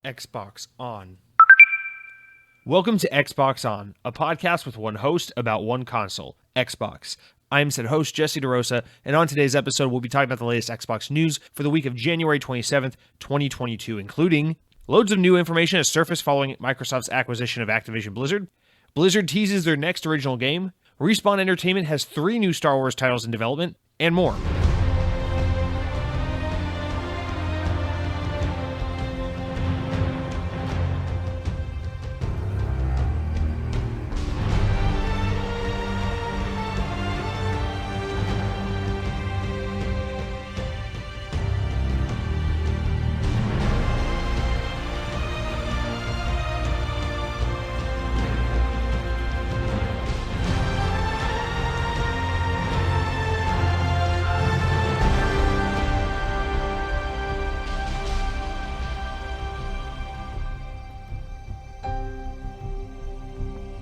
Xbox On. Welcome to Xbox On, a podcast with one host about one console, Xbox. I'm said host Jesse DeRosa, and on today's episode, we'll be talking about the latest Xbox news for the week of January 27th, 2022, including loads of new information has surfaced following Microsoft's acquisition of Activision Blizzard. Blizzard teases their next original game. Respawn Entertainment has 3 new Star Wars titles in development, and more.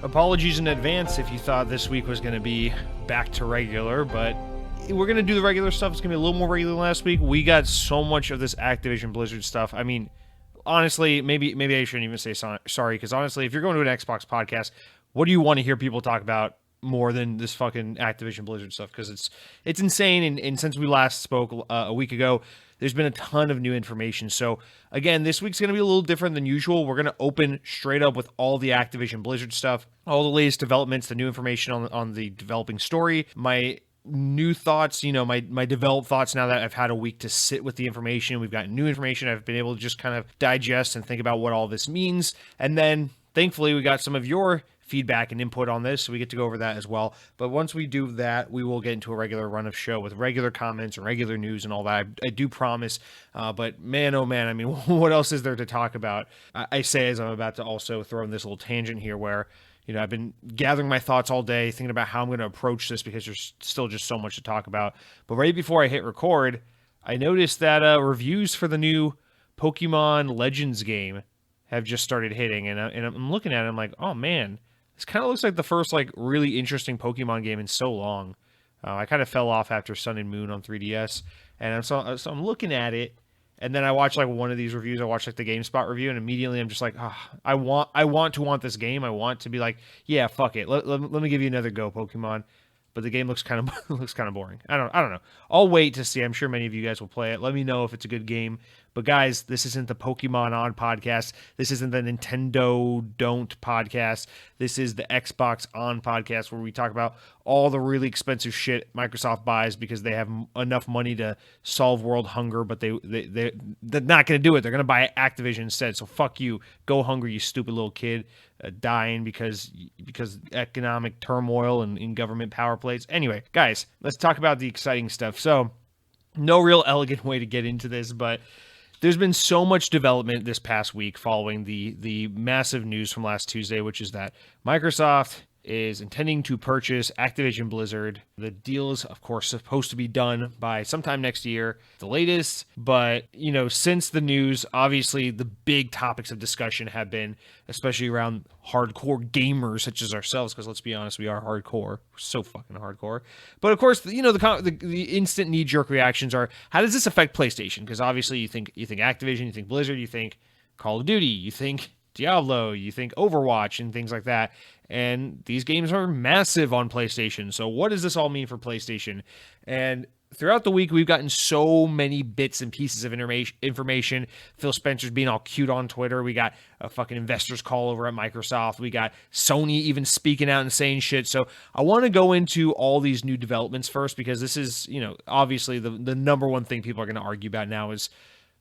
Apologies in advance if you thought this week was going to be back to regular, but we're going to do the regular stuff. It's going to be a little more regular than last week. We got so much of this Activision Blizzard stuff. I mean, honestly, maybe I shouldn't even say sorry, because honestly, if you're going to an Xbox podcast, what do you want to hear people talk about more than this fucking Activision Blizzard stuff? Because it's insane, and since we last spoke a week ago, there's been a ton of new information. So, again, this week's going to be a little different than usual. We're going to open straight up with all the Activision Blizzard stuff, all the latest developments, the new information on the developing story, my new thoughts, my developed thoughts now that I've had a week to sit with the information. We've got new information. I've been able to just kind of digest and think about what all this means. And then, thankfully, we got some of your feedback and input on this, so we get to go over that as well. But once we do that, we will get into a regular run of show with regular comments and regular news and all that. I do promise. But man, oh man, I mean, what else is there to talk about? I say as I'm about to also throw in this little tangent here where, I've been gathering my thoughts all day, thinking about how I'm going to approach this because there's still just so much to talk about. But right before I hit record, I noticed that reviews for the new Pokemon Legends game have just started hitting, and I'm looking at it, I'm like, oh man, this kind of looks like the first really interesting Pokemon game in so long. I kind of fell off after Sun and Moon on 3DS, and so I'm looking at it, and then I watch one of these reviews. I watch the GameSpot review, and immediately I'm just like, I want to want this game. I want to be like, yeah, fuck it. Let me give you another go, Pokemon. But the game looks kind of boring. I don't know. I'll wait to see. I'm sure many of you guys will play it. Let me know if it's a good game. But guys, this isn't the Pokemon On podcast. This isn't the Nintendo Don't podcast. This is the Xbox On podcast, where we talk about all the really expensive shit Microsoft buys because they have enough money to solve world hunger, but they're not going to do it. They're going to buy Activision instead. So fuck you. Go hungry, you stupid little kid. Dying because economic turmoil and government power plays. Anyway, guys, let's talk about the exciting stuff. So, no real elegant way to get into this, but there's been so much development this past week following the massive news from last Tuesday, which is that Microsoft is intending to purchase Activision Blizzard. The deal is, of course, supposed to be done by sometime next year, the latest. But, since the news, obviously the big topics of discussion have been, especially around hardcore gamers such as ourselves, because let's be honest, we are hardcore. We're so fucking hardcore. But of course, the instant knee-jerk reactions are, how does this affect PlayStation? Because obviously you think Activision, you think Blizzard, you think Call of Duty, you think Diablo, you think Overwatch and things like that. And these games are massive on PlayStation. So what does this all mean for PlayStation? And throughout the week, we've gotten so many bits and pieces of information. Phil Spencer's being all cute on Twitter. We got a fucking investors call over at Microsoft. We got Sony even speaking out and saying shit. So I want to go into all these new developments first, because this is, obviously the number one thing people are going to argue about now is,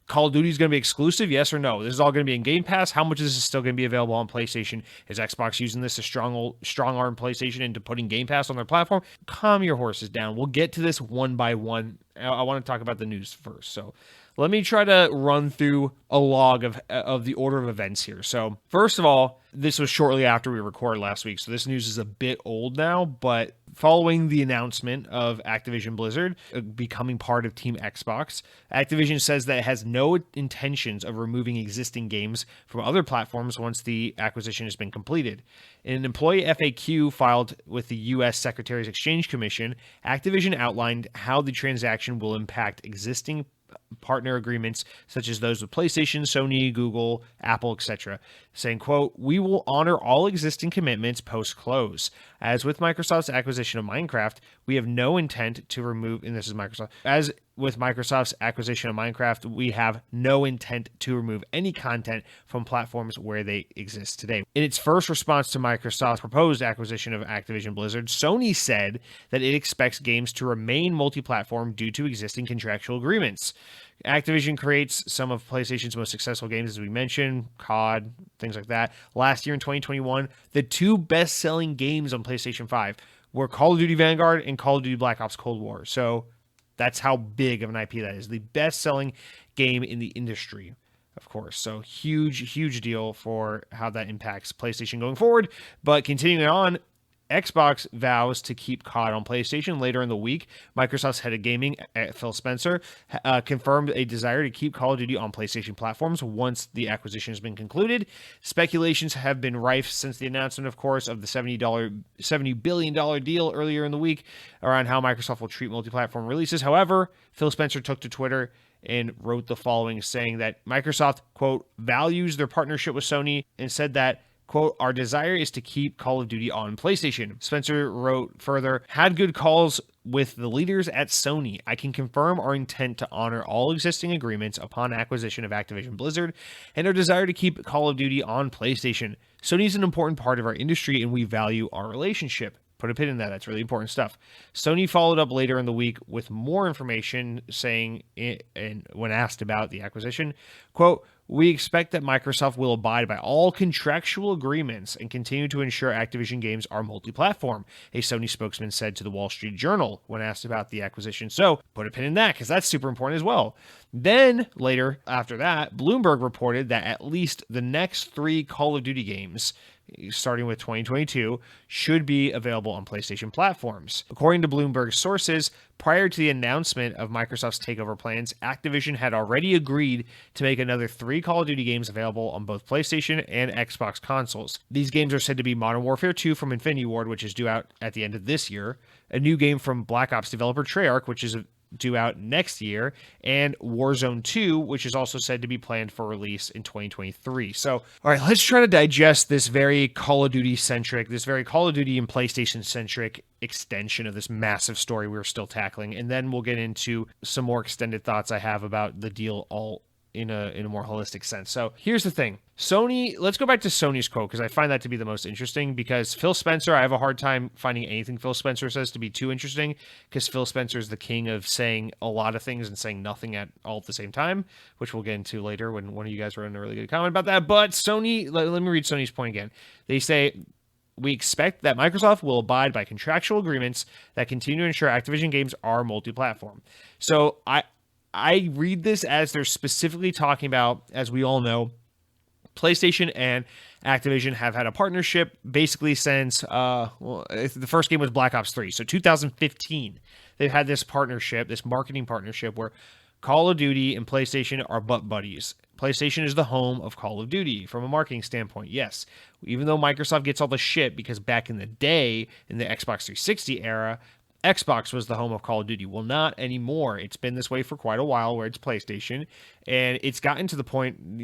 Call of Duty is going to be exclusive, yes or no? This is all going to be in Game Pass. How much of this is still going to be available on PlayStation? Is Xbox using this to strong arm PlayStation into putting Game Pass on their platform? Calm your horses down. We'll get to this one by one. I want to talk about the news first. So let me try to run through a log of the order of events here. So first of all, this was shortly after we recorded last week, so this news is a bit old now, but following the announcement of Activision Blizzard becoming part of Team Xbox, Activision says that it has no intentions of removing existing games from other platforms once the acquisition has been completed. In an employee FAQ filed with the U.S. Secretary's Exchange Commission, Activision outlined how the transaction will impact existing partner agreements such as those with PlayStation, Sony, Google, Apple, etc., saying, quote, "We will honor all existing commitments post-close. As with Microsoft's acquisition of Minecraft, we have no intent to remove," and this is Microsoft, "as with Microsoft's acquisition of Minecraft, we have no intent to remove any content from platforms where they exist today." In its first response to Microsoft's proposed acquisition of Activision Blizzard, Sony said that it expects games to remain multi-platform due to existing contractual agreements. Activision creates some of PlayStation's most successful games, as we mentioned, COD, things like that. Last year in 2021, the two best-selling games on PlayStation 5 were Call of Duty Vanguard and Call of Duty Black Ops Cold War. So that's how big of an IP that is. The best-selling game in the industry, of course. So huge deal for how that impacts PlayStation going forward. But continuing on, Xbox vows to keep COD on PlayStation. Later in the week, Microsoft's head of gaming, Phil Spencer, confirmed a desire to keep Call of Duty on PlayStation platforms once the acquisition has been concluded. Speculations have been rife since the announcement, of course, of the $70 billion deal earlier in the week around how Microsoft will treat multi-platform releases. However, Phil Spencer took to Twitter and wrote the following, saying that Microsoft, quote, values their partnership with Sony, and said that, quote, "Our desire is to keep Call of Duty on PlayStation." Spencer wrote further, "Had good calls with the leaders at Sony. I can confirm our intent to honor all existing agreements upon acquisition of Activision Blizzard and our desire to keep Call of Duty on PlayStation. Sony is an important part of our industry and we value our relationship." Put a pin in that. That's really important stuff. Sony followed up later in the week with more information, saying, and when asked about the acquisition, quote, "We expect that Microsoft will abide by all contractual agreements and continue to ensure Activision games are multi-platform," a Sony spokesman said to the Wall Street Journal when asked about the acquisition. So put a pin in that because that's super important as well. Then later, after that, Bloomberg reported that at least the next 3 Call of Duty games, starting with 2022, should be available on PlayStation platforms. According to Bloomberg sources, prior to the announcement of Microsoft's takeover plans, Activision had already agreed to make another 3 Call of Duty games available on both PlayStation and Xbox consoles. These games are said to be Modern Warfare 2 from Infinity Ward, which is due out at the end of this year, a new game from Black Ops developer Treyarch, which is due out next year, and Warzone 2, which is also said to be planned for release in 2023. So, all right, let's try to digest this very Call of Duty-centric, this very Call of Duty and PlayStation-centric extension of this massive story we're still tackling, and then we'll get into some more extended thoughts I have about the deal all in a more holistic sense. So here's the thing. Sony, let's go back to Sony's quote because I find that to be the most interesting, because Phil Spencer, I have a hard time finding anything Phil Spencer says to be too interesting, because Phil Spencer is the king of saying a lot of things and saying nothing at all at the same time, which we'll get into later when one of you guys wrote in a really good comment about that. But Sony, let me read Sony's point again. They say, "We expect that Microsoft will abide by contractual agreements that continue to ensure Activision games are multi-platform." So I read this as they're specifically talking about, as we all know, PlayStation and Activision have had a partnership basically since, the first game was Black Ops 3, so 2015. They've had this partnership, this marketing partnership where Call of Duty and PlayStation are butt buddies. PlayStation is the home of Call of Duty from a marketing standpoint, yes. Even though Microsoft gets all the shit because back in the day, in the Xbox 360 era, Xbox was the home of Call of Duty. Well, not anymore. It's been this way for quite a while where it's PlayStation, and it's gotten to the point,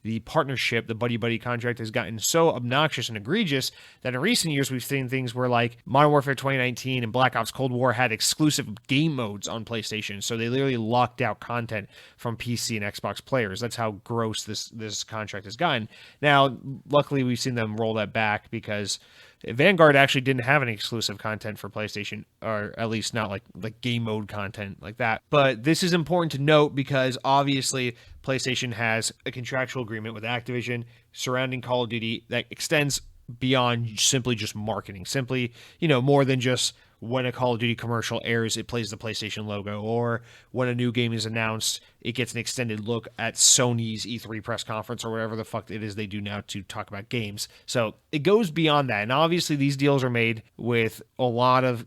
the partnership, the buddy-buddy contract has gotten so obnoxious and egregious that in recent years we've seen things where like Modern Warfare 2019 and Black Ops Cold War had exclusive game modes on PlayStation, so they literally locked out content from PC and Xbox players. That's how gross this contract has gotten. Now, luckily we've seen them roll that back because Vanguard actually didn't have any exclusive content for PlayStation, or at least not like game mode content like that. But this is important to note because obviously PlayStation has a contractual agreement with Activision surrounding Call of Duty that extends beyond simply just marketing, simply, more than just when a Call of Duty commercial airs, it plays the PlayStation logo, or when a new game is announced, it gets an extended look at Sony's E3 press conference or whatever the fuck it is they do now to talk about games. So it goes beyond that. And obviously these deals are made with a lot of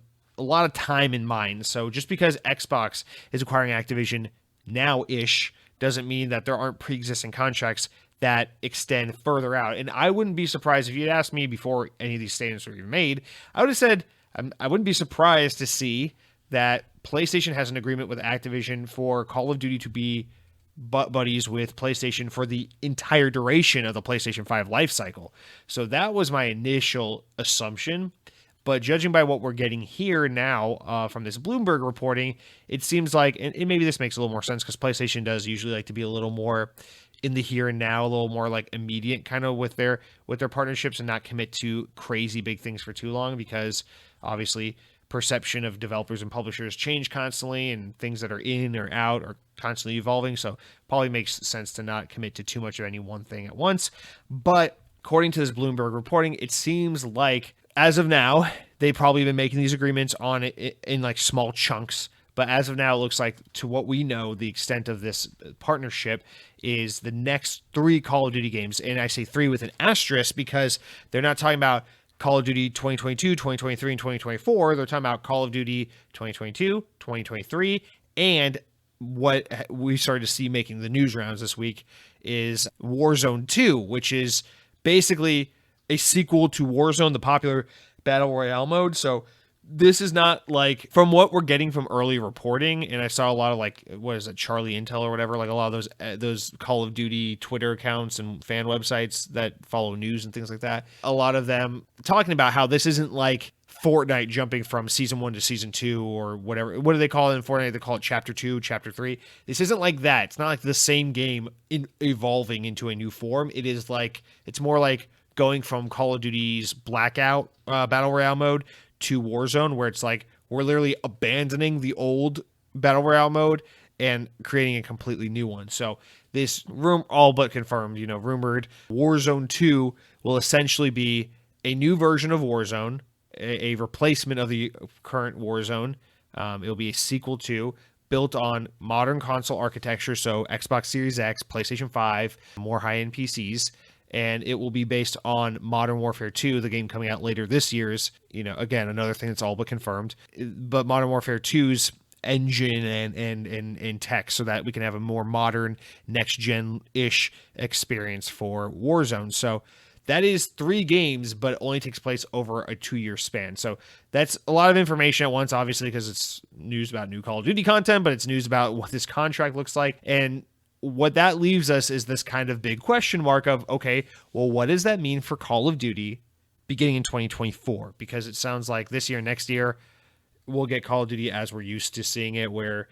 time in mind. So just because Xbox is acquiring Activision now-ish doesn't mean that there aren't pre-existing contracts that extend further out. And I wouldn't be surprised if you'd asked me before any of these statements were even made. I would have said, I wouldn't be surprised to see that PlayStation has an agreement with Activision for Call of Duty to be butt buddies with PlayStation for the entire duration of the PlayStation 5 life cycle. So that was my initial assumption. But judging by what we're getting here now from this Bloomberg reporting, it seems like, and maybe this makes a little more sense because PlayStation does usually like to be a little more in the here and now, a little more like immediate kind of with their partnerships and not commit to crazy big things for too long, because obviously perception of developers and publishers change constantly, and things that are in or out are constantly evolving. So probably makes sense to not commit to too much of any one thing at once. But according to this Bloomberg reporting, it seems like as of now, they've probably been making these agreements on it in like small chunks. But as of now, it looks like, to what we know, the extent of this partnership is the next 3 Call of Duty games. And I say 3 with an asterisk because they're not talking about Call of Duty 2022, 2023, and 2024. They're talking about Call of Duty 2022, 2023, and what we started to see making the news rounds this week is Warzone 2, which is basically a sequel to Warzone, the popular battle royale mode. So this is not like, from what we're getting from early reporting, and I saw a lot of like, what is it, Charlie Intel or whatever, like a lot of those Call of Duty Twitter accounts and fan websites that follow news and things like that. A lot of them talking about how this isn't like Fortnite jumping from season 1 to season 2 or whatever. What do they call it in Fortnite? They call it chapter 2, chapter 3. This isn't like that. It's not like the same game evolving into a new form. It is like, it's more like going from Call of Duty's Blackout battle royale mode to Warzone, where it's like we're literally abandoning the old battle royale mode and creating a completely new one. So this all but confirmed, rumored Warzone 2 will essentially be a new version of Warzone, a replacement of the current Warzone. It'll be a sequel to, built on modern console architecture, so Xbox Series X, PlayStation 5, more high-end PCs. And it will be based on Modern Warfare 2, the game coming out later this year's, again, another thing that's all but confirmed. But Modern Warfare 2's engine and tech, so that we can have a more modern, next-gen-ish experience for Warzone. So that is 3 games, but it only takes place over a 2-year span. So that's a lot of information at once, obviously, because it's news about new Call of Duty content, but it's news about what this contract looks like. And what that leaves us is this kind of big question mark of, okay, well, what does that mean for Call of Duty beginning in 2024? Because it sounds like this year, next year, we'll get Call of Duty as we're used to seeing it, where,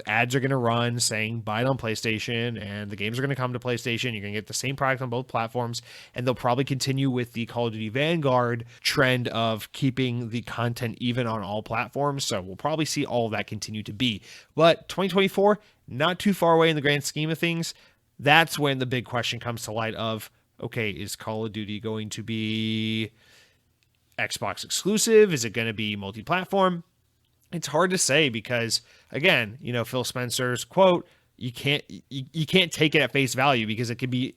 ads are going to run saying buy it on PlayStation, and the games are going to come to PlayStation. You're going to get the same product on both platforms, and they'll probably continue with the Call of Duty Vanguard trend of keeping the content even on all platforms. So we'll probably see all of that continue to be. But 2024, not too far away in the grand scheme of things. That's when the big question comes to light of, okay, is Call of Duty going to be Xbox exclusive? Is it going to be multi-platform? It's hard to say because, again, Phil Spencer's quote, you can't take it at face value because it could be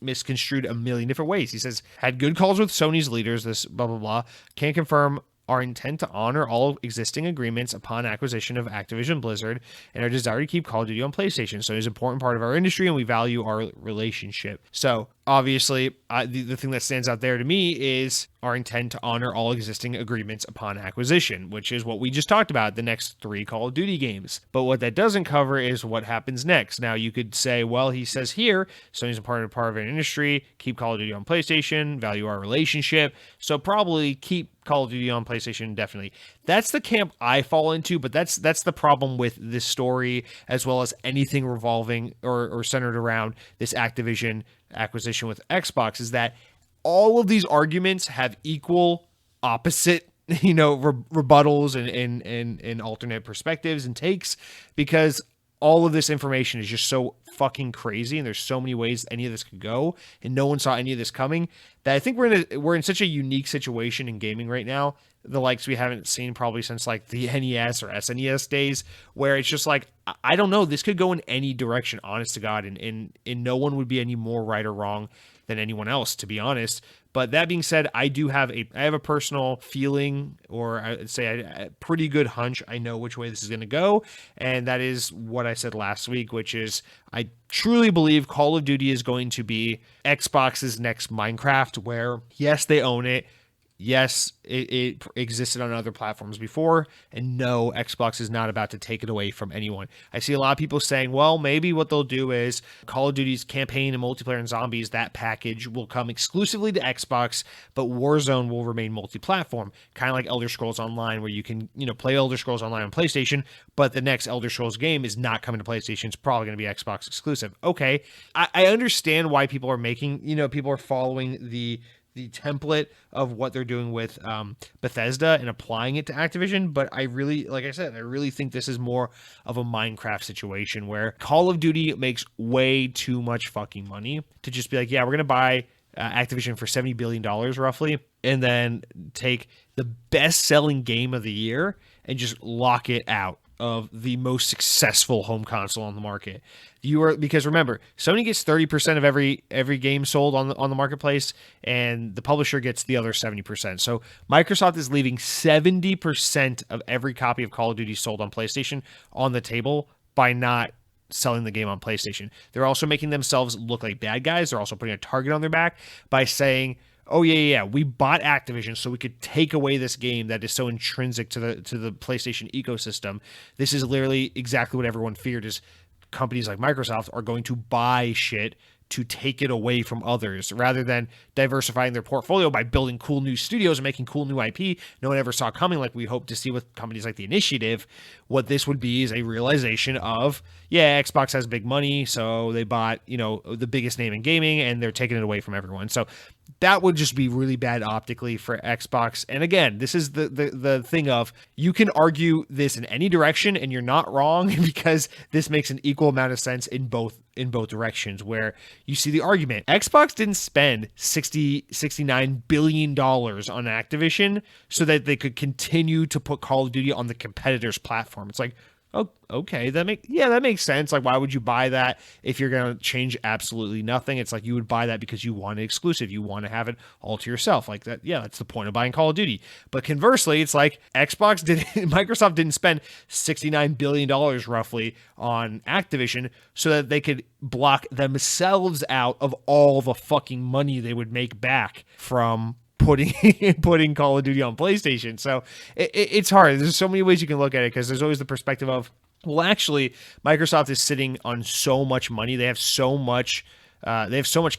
misconstrued a million different ways. He says, had good calls with Sony's leaders, this blah, blah, blah. Can't confirm our intent to honor all existing agreements upon acquisition of Activision Blizzard and our desire to keep Call of Duty on PlayStation. So it's an important part of our industry and we value our relationship. So obviously, the thing that stands out there to me is our intent to honor all existing agreements upon acquisition, which is what we just talked about, the next 3 Call of Duty games. But what that doesn't cover is what happens next. Now, you could say, well, he says here, Sony's a part of our industry, keep Call of Duty on PlayStation, value our relationship, so probably keep Call of Duty on PlayStation indefinitely. That's the camp I fall into, but that's the problem with this story, as well as anything revolving or centered around this Activision acquisition with Xbox, is that all of these arguments have equal opposite, rebuttals and alternate perspectives and takes, because all of this information is just so fucking crazy, and there's so many ways any of this could go, and no one saw any of this coming, that I think we're in such a unique situation in gaming right now, the likes we haven't seen probably since like the NES or SNES days, where it's just like, I don't know, this could go in any direction, honest to God, and no one would be any more right or wrong than anyone else, to be honest. But that being said, I have a personal feeling, or I'd say a pretty good hunch. I know which way this is going to go, and that is what I said last week, which is I truly believe Call of Duty is going to be Xbox's next Minecraft, where yes, they own it. Yes, it existed on other platforms before, and no, Xbox is not about to take it away from anyone. I see a lot of people saying, well, maybe what they'll do is Call of Duty's campaign and multiplayer and zombies, that package will come exclusively to Xbox, but Warzone will remain multi-platform, kind of like Elder Scrolls Online, where you can, play Elder Scrolls Online on PlayStation, but the next Elder Scrolls game is not coming to PlayStation. It's probably going to be Xbox exclusive. Okay, I understand why people are making, people are following the template of what they're doing with Bethesda and applying it to Activision. But I really, like I said, I really think this is more of a Minecraft situation where Call of Duty makes way too much fucking money to just be like, yeah, we're going to buy Activision for $70 billion roughly, and then take the best selling game of the year and just lock it out of the most successful home console on the market. Because remember, Sony gets 30% of every game sold on the marketplace, and the publisher gets the other 70%. So Microsoft is leaving 70% of every copy of Call of Duty sold on PlayStation on the table by not selling the game on PlayStation. They're also making themselves look like bad guys. They're also putting a target on their back by saying, oh yeah, we bought Activision so we could take away this game that is so intrinsic to the PlayStation ecosystem. This is literally exactly what everyone feared, is companies like Microsoft are going to buy shit to take it away from others rather than diversifying their portfolio by building cool new studios and making cool new IP no one ever saw coming, like we hope to see with companies like The Initiative. What this would be is a realization of, yeah, Xbox has big money, so they bought, the biggest name in gaming, and they're taking it away from everyone. So that would just be really bad optically for Xbox. And again, this is the thing of, you can argue this in any direction and you're not wrong, because this makes an equal amount of sense in both directions, where you see the argument. Xbox didn't spend $69 billion on Activision so that they could continue to put Call of Duty on the competitor's platform. It's like, oh, okay, that makes sense. Like, why would you buy that if you're going to change absolutely nothing? It's like you would buy that because you want it exclusive. You want to have it all to yourself. Like that, yeah, that's the point of buying Call of Duty. But conversely, it's like Microsoft didn't spend $69 billion roughly on Activision so that they could block themselves out of all the fucking money they would make back from putting Call of Duty on PlayStation. So it's hard. There's so many ways you can look at it, because there's always the perspective of, well, actually, Microsoft is sitting on so much money. They have so much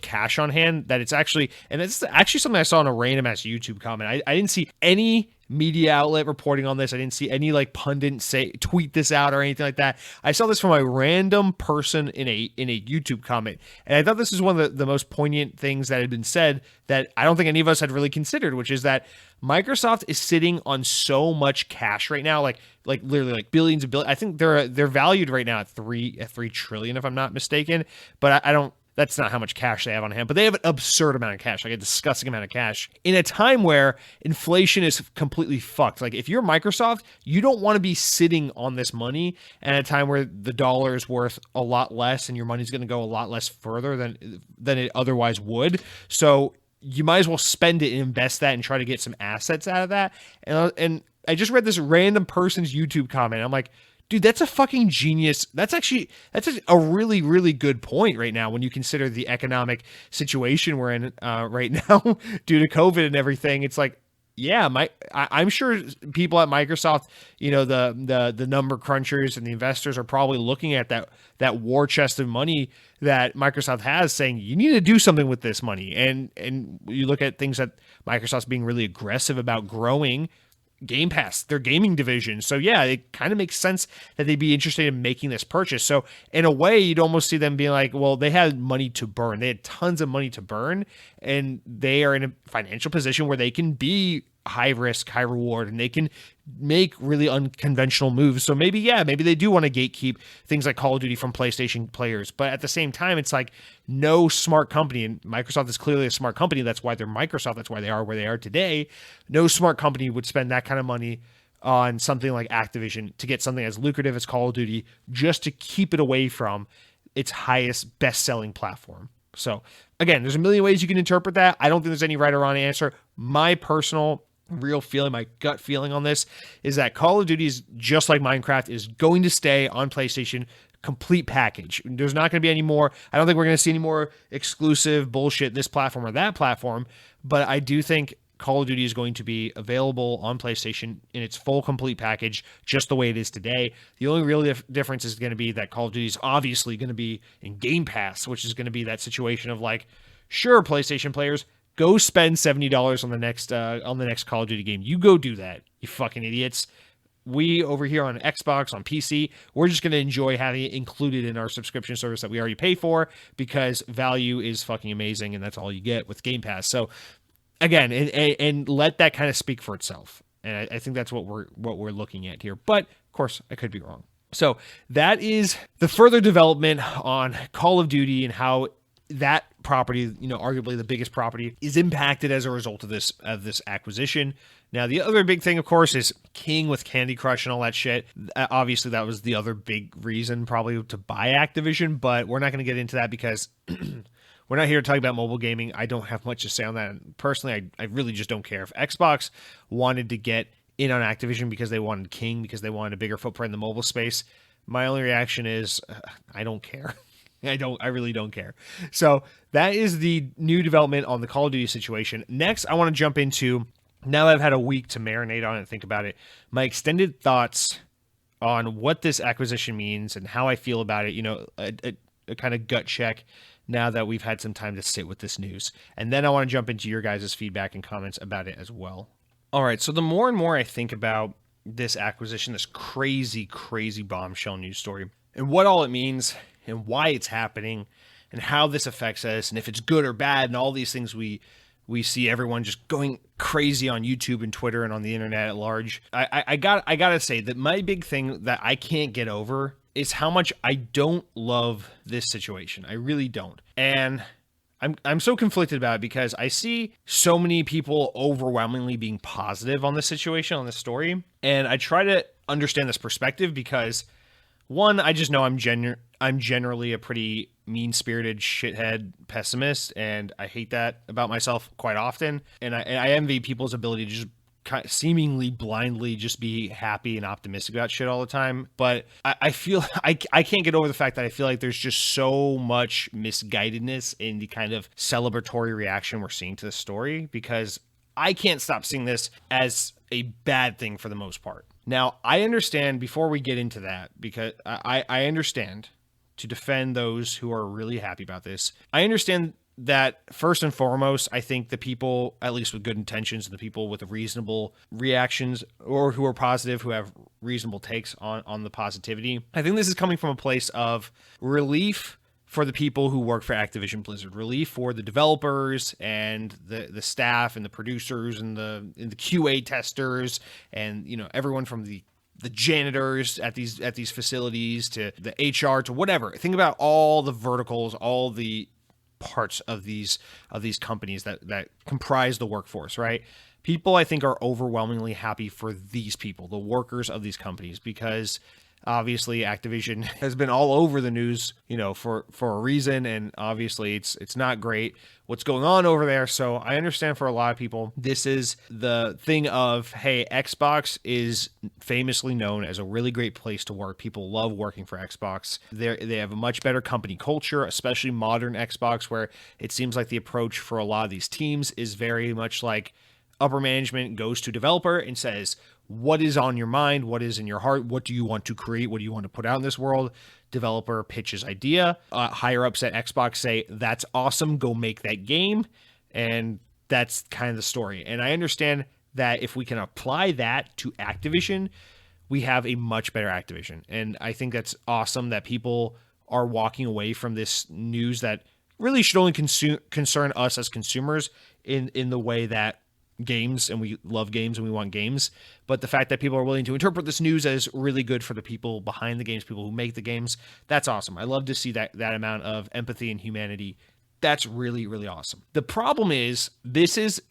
cash on hand that it's actually, and it's actually something I saw in a random ass YouTube comment. I didn't see any media outlet reporting on this. I didn't see any pundit tweet this out or anything like that. I saw this from a random person in a YouTube comment, and I thought this is one of the most poignant things that had been said that I don't think any of us had really considered, which is that Microsoft is sitting on so much cash right now, like literally like billions of billions. I think they're valued right now at $3 trillion, if I'm not mistaken, but I don't. That's not how much cash they have on hand, but they have an absurd amount of cash, like a disgusting amount of cash, in a time where inflation is completely fucked. Like, if you're Microsoft, you don't want to be sitting on this money at a time where the dollar is worth a lot less and your money's going to go a lot less further than it otherwise would. So you might as well spend it and invest that and try to get some assets out of that. And I just read this random person's YouTube comment. I'm like, dude, that's a fucking genius. That's a really, really good point right now when you consider the economic situation we're in right now due to COVID and everything. It's like, yeah, I'm sure people at Microsoft, the number crunchers and the investors are probably looking at that war chest of money that Microsoft has, saying you need to do something with this money. And you look at things that Microsoft's being really aggressive about growing Game Pass, their gaming division. So yeah, it kind of makes sense that they'd be interested in making this purchase. So in a way, you'd almost see them being like, well, they had money to burn. They had tons of money to burn, and they are in a financial position where they can be high risk, high reward, and they can make really unconventional moves. So maybe they do want to gatekeep things like Call of Duty from PlayStation players. But at the same time, it's like, no smart company, and Microsoft is clearly a smart company. That's why they're Microsoft. That's why they are where they are today. No smart company would spend that kind of money on something like Activision to get something as lucrative as Call of Duty just to keep it away from its highest best-selling platform. So again, there's a million ways you can interpret that. I don't think there's any right or wrong answer. My personal real feeling, my gut feeling on this is that Call of Duty is just like Minecraft, is going to stay on PlayStation, complete package. There's not going to be any more. I don't think we're going to see any more exclusive bullshit this platform or that platform, but I do think Call of Duty is going to be available on PlayStation in its full complete package, just the way it is today. The only real difference is going to be that Call of Duty is obviously going to be in Game Pass, which is going to be that situation of like, sure, PlayStation players, go spend $70 on the next Call of Duty game. You go do that, you fucking idiots. We over here on Xbox, on PC, we're just going to enjoy having it included in our subscription service that we already pay for because value is fucking amazing and that's all you get with Game Pass. So again, and let that kind of speak for itself. And I think that's what we're looking at here. But of course, I could be wrong. So that is the further development on Call of Duty and how that property, arguably the biggest property, is impacted as a result of this acquisition. Now, the other big thing, of course, is King with Candy Crush and all that shit. Obviously, that was the other big reason probably to buy Activision, but we're not going to get into that because we're not here to talk about mobile gaming. I don't have much to say on that. Personally, I really just don't care. If Xbox wanted to get in on Activision because they wanted King, because they wanted a bigger footprint in the mobile space, my only reaction is, I don't care. I really don't care. So that is the new development on the Call of Duty situation. Next, I want to jump into, now that I've had a week to marinate on it and think about it, my extended thoughts on what this acquisition means and how I feel about it, a kind of gut check now that we've had some time to sit with this news. And then I want to jump into your guys' feedback and comments about it as well. All right, so the more and more I think about this acquisition, this crazy, crazy bombshell news story, and what all it means and why it's happening and how this affects us and if it's good or bad and all these things we see everyone just going crazy on YouTube and Twitter and on the internet at large. I gotta say that my big thing that I can't get over is how much I don't love this situation. I really don't. And I'm so conflicted about it because I see so many people overwhelmingly being positive on this situation, on this story. And I try to understand this perspective because one, I just know I'm generally a pretty mean-spirited shithead pessimist, and I hate that about myself quite often. And I envy people's ability to just seemingly blindly just be happy and optimistic about shit all the time. But I feel I can't get over the fact that I feel like there's just so much misguidedness in the kind of celebratory reaction we're seeing to the story, because I can't stop seeing this as a bad thing for the most part. Now, I understand, before we get into that, because I understand, to defend those who are really happy about this, I understand that first and foremost, I think the people, at least with good intentions, and the people with reasonable reactions or who are positive, who have reasonable takes on the positivity, I think this is coming from a place of relief for the people who work for Activision Blizzard, relief for the developers and the staff and the producers and the QA testers and everyone from the janitors at these facilities to the HR to whatever. Think about all the verticals, all the parts of these companies that comprise the workforce, right? People, I think, are overwhelmingly happy for these people, the workers of these companies, because obviously Activision has been all over the news, for a reason, and obviously it's not great what's going on over there. So I understand for a lot of people, this is the thing of, hey, Xbox is famously known as a really great place to work. People love working for Xbox. They have a much better company culture, especially modern Xbox, where it seems like the approach for a lot of these teams is very much like upper management goes to developer and says, what is on your mind? What is in your heart? What do you want to create? What do you want to put out in this world? Developer pitches idea. Higher ups at Xbox say, that's awesome. Go make that game. And that's kind of the story. And I understand that if we can apply that to Activision, we have a much better Activision. And I think that's awesome that people are walking away from this news that really should only concern us as consumers in the way that games, and we love games and we want games, but the fact that people are willing to interpret this news as really good for the people behind the games, people who make the games, that's awesome. I love to see that amount of empathy and humanity. That's really, really awesome. The problem is, this is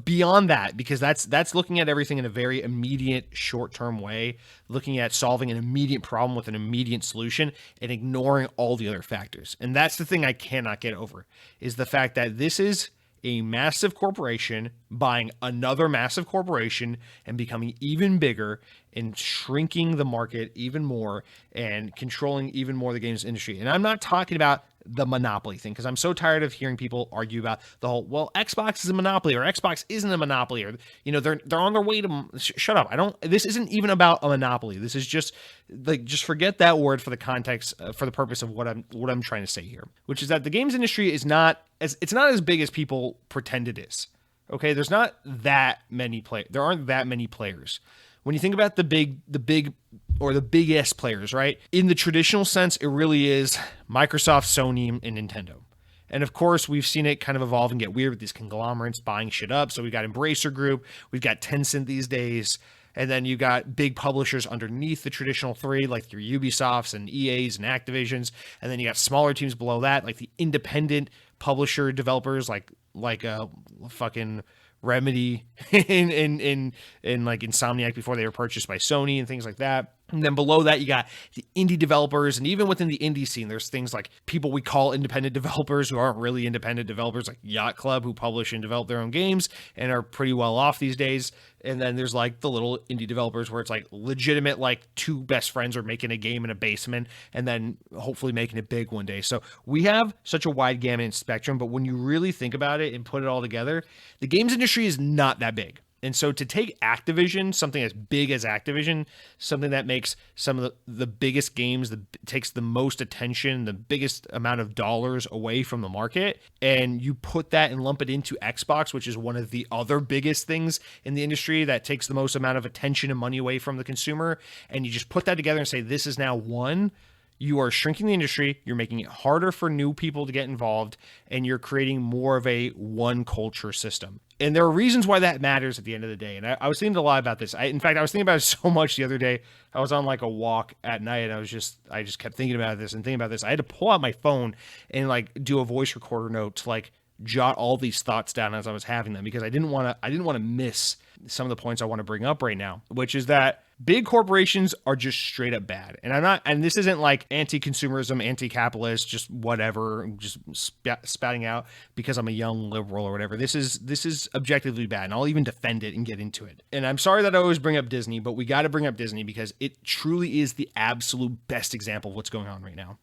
beyond that, because that's looking at everything in a very immediate, short-term way, looking at solving an immediate problem with an immediate solution and ignoring all the other factors. And that's the thing I cannot get over, is the fact that this is a massive corporation buying another massive corporation and becoming even bigger and shrinking the market even more and controlling even more of the games industry. And I'm not talking about the monopoly thing, because I'm so tired of hearing people argue about the whole, well, Xbox is a monopoly or Xbox isn't a monopoly, or they're on their way to shut up. This isn't even about a monopoly. This is just like, just forget that word for the context, for the purpose of what I'm trying to say here, which is that the games industry is not as big as people pretend it is. Okay, there aren't that many players. When you think about the big or the biggest players, right? In the traditional sense, it really is Microsoft, Sony, and Nintendo. And of course, we've seen it kind of evolve and get weird with these conglomerates buying shit up. So we've got Embracer Group, we've got Tencent these days, and then you got big publishers underneath the traditional three, like your Ubisofts and EAs and Activisions, and then you got smaller teams below that, like the independent publisher developers, like fucking Remedy in like Insomniac before they were purchased by Sony and things like that. And then below that, you got the indie developers. And even within the indie scene, there's things like people we call independent developers who aren't really independent developers, like Yacht Club, who publish and develop their own games and are pretty well off these days. And then there's like the little indie developers where it's like legitimate, like two best friends are making a game in a basement and then hopefully making it big one day. So we have such a wide gamut and spectrum, but when you really think about it and put it all together, the games industry is not that big. And so to take Activision, something as big as Activision, something that makes some of the biggest games, takes the most attention, the biggest amount of dollars away from the market, and you put that and lump it into Xbox, which is one of the other biggest things in the industry that takes the most amount of attention and money away from the consumer, and you just put that together and say, this is now one. You are shrinking the industry, you're making it harder for new people to get involved, and you're creating more of a one culture system. And there are reasons why that matters at the end of the day. And I was thinking a lot about this. In fact, I was thinking about it so much the other day. I was on like a walk at night, and I just kept thinking about this and thinking about this. I had to pull out my phone and like do a voice recorder note to like jot all these thoughts down as I was having them, because I didn't want to miss some of the points I want to bring up right now, which is that big corporations are just straight up bad. And this isn't like anti-consumerism, anti-capitalist, just whatever, just spouting out because I'm a young liberal or whatever. This is objectively bad, and I'll even defend it and get into it. And I'm sorry that I always bring up Disney, but we got to bring up Disney because it truly is the absolute best example of what's going on right now.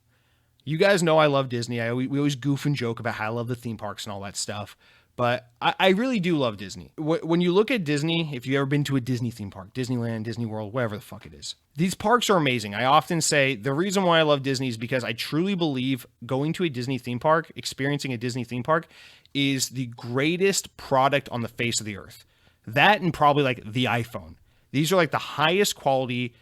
You guys know I love Disney. We always goof and joke about how I love the theme parks and all that stuff. But I really do love Disney. When you look at Disney, if you've ever been to a Disney theme park, Disneyland, Disney World, whatever the fuck it is, these parks are amazing. I often say the reason why I love Disney is because I truly believe going to a Disney theme park, experiencing a Disney theme park, is the greatest product on the face of the earth. That and probably like the iPhone. These are like the highest quality,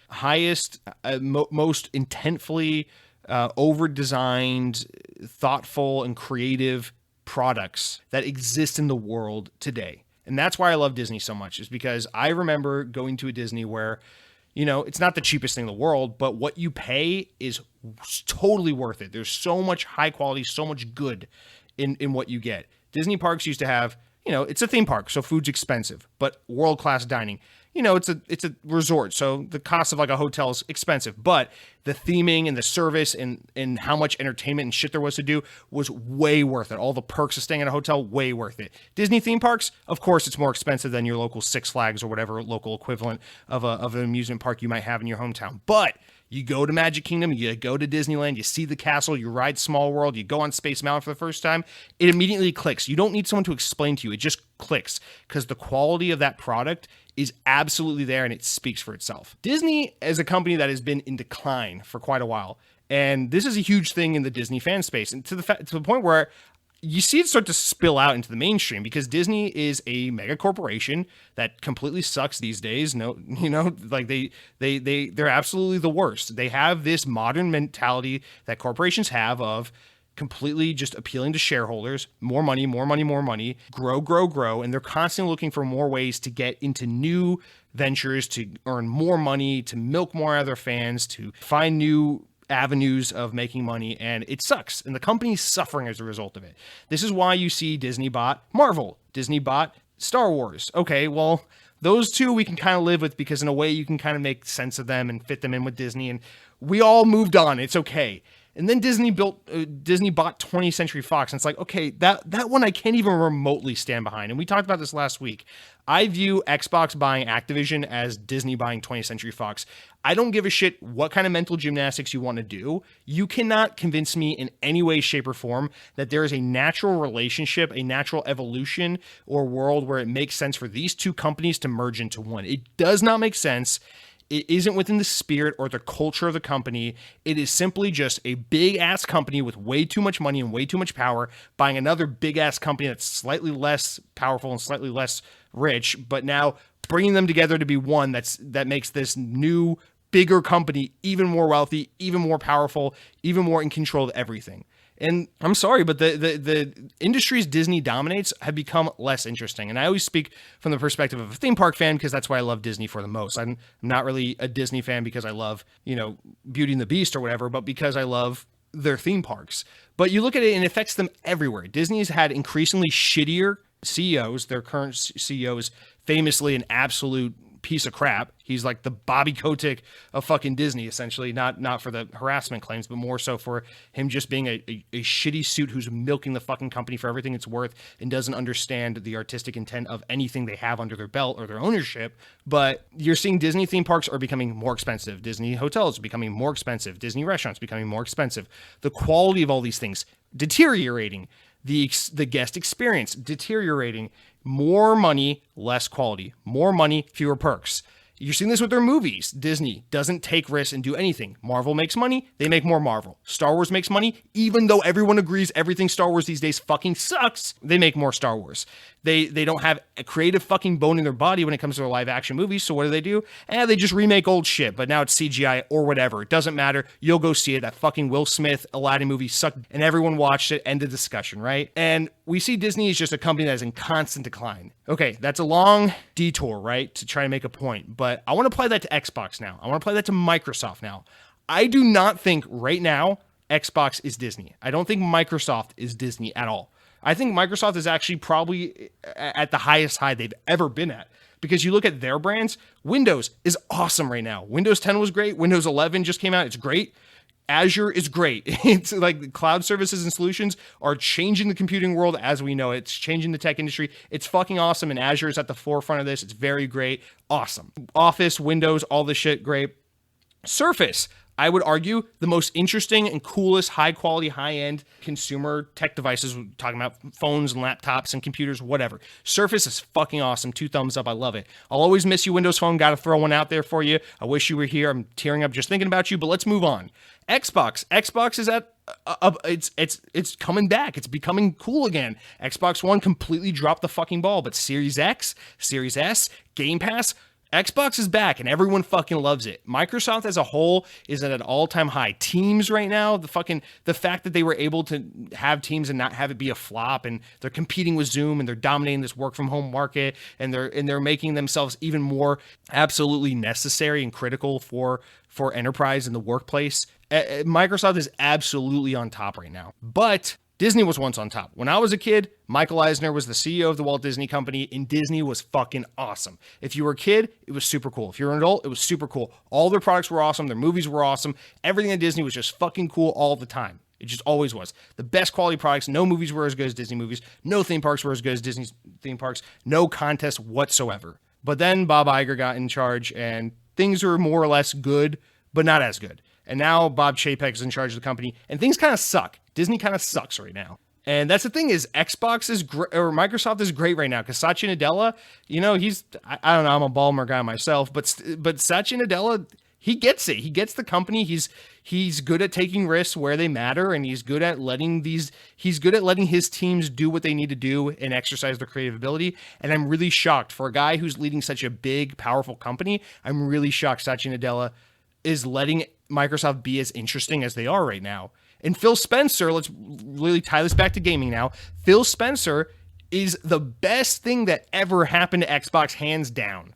most intentfully over-designed, thoughtful, and creative products that exist in the world today. And that's why I love Disney so much, is because I remember going to a Disney where, it's not the cheapest thing in the world, but what you pay is totally worth it. There's so much high quality, so much good in what you get. Disney parks used to have, it's a theme park, so food's expensive, but world-class dining. It's a resort, so the cost of like a hotel is expensive, but the theming and the service and how much entertainment and shit there was to do was way worth it. All the perks of staying at a hotel, way worth it. Disney theme parks, of course, it's more expensive than your local Six Flags or whatever local equivalent of an amusement park you might have in your hometown. But you go to Magic Kingdom, you go to Disneyland, you see the castle, you ride Small World, you go on Space Mountain for the first time, it immediately clicks. You don't need someone to explain to you. It just clicks because the quality of that product is absolutely there and it speaks for itself. Disney is a company that has been in decline for quite a while. And this is a huge thing in the Disney fan space, and to the point where you see it start to spill out into the mainstream, because Disney is a mega corporation that completely sucks these days. Like they're absolutely the worst. They have this modern mentality that corporations have of completely just appealing to shareholders, more money, grow, and they're constantly looking for more ways to get into new ventures, to earn more money, to milk more out of their fans, to find new avenues of making money, and it sucks. And the company's suffering as a result of it. This is why you see Disney bought Marvel, Disney bought Star Wars. Okay, well, those two we can kind of live with, because in a way you can kind of make sense of them and fit them in with Disney, and we all moved on. It's okay. And then Disney bought 20th Century Fox, and it's like, okay, that one I can't even remotely stand behind. And we talked about this last week. I view Xbox buying Activision as Disney buying 20th Century Fox. I don't give a shit what kind of mental gymnastics you want to do. You cannot convince me in any way, shape, or form that there is a natural relationship, a natural evolution or world where it makes sense for these two companies to merge into one. It does not make sense. It isn't within the spirit or the culture of the company. It is simply just a big-ass company with way too much money and way too much power buying another big-ass company that's slightly less powerful and slightly less rich, but now bringing them together to be one that makes this new, bigger company even more wealthy, even more powerful, even more in control of everything. And I'm sorry, but the industries Disney dominates have become less interesting. And I always speak from the perspective of a theme park fan because that's why I love Disney for the most. I'm not really a Disney fan because I love, Beauty and the Beast or whatever, but because I love their theme parks. But you look at it and it affects them everywhere. Disney's had increasingly shittier CEOs. Their current CEO is famously an absolute piece of crap. He's like the Bobby Kotick of fucking Disney, essentially, not for the harassment claims, but more so for him just being a shitty suit who's milking the fucking company for everything it's worth and doesn't understand the artistic intent of anything they have under their belt or their ownership. But you're seeing Disney theme parks are becoming more expensive. Disney hotels are becoming more expensive. Disney restaurants becoming more expensive. The quality of all these things deteriorating. The guest experience deteriorating. More money, less quality. More money, fewer perks. You're seeing this with their movies. Disney doesn't take risks and do anything. Marvel makes money, they make more Marvel. Star Wars makes money, even though everyone agrees everything Star Wars these days fucking sucks, they make more Star Wars. They don't have a creative fucking bone in their body when it comes to their live action movies, so what do? They just remake old shit, but now it's CGI or whatever. It doesn't matter. You'll go see it. That fucking Will Smith Aladdin movie sucked, and everyone watched it. End of discussion, right? And we see Disney is just a company that is in constant decline. Okay, that's a long detour, right, to try to make a point, but I want to apply that to Xbox now. I want to apply that to Microsoft now. I do not think right now Xbox is Disney. I don't think Microsoft is Disney at all. I think Microsoft is actually probably at the highest high they've ever been at. Because you look at their brands, Windows is awesome right now. Windows 10 was great. Windows 11 just came out. It's great. Azure is great. It's like cloud services and solutions are changing the computing world as we know it. It's changing the tech industry. It's fucking awesome. And Azure is at the forefront of this. It's very great. Awesome. Office, Windows, all this shit, great. Surface, I would argue the most interesting and coolest, high quality, high end consumer tech devices. We're talking about phones and laptops and computers, whatever. Surface is fucking awesome. 2 thumbs up. I love it. I'll always miss you, Windows Phone. Got to throw one out there for you. I wish you were here. I'm tearing up just thinking about you, but let's move on. Xbox is at it's coming back. It's becoming cool again. Xbox One completely dropped the fucking ball, but Series X, Series S, Game Pass, Xbox is back and everyone fucking loves it. Microsoft as a whole is at an all-time high. Teams right now, the fact that they were able to have Teams and not have it be a flop, and they're competing with Zoom and they're dominating this work from home market, and they're making themselves even more absolutely necessary and critical for enterprise in the workplace. Microsoft is absolutely on top right now. But Disney was once on top. When I was a kid, Michael Eisner was the CEO of the Walt Disney Company, and Disney was fucking awesome. If you were a kid, it was super cool. If you're an adult, it was super cool. All their products were awesome. Their movies were awesome. Everything at Disney was just fucking cool all the time. It just always was. The best quality products. No movies were as good as Disney movies. No theme parks were as good as Disney's theme parks. No contest whatsoever. But then Bob Iger got in charge, and things were more or less good, but not as good. And now Bob Chapek is in charge of the company, and things kind of suck. Disney kind of sucks right now. And that's the thing is Xbox is great, or Microsoft is great right now, because Satya Nadella, I don't know, I'm a Ballmer guy myself, but Satya Nadella, he gets it. He gets the company. He's good at taking risks where they matter, and he's good at letting his teams do what they need to do and exercise their creative ability. And I'm really shocked for a guy who's leading such a big, powerful company. I'm really shocked Satya Nadella is letting Microsoft be as interesting as they are right now. And Phil Spencer, let's really tie this back to gaming now. Phil Spencer is the best thing that ever happened to Xbox, hands down.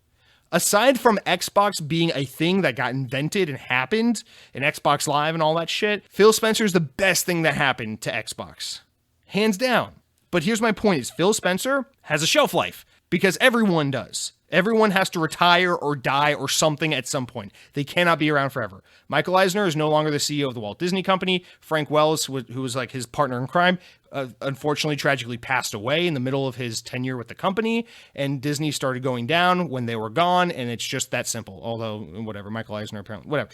Aside from Xbox being a thing that got invented and happened, and Xbox Live and all that shit, Phil Spencer is the best thing that happened to Xbox. Hands down. But here's my point is Phil Spencer has a shelf life, because everyone does. Everyone has to retire or die or something at some point. They cannot be around forever. Michael Eisner is no longer the CEO of the Walt Disney Company. Frank Wells, who was like his partner in crime, unfortunately, tragically passed away in the middle of his tenure with the company, and Disney started going down when they were gone, and it's just that simple. Although, whatever, Michael Eisner, apparently, whatever.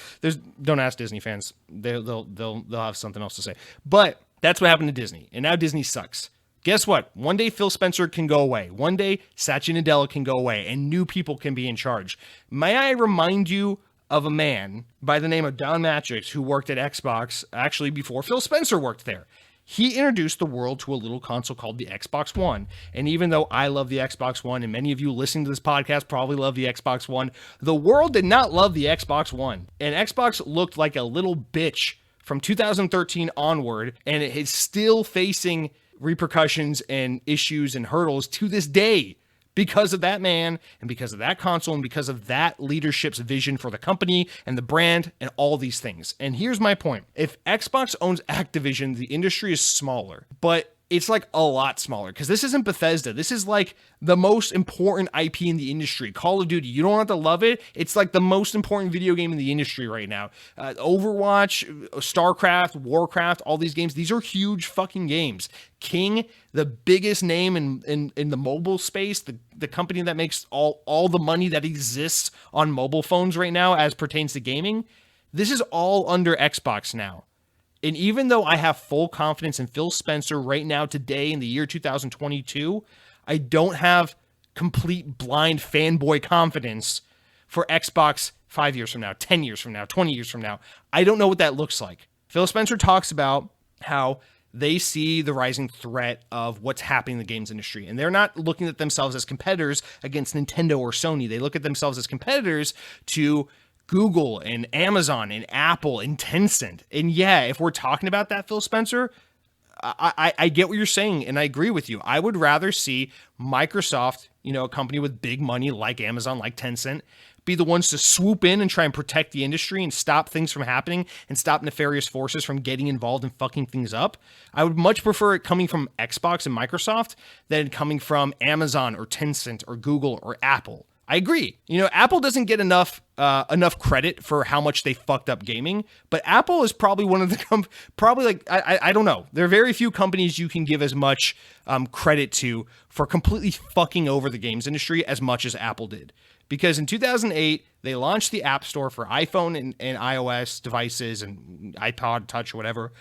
Don't ask Disney fans; they'll have something else to say. But that's what happened to Disney, and now Disney sucks. Guess what? One day Phil Spencer can go away. One day Satya Nadella can go away, and new people can be in charge. May I remind you of a man by the name of Don Matrix who worked at Xbox actually before Phil Spencer worked there. He introduced the world to a little console called the Xbox One. And even though I love the Xbox One, and many of you listening to this podcast probably love the Xbox One, the world did not love the Xbox One. And Xbox looked like a little bitch from 2013 onward, and it is still facing repercussions and issues and hurdles to this day because of that man and because of that console and because of that leadership's vision for the company and the brand and all these things. And here's my point. If Xbox owns Activision, the industry is smaller, but it's like a lot smaller because this isn't Bethesda. This is like the most important IP in the industry. Call of Duty, you don't have to love it. It's like the most important video game in the industry right now. Overwatch, StarCraft, Warcraft, all these games, these are huge fucking games. King, the biggest name in the mobile space, the company that makes all the money that exists on mobile phones right now as pertains to gaming, this is all under Xbox now. And even though I have full confidence in Phil Spencer right now, today, in the year 2022, I don't have complete blind fanboy confidence for Xbox 5 years from now, 10 years from now, 20 years from now. I don't know what that looks like. Phil Spencer talks about how they see the rising threat of what's happening in the games industry. And they're not looking at themselves as competitors against Nintendo or Sony. They look at themselves as competitors to Google and Amazon and Apple and Tencent. And yeah, if we're talking about that, Phil Spencer, I get what you're saying, and I agree with you. I would rather see Microsoft, a company with big money like Amazon, like Tencent, be the ones to swoop in and try and protect the industry and stop things from happening and stop nefarious forces from getting involved and fucking things up. I would much prefer it coming from Xbox and Microsoft than coming from Amazon or Tencent or Google or Apple. I agree. Apple doesn't get enough credit for how much they fucked up gaming, but Apple is probably one of the I don't know. There are very few companies you can give as much credit to for completely fucking over the games industry as much as Apple did. Because in 2008, they launched the App Store for iPhone and iOS devices and iPod Touch or whatever.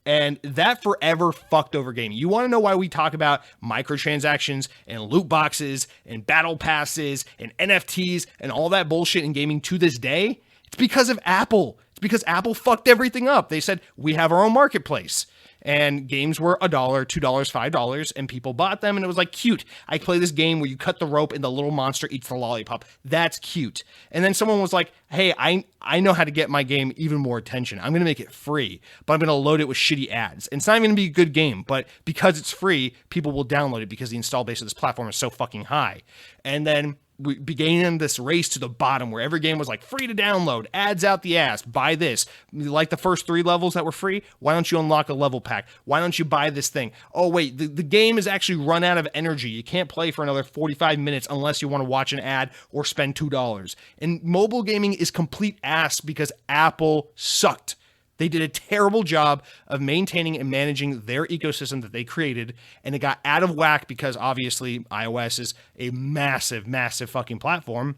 And that forever fucked over gaming. You want to know why we talk about microtransactions and loot boxes and battle passes and NFTs and all that bullshit in gaming to this day? It's because of Apple. It's because Apple fucked everything up. They said, we have our own marketplace. And games were $1, $2, $5, and people bought them, and it was like, cute. I play this game where you cut the rope and the little monster eats the lollipop. That's cute. And then someone was like, hey, I know how to get my game even more attention. I'm going to make it free, but I'm going to load it with shitty ads. And it's not even going to be a good game, but because it's free, people will download it because the install base of this platform is so fucking high. And then we began this race to the bottom where every game was like free to download, ads out the ass, buy this. You like the first 3 levels that were free? Why don't you unlock a level pack? Why don't you buy this thing? Oh, wait, the game is actually run out of energy. You can't play for another 45 minutes unless you want to watch an ad or spend $2. And mobile gaming is complete ass because Apple sucked. They did a terrible job of maintaining and managing their ecosystem that they created, and it got out of whack because obviously iOS is a massive, massive fucking platform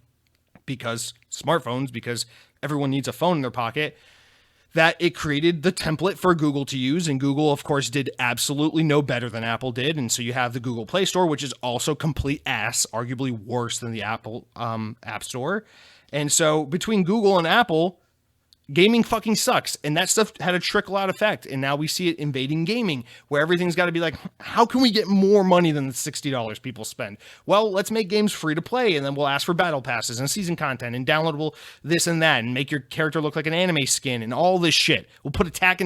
because smartphones, because everyone needs a phone in their pocket, that it created the template for Google to use, and Google, of course, did absolutely no better than Apple did, and so you have the Google Play Store, which is also complete ass, arguably worse than the Apple App Store. And so between Google and Apple, gaming fucking sucks, and that stuff had a trickle-out effect, and now we see it invading gaming, where everything's got to be like, how can we get more money than the $60 people spend? Well, let's make games free to play, and then we'll ask for battle passes and season content and downloadable this and that, and make your character look like an anime skin and all this shit. We'll put Attack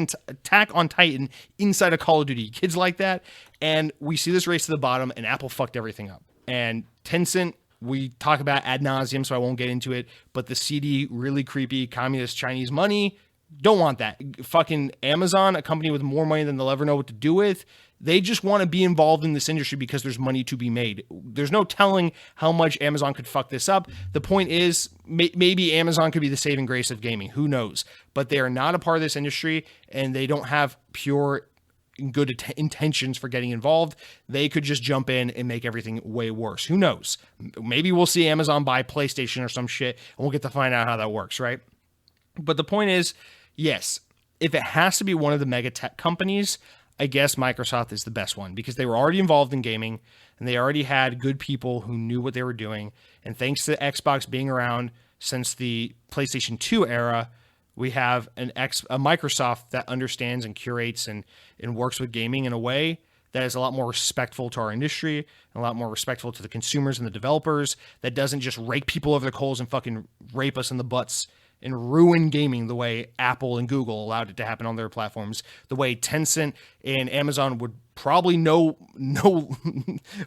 on Titan inside of Call of Duty. Kids like that, and we see this race to the bottom, and Apple fucked everything up. And Tencent, we talk about ad nauseum, so I won't get into it, but the seedy, really creepy communist Chinese money Don't want that. Fucking Amazon, a company with more money than they'll ever know what to do with, they just want to be involved in this industry because there's money to be made. There's no telling how much Amazon could fuck this up. The point is, maybe Amazon could be the saving grace of gaming. Who knows? But they are not a part of this industry, and they don't have pure good intentions for getting involved. They could just jump in and make everything way worse. Who knows? Maybe we'll see Amazon buy PlayStation or some shit, and we'll get to find out how that works, right? But the point is, yes, if it has to be one of the mega tech companies, I guess Microsoft is the best one because they were already involved in gaming and they already had good people who knew what they were doing. And thanks to Xbox being around since the PlayStation 2 era, we have a Microsoft that understands and curates and works with gaming in a way that is a lot more respectful to our industry and a lot more respectful to the consumers and the developers, that doesn't just rake people over the coals and fucking rape us in the butts and ruin gaming the way Apple and Google allowed it to happen on their platforms, the way Tencent and Amazon would probably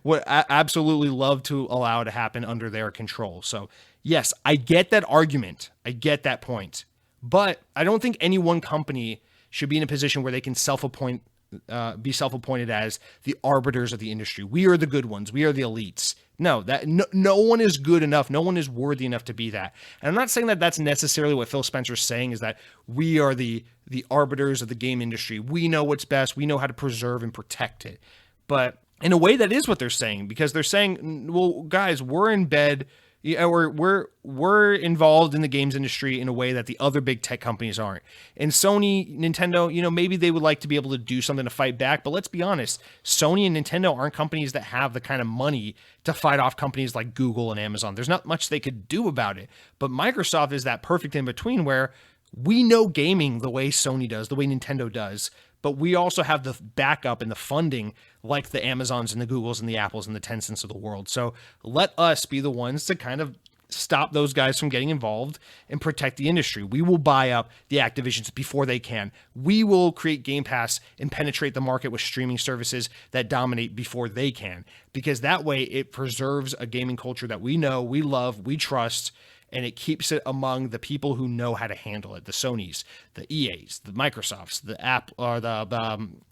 would absolutely love to allow to happen under their control. So yes, I get that argument. I get that point. But I don't think any one company should be in a position where they can be self-appointed as the arbiters of the industry. We are the good ones. We are the elites. No one is good enough. No one is worthy enough to be that. And I'm not saying that that's necessarily what Phil Spencer's saying, is that we are the arbiters of the game industry. We know what's best. We know how to preserve and protect it. But in a way, that is what they're saying, because they're saying, well, guys, we're in bed. Yeah, we're involved in the games industry in a way that the other big tech companies aren't. And Sony, Nintendo, maybe they would like to be able to do something to fight back, but let's be honest, Sony and Nintendo aren't companies that have the kind of money to fight off companies like Google and Amazon. There's not much they could do about it. But Microsoft is that perfect in between where we know gaming the way Sony does, the way Nintendo does, but we also have the backup and the funding like the Amazons and the Googles and the Apples and the Tencents of the world. So let us be the ones to kind of stop those guys from getting involved and protect the industry. We will buy up the Activisions before they can. We will create Game Pass and penetrate the market with streaming services that dominate before they can, because that way it preserves a gaming culture that we know, we love, we trust, and it keeps it among the people who know how to handle it. The Sonys, the EAs, the Microsofts, the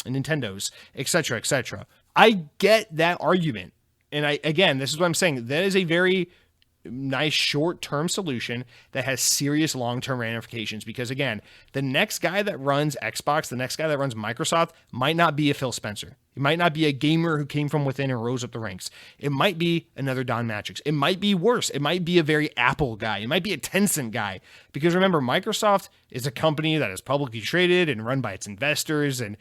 Nintendos, etc., etc. I get that argument. And again, this is what I'm saying. That is a very nice short-term solution that has serious long-term ramifications, because again, the next guy that runs Xbox, the next guy that runs Microsoft might not be a Phil Spencer. It might not be a gamer who came from within and rose up the ranks. It might be another Don Matrix. It might be worse. It might be a very Apple guy. It might be a Tencent guy, because remember, Microsoft is a company that is publicly traded and run by its investors, and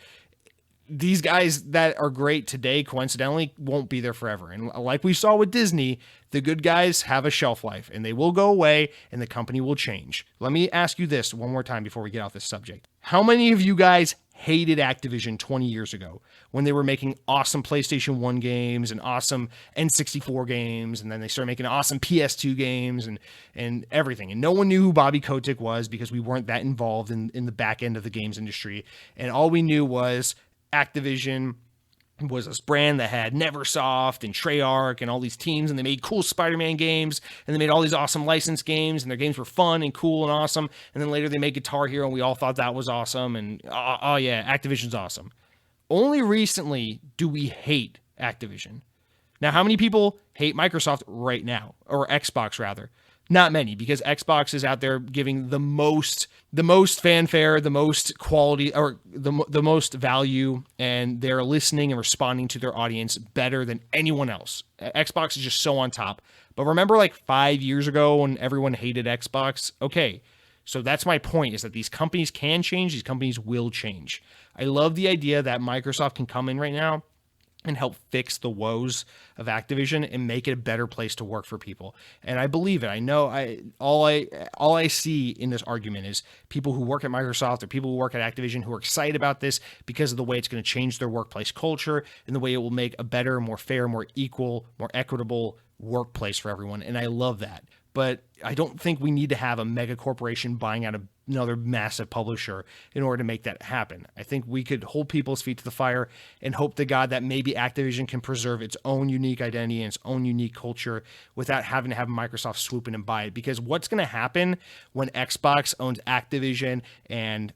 these guys that are great today, coincidentally, won't be there forever. And like we saw with Disney, the good guys have a shelf life and they will go away and the company will change. Let me ask you this one more time before we get off this subject. How many of you guys hated Activision 20 years ago when they were making awesome PlayStation 1 games and awesome N64 games, and then they started making awesome PS2 games and everything? And no one knew who Bobby Kotick was because we weren't that involved in the back end of the games industry. And all we knew was Activision was this brand that had Neversoft and Treyarch and all these teams, and they made cool Spider-Man games, and they made all these awesome licensed games, and their games were fun and cool and awesome. And then later they made Guitar Hero, and we all thought that was awesome. And oh yeah, Activision's awesome. Only recently do we hate Activision. Now, how many people hate Microsoft right now, or Xbox rather? Not many, because Xbox is out there giving the most fanfare, the most quality, or the most value, and they're listening and responding to their audience better than anyone else. Xbox is just so on top. But remember, like 5 years ago when everyone hated Xbox? Okay, so that's my point, is that these companies can change, these companies will change. I love the idea that Microsoft can come in right now and help fix the woes of Activision and make it a better place to work for people. And I believe it. I know all I see in this argument is people who work at Microsoft or people who work at Activision who are excited about this because of the way it's going to change their workplace culture and the way it will make a better, more fair, more equal, more equitable workplace for everyone. And I love that. but I don't think we need to have a mega corporation buying out another massive publisher in order to make that happen. I think we could hold people's feet to the fire and hope to God that maybe Activision can preserve its own unique identity and its own unique culture without having to have Microsoft swoop in and buy it. Because what's going to happen when Xbox owns Activision and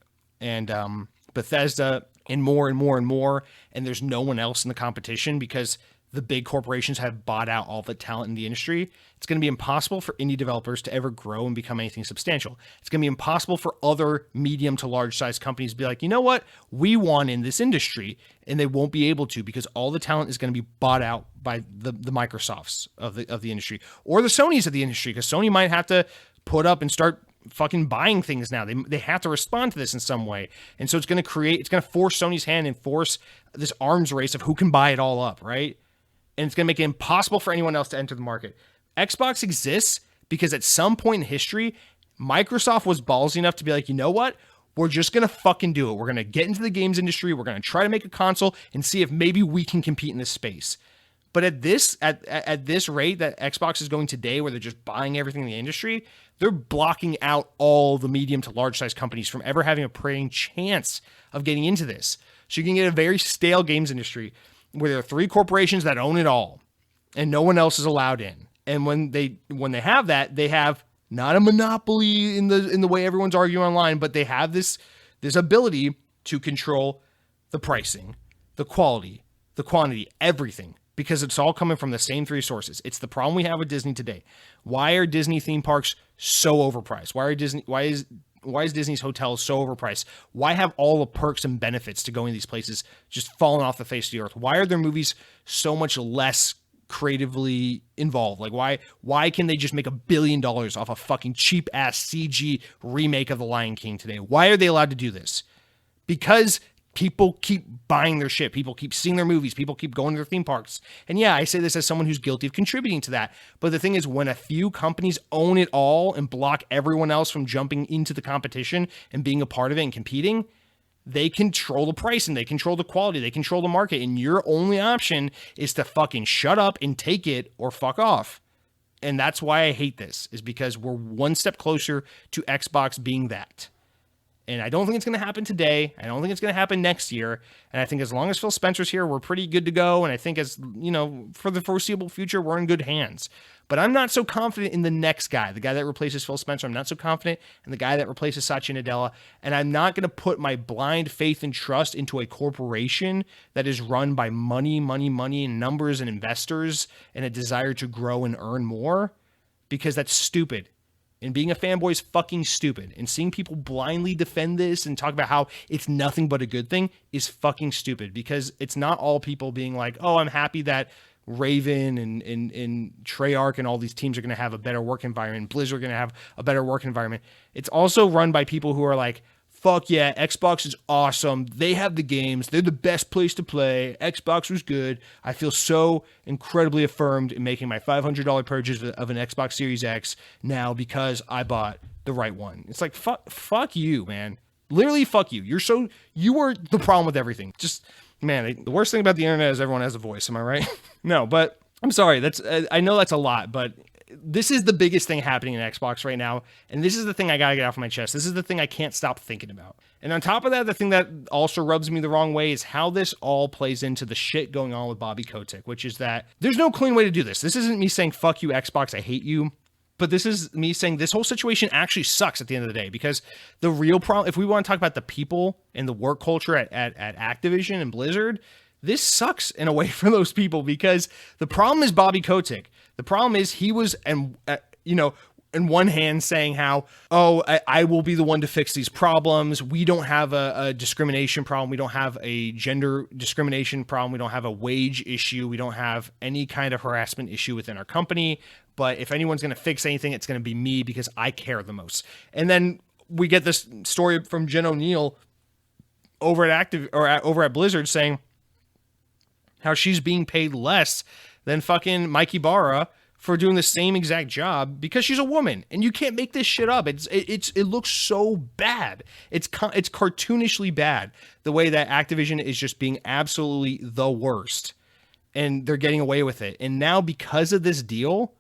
Bethesda and more, and there's no one else in the competition because the big corporations have bought out all the talent in the industry, it's going to be impossible for indie developers to ever grow and become anything substantial. It's going to be impossible for other medium to large size companies to be like, you know what, we won in this industry, and they won't be able to because all the talent is going to be bought out by the Microsofts of the industry or the Sonys of the industry, because Sony might have to put up and start fucking buying things now. They have to respond to this in some way. And so it's going to force Sony's hand and force this arms race of who can buy it all up, right? And it's going to make it impossible for anyone else to enter the market. Xbox exists because at some point in history, Microsoft was ballsy enough to be like, you know what? We're just going to fucking do it. We're going to get into the games industry. We're going to try to make a console and see if maybe we can compete in this space. But at this rate that Xbox is going today, where they're just buying everything in the industry, they're blocking out all the medium to large size companies from ever having a praying chance of getting into this. So you can get a very stale games industry where there are three corporations that own it all and no one else is allowed in. And when they have that, they have not a monopoly in the way everyone's arguing online, but they have this ability to control the pricing, the quality, the quantity, everything, because it's all coming from the same three sources. It's the problem we have with Disney today. Why are Disney theme parks so overpriced? Why is Disney's hotels so overpriced? Why have all the perks and benefits to going to these places just fallen off the face of the earth? Why are their movies so much less creatively involved? Like, why can they just make $1 billion off a fucking cheap ass CG remake of The Lion King today? Why are they allowed to do this? Because people keep buying their shit. People keep seeing their movies. People keep going to their theme parks. And yeah, I say this as someone who's guilty of contributing to that. But the thing is, when a few companies own it all and block everyone else from jumping into the competition and being a part of it and competing, they control the pricing, they control the quality, they control the market. And your only option is to fucking shut up and take it or fuck off. And that's why I hate this, is because we're one step closer to Xbox being that. And I don't think it's going to happen today. I don't think it's going to happen next year. And I think as long as Phil Spencer's here, we're pretty good to go. And I think for the foreseeable future, we're in good hands. But I'm not so confident in the next guy, the guy that replaces Phil Spencer. I'm not so confident in the guy that replaces Satya Nadella. And I'm not going to put my blind faith and trust into a corporation that is run by money, and numbers and investors and a desire to grow and earn more, because that's stupid. And being a fanboy is fucking stupid. And seeing people blindly defend this and talk about how it's nothing but a good thing is fucking stupid, because it's not all people being like, oh, I'm happy that Raven and Treyarch and all these teams are going to have a better work environment. Blizzard are going to have a better work environment. It's also run by people who are like, fuck yeah, Xbox is awesome. They have the games. They're the best place to play. Xbox was good. I feel so incredibly affirmed in making my $500 purchase of an Xbox Series X now because I bought the right one. It's like, fuck you, man. Literally, fuck you. You are the problem with everything. Just, man, the worst thing about the internet is everyone has a voice. Am I right? No, but I'm sorry. I know that's a lot, but this is the biggest thing happening in Xbox right now. And this is the thing I got to get off my chest. This is the thing I can't stop thinking about. And on top of that, the thing that also rubs me the wrong way is how this all plays into the shit going on with Bobby Kotick, which is that there's no clean way to do this. This isn't me saying, fuck you, Xbox, I hate you. But this is me saying this whole situation actually sucks at the end of the day, because the real problem, if we want to talk about the people and the work culture at Activision and Blizzard, this sucks in a way for those people, because the problem is Bobby Kotick. The problem is he was, in one hand saying how, oh, I will be the one to fix these problems. We don't have a discrimination problem. We don't have a gender discrimination problem. We don't have a wage issue. We don't have any kind of harassment issue within our company. But if anyone's going to fix anything, it's going to be me, because I care the most. And then we get this story from Jen O'Neill over at Blizzard saying how she's being paid less than fucking Mikey Barra for doing the same exact job because she's a woman. And you can't make this shit up. It looks so bad. It's cartoonishly bad, the way that Activision is just being absolutely the worst, and they're getting away with it. And now, because of this deal,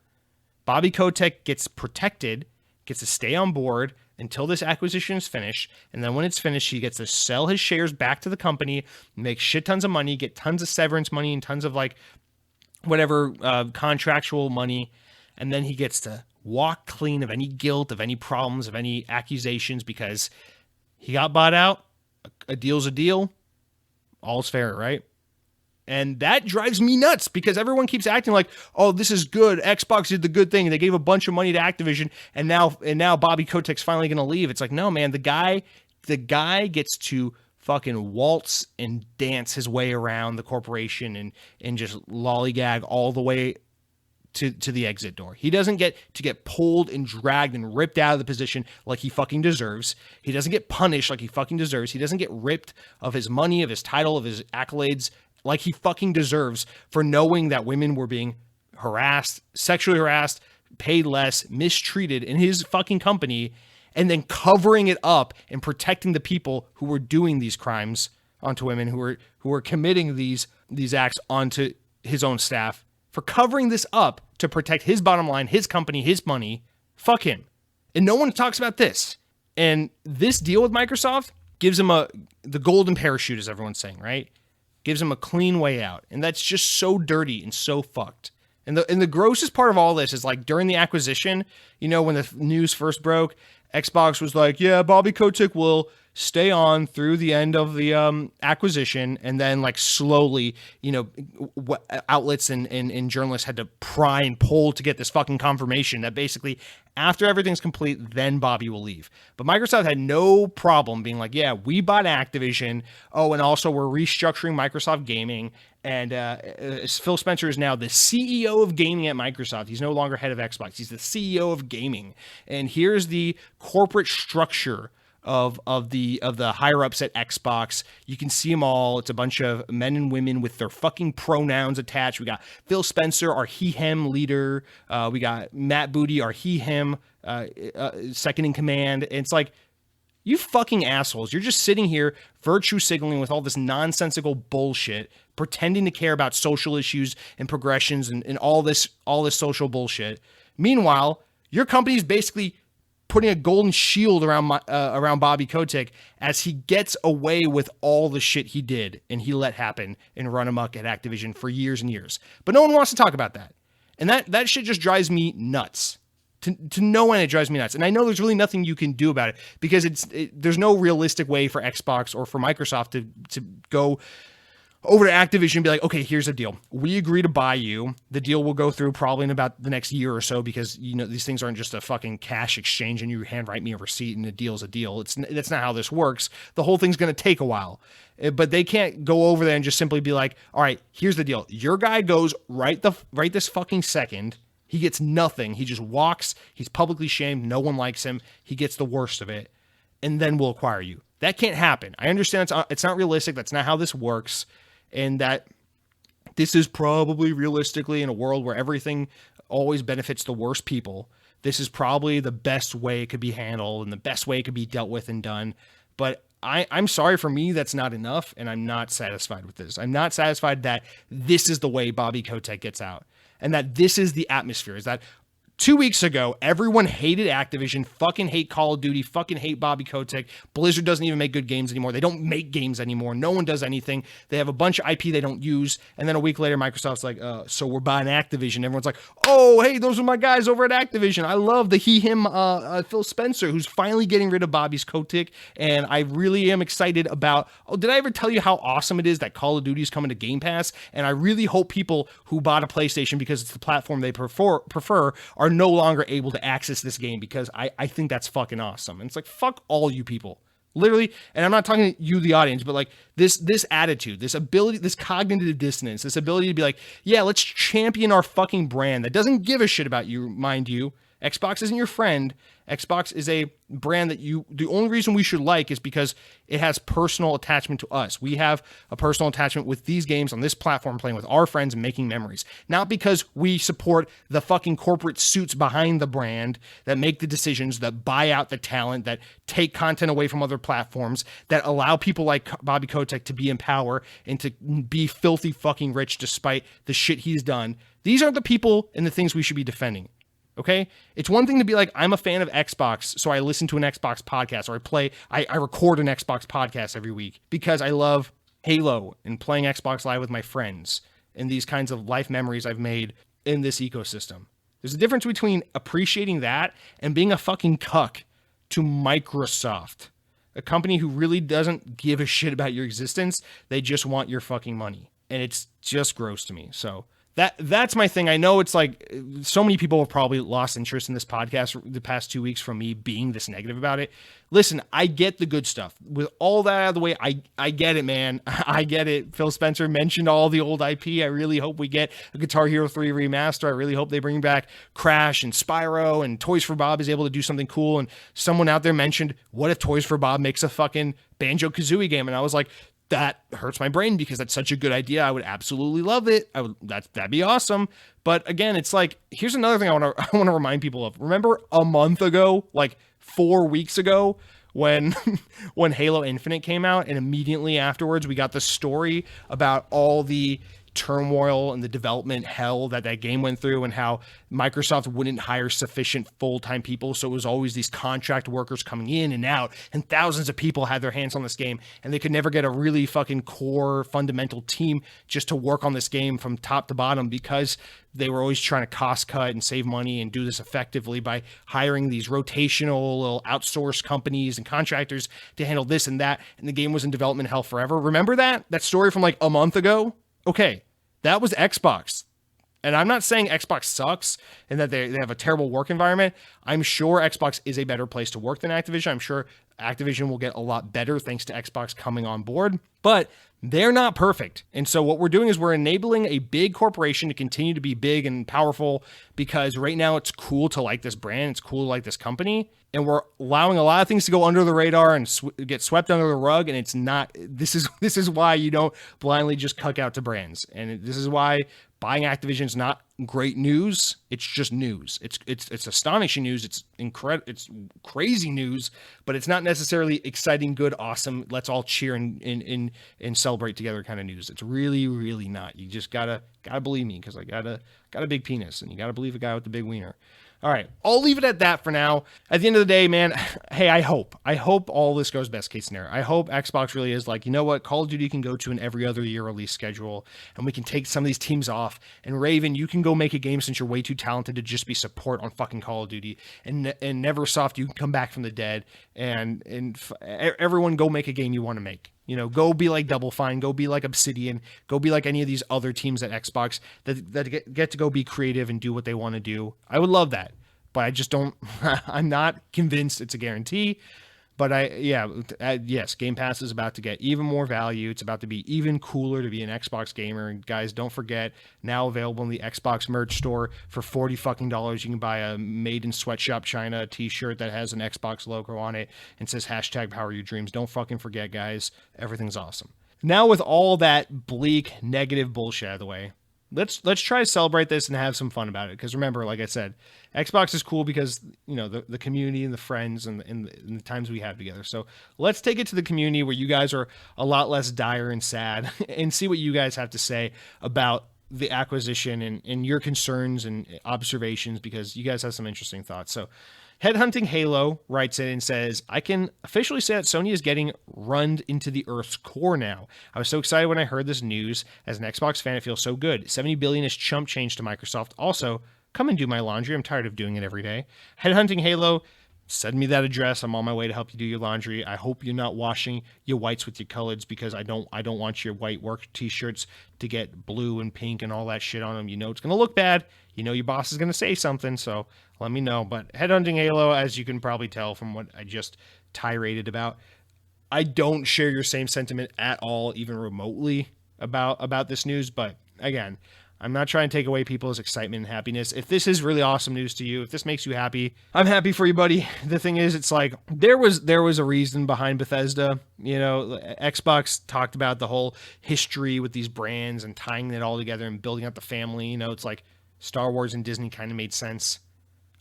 Bobby Kotick gets protected, gets to stay on board until this acquisition is finished. And then when it's finished, he gets to sell his shares back to the company, make shit tons of money, get tons of severance money and tons of like whatever contractual money. And then he gets to walk clean of any guilt, of any problems, of any accusations, because he got bought out. A deal's a deal. All's fair, right? And that drives me nuts because everyone keeps acting like, oh, this is good. Xbox did the good thing. They gave a bunch of money to Activision, and now Bobby Kotick's finally going to leave. It's like, no, man, the guy gets to fucking waltz and dance his way around the corporation and just lollygag all the way to the exit door. He doesn't get to get pulled and dragged and ripped out of the position like he fucking deserves. He doesn't get punished like he fucking deserves. He doesn't get ripped of his money, of his title, of his accolades like he fucking deserves for knowing that women were being harassed, sexually harassed, paid less, mistreated in his fucking company, and then covering it up and protecting the people who were doing these crimes onto women, who were committing these acts onto his own staff, for covering this up to protect his bottom line, his company, his money. Fuck him. And no one talks about this. And this deal with Microsoft gives him the golden parachute, as everyone's saying, right? Gives him a clean way out. And that's just so dirty and so fucked. And the grossest part of all this is like during the acquisition, you know, when the news first broke, Xbox was like, yeah, Bobby Kotick will stay on through the end of the acquisition. And then like slowly, you know, outlets and journalists had to pry and pull to get this fucking confirmation that basically after everything's complete, then Bobby will leave. But Microsoft had no problem being like, yeah, we bought Activision. Oh, and also we're restructuring Microsoft Gaming. And Phil Spencer is now the CEO of gaming at Microsoft. He's no longer head of Xbox. He's the CEO of gaming. And here's the corporate structure of the higher ups at Xbox. You can see them all. It's a bunch of men and women with their fucking pronouns attached. We got Phil Spencer, our he/him leader. We got Matt Booty, our he/him second in command. And it's like, you fucking assholes. You're just sitting here virtue signaling with all this nonsensical bullshit, pretending to care about social issues and progressions and all this social bullshit. Meanwhile, your company's basically putting a golden shield around Bobby Kotick as he gets away with all the shit he did and he let happen and run amok at Activision for years and years. But no one wants to talk about that. And that shit just drives me nuts. To no end, it drives me nuts. And I know there's really nothing you can do about it because there's no realistic way for Xbox or for Microsoft to go over to Activision and be like, okay, here's the deal. We agree to buy you. The deal will go through probably in about the next year or so because, you know, these things aren't just a fucking cash exchange and you handwrite me a receipt and a deal's a deal. That's not how this works. The whole thing's going to take a while. But they can't go over there and just simply be like, all right, here's the deal. Your guy goes right this fucking second. He gets nothing. He just walks. He's publicly shamed. No one likes him. He gets the worst of it. And then we'll acquire you. That can't happen. I understand it's not realistic. That's not how this works. And that this is probably realistically in a world where everything always benefits the worst people. This is probably the best way it could be handled and the best way it could be dealt with and done. But I'm sorry, for me, that's not enough. And I'm not satisfied with this. I'm not satisfied that this is the way Bobby Kotick gets out. And that this is the atmosphere, is that 2 weeks ago, everyone hated Activision, fucking hate Call of Duty, fucking hate Bobby Kotick. Blizzard doesn't even make good games anymore. They don't make games anymore. No one does anything. They have a bunch of IP they don't use. And then a week later, Microsoft's like, so we're buying Activision. Everyone's like, oh, hey, those are my guys over at Activision. I love the he/him Phil Spencer, who's finally getting rid of Bobby's Kotick. And I really am excited about, did I ever tell you how awesome it is that Call of Duty is coming to Game Pass? And I really hope people who bought a PlayStation because it's the platform they prefer are no longer able to access this game because I think that's fucking awesome. And it's like, fuck all you people. Literally, and I'm not talking to you, the audience, but like this attitude, this ability, this cognitive dissonance, this ability to be like, yeah, let's champion our fucking brand that doesn't give a shit about you, mind you. Xbox isn't your friend. Xbox is a brand that the only reason we should like is because it has personal attachment to us. We have a personal attachment with these games on this platform, playing with our friends and making memories. Not because we support the fucking corporate suits behind the brand that make the decisions, that buy out the talent, that take content away from other platforms, that allow people like Bobby Kotick to be in power and to be filthy fucking rich despite the shit he's done. These aren't the people and the things we should be defending. Okay? It's one thing to be like, I'm a fan of Xbox, so I listen to an Xbox podcast, or I record an Xbox podcast every week because I love Halo and playing Xbox Live with my friends and these kinds of life memories I've made in this ecosystem. There's a difference between appreciating that and being a fucking cuck to Microsoft, a company who really doesn't give a shit about your existence. They just want your fucking money. And it's just gross to me. So that's my thing. I know it's like so many people have probably lost interest in this podcast the past 2 weeks from me being this negative about it. Listen, I get the good stuff. With all that out of the way, I get it, man. I get it. Phil Spencer mentioned all the old IP. I really hope we get a Guitar Hero 3 remaster. I really hope they bring back Crash and Spyro, and Toys for Bob is able to do something cool. And someone out there mentioned, what if Toys for Bob makes a fucking Banjo-Kazooie game? And I was like, that hurts my brain because that's such a good idea. I would absolutely love it. That'd be awesome. But again, it's like, here's another thing I want to remind people of. Remember a month ago, like 4 weeks ago, when when Halo Infinite came out, and immediately afterwards we got the story about all the turmoil and the development hell that game went through, and how Microsoft wouldn't hire sufficient full-time people, so it was always these contract workers coming in and out, and thousands of people had their hands on this game, and they could never get a really fucking core fundamental team just to work on this game from top to bottom, because they were always trying to cost cut and save money and do this effectively by hiring these rotational little outsourced companies and contractors to handle this and that, and the game was in development hell forever. Remember that story from like a month ago? Okay, that was Xbox. And I'm not saying Xbox sucks and that they have a terrible work environment. I'm sure Xbox is a better place to work than Activision. I'm sure Activision will get a lot better thanks to Xbox coming on board. But they're not perfect. And so what we're doing is we're enabling a big corporation to continue to be big and powerful, because right now it's cool to like this brand. It's cool to like this company. And we're allowing a lot of things to go under the radar and get swept under the rug. And it's not, this is why you don't blindly just cuck out to brands. And this is why buying Activision is not great news. It's just news. It's astonishing news. It's incredible. It's crazy news, but it's not necessarily exciting, good, awesome, let's all cheer and celebrate together kind of news. It's really, really not. You just gotta believe me, because I got a big penis, and you gotta believe a guy with the big wiener. All right, I'll leave it at that for now. At the end of the day, man, hey, I hope all this goes best case scenario. I hope Xbox really is like, you know what, Call of Duty can go to an every other year release schedule, and we can take some of these teams off. And Raven, you can go make a game since you're way too talented to just be support on fucking Call of Duty. And Neversoft, you can come back from the dead, and everyone go make a game you want to make. You know, go be like Double Fine, go be like Obsidian, go be like any of these other teams at Xbox that get to go be creative and do what they want to do. I would love that, but I just don't, I'm not convinced it's a guarantee. But yes, Game Pass is about to get even more value. It's about to be even cooler to be an Xbox gamer. And guys, don't forget, now available in the Xbox merch store for $40 fucking. You can buy a Made in Sweatshop China t-shirt that has an Xbox logo on it and says #Power Your Dreams. Don't fucking forget, guys. Everything's awesome. Now, with all that bleak, negative bullshit out of the way, let's try to celebrate this and have some fun about it. Because remember, like I said, Xbox is cool because, you know, the community and the friends and the times we have together. So let's take it to the community where you guys are a lot less dire and sad, and see what you guys have to say about the acquisition and your concerns and observations, because you guys have some interesting thoughts. So Headhunting Halo writes in and says, I can officially say that Sony is getting run into the Earth's core now. I was so excited when I heard this news. As an Xbox fan, it feels so good. $70 billion is chump change to Microsoft. Also, come and do my laundry. I'm tired of doing it every day. Headhunting Halo, send me that address. I'm on my way to help you do your laundry. I hope you're not washing your whites with your colors, because I don't want your white work t-shirts to get blue and pink and all that shit on them. You know it's going to look bad. You know your boss is going to say something, so let me know. But Headhunting Halo, as you can probably tell from what I just tiraded about, I don't share your same sentiment at all, even remotely, about this news. But again, I'm not trying to take away people's excitement and happiness. If this is really awesome news to you, if this makes you happy, I'm happy for you, buddy. The thing is, it's like there was a reason behind Bethesda. You know, Xbox talked about the whole history with these brands and tying it all together and building up the family. You know, it's like Star Wars and Disney kind of made sense.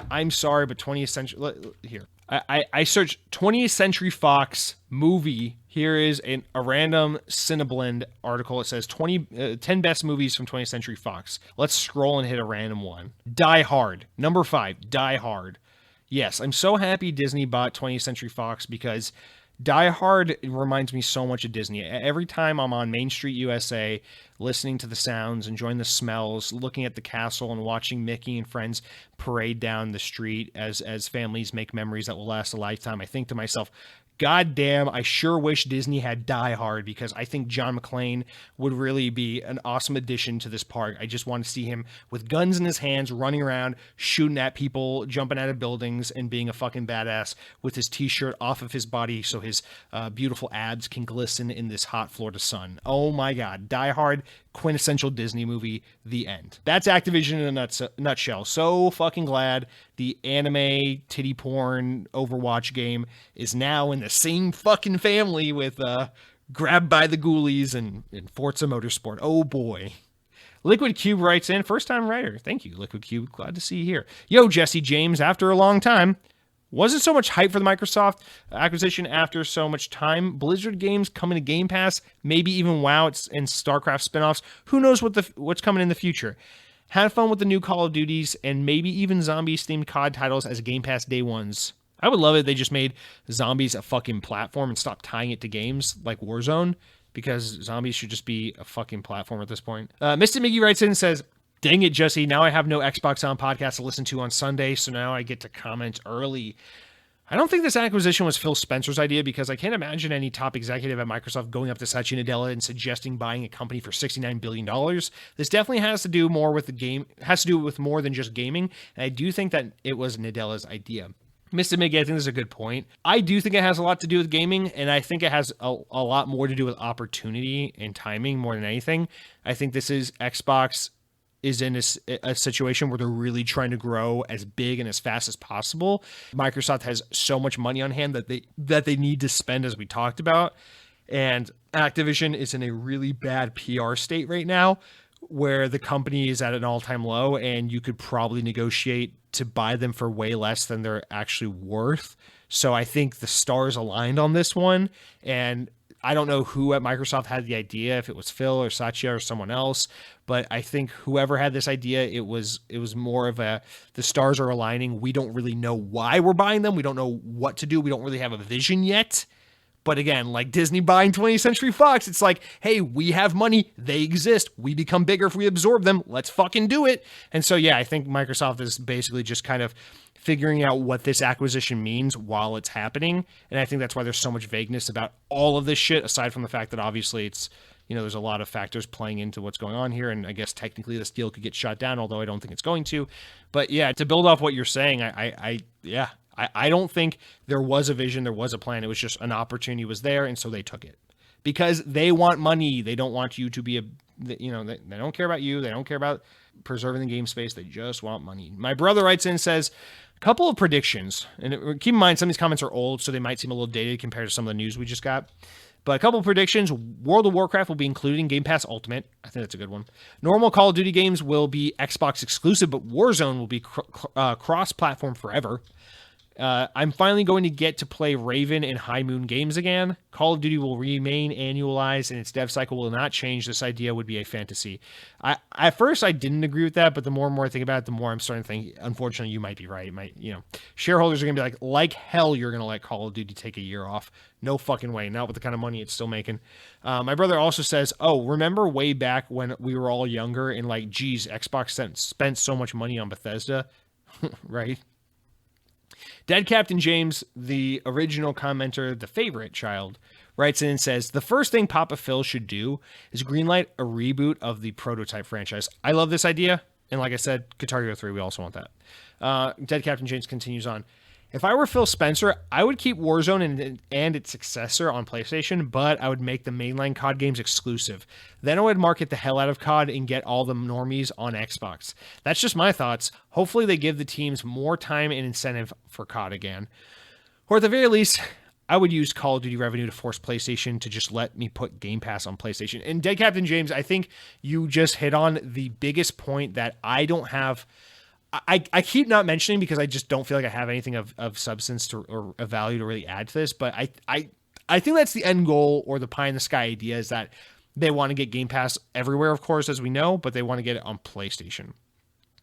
I'm sorry, but 20th century here. I searched 20th Century Fox movie. Here is a random Cineblend article. It says 10 best movies from 20th Century Fox. Let's scroll and hit a random one. Die Hard. Number 5, Die Hard. Yes, I'm so happy Disney bought 20th Century Fox because Die Hard reminds me so much of Disney. Every time I'm on Main Street, USA, listening to the sounds, enjoying the smells, looking at the castle, and watching Mickey and friends parade down the street as families make memories that will last a lifetime, I think to myself, God damn, I sure wish Disney had Die Hard, because I think John McClane would really be an awesome addition to this park. I just want to see him with guns in his hands, running around, shooting at people, jumping out of buildings, and being a fucking badass with his t-shirt off of his body so his beautiful abs can glisten in this hot Florida sun. Oh my God. Die Hard, quintessential Disney movie, the end. That's Activision in a nutshell. So fucking glad the anime titty porn Overwatch game is now in the same fucking family with Grabbed by the Ghoulies and Forza Motorsport. Oh boy. Liquid Cube writes in, first time writer. Thank you, Liquid Cube. Glad to see you here. Yo, Jesse James, after a long time. Wasn't so much hype for the Microsoft acquisition after so much time. Blizzard games coming to Game Pass, maybe even WoW and StarCraft spinoffs. Who knows what's coming in the future? Had fun with the new Call of Duties and maybe even zombies-themed COD titles as Game Pass day ones. I would love it if they just made zombies a fucking platform and stopped tying it to games like Warzone, because zombies should just be a fucking platform at this point. Mr. Miggy writes in and says, dang it, Jesse, now I have no Xbox On podcast to listen to on Sunday, so now I get to comment early. I don't think this acquisition was Phil Spencer's idea, because I can't imagine any top executive at Microsoft going up to Satya Nadella and suggesting buying a company for $69 billion. This definitely has to do more with more than just gaming, and I do think that it was Nadella's idea. Mr. Miggy, I think this is a good point. I do think it has a lot to do with gaming, and I think it has a lot more to do with opportunity and timing more than anything. I think this is Xbox is in a situation where they're really trying to grow as big and as fast as possible. Microsoft has so much money on hand that they need to spend, as we talked about. And Activision is in a really bad PR state right now, where the company is at an all-time low, and you could probably negotiate to buy them for way less than they're actually worth. So I think the stars aligned on this one, and I don't know who at Microsoft had the idea, if it was Phil or Satya or someone else, but I think whoever had this idea, it was more of the stars are aligning. We don't really know why we're buying them. We don't know what to do. We don't really have a vision yet. But again, like Disney buying 20th Century Fox, it's like, hey, we have money. They exist. We become bigger if we absorb them. Let's fucking do it. And so, yeah, I think Microsoft is basically just kind of figuring out what this acquisition means while it's happening. And I think that's why there's so much vagueness about all of this shit, aside from the fact that obviously it's, there's a lot of factors playing into what's going on here. And I guess technically this deal could get shot down, although I don't think it's going to. But yeah, to build off what you're saying, I don't think there was a vision, there was a plan. It was just an opportunity was there, and so they took it. Because they want money. They don't want you to be they don't care about you. They don't care about preserving the game space. They just want money. My brother writes in and says, a couple of predictions. And keep in mind, some of these comments are old, so they might seem a little dated compared to some of the news we just got. But a couple of predictions. World of Warcraft will be included in Game Pass Ultimate. I think that's a good one. Normal Call of Duty games will be Xbox exclusive, but Warzone will be cross-platform forever. I'm finally going to get to play Raven and High Moon games again. Call of Duty will remain annualized, and its dev cycle will not change. This idea would be a fantasy. At first, I didn't agree with that, but the more and more I think about it, the more I'm starting to think, unfortunately, you might be right. Shareholders are going to be like hell, you're going to let Call of Duty take a year off. No fucking way. Not with the kind of money it's still making. My brother also says, remember way back when we were all younger and geez, Xbox spent so much money on Bethesda, right? Dead Captain James, the original commenter, the favorite child, writes in and says, the first thing Papa Phil should do is greenlight a reboot of the Prototype franchise. I love this idea. And like I said, Guitar Hero 3, we also want that. Dead Captain James continues on. If I were Phil Spencer, I would keep Warzone and its successor on PlayStation, but I would make the mainline COD games exclusive. Then I would market the hell out of COD and get all the normies on Xbox. That's just my thoughts. Hopefully they give the teams more time and incentive for COD again. Or at the very least, I would use Call of Duty revenue to force PlayStation to just let me put Game Pass on PlayStation. And Dead Captain James, I think you just hit on the biggest point that I don't have I keep not mentioning because I just don't feel like I have anything of substance to or of value to really add to this. But I think that's the end goal or the pie in the sky idea is that they want to get Game Pass everywhere, of course, as we know, but they want to get it on PlayStation.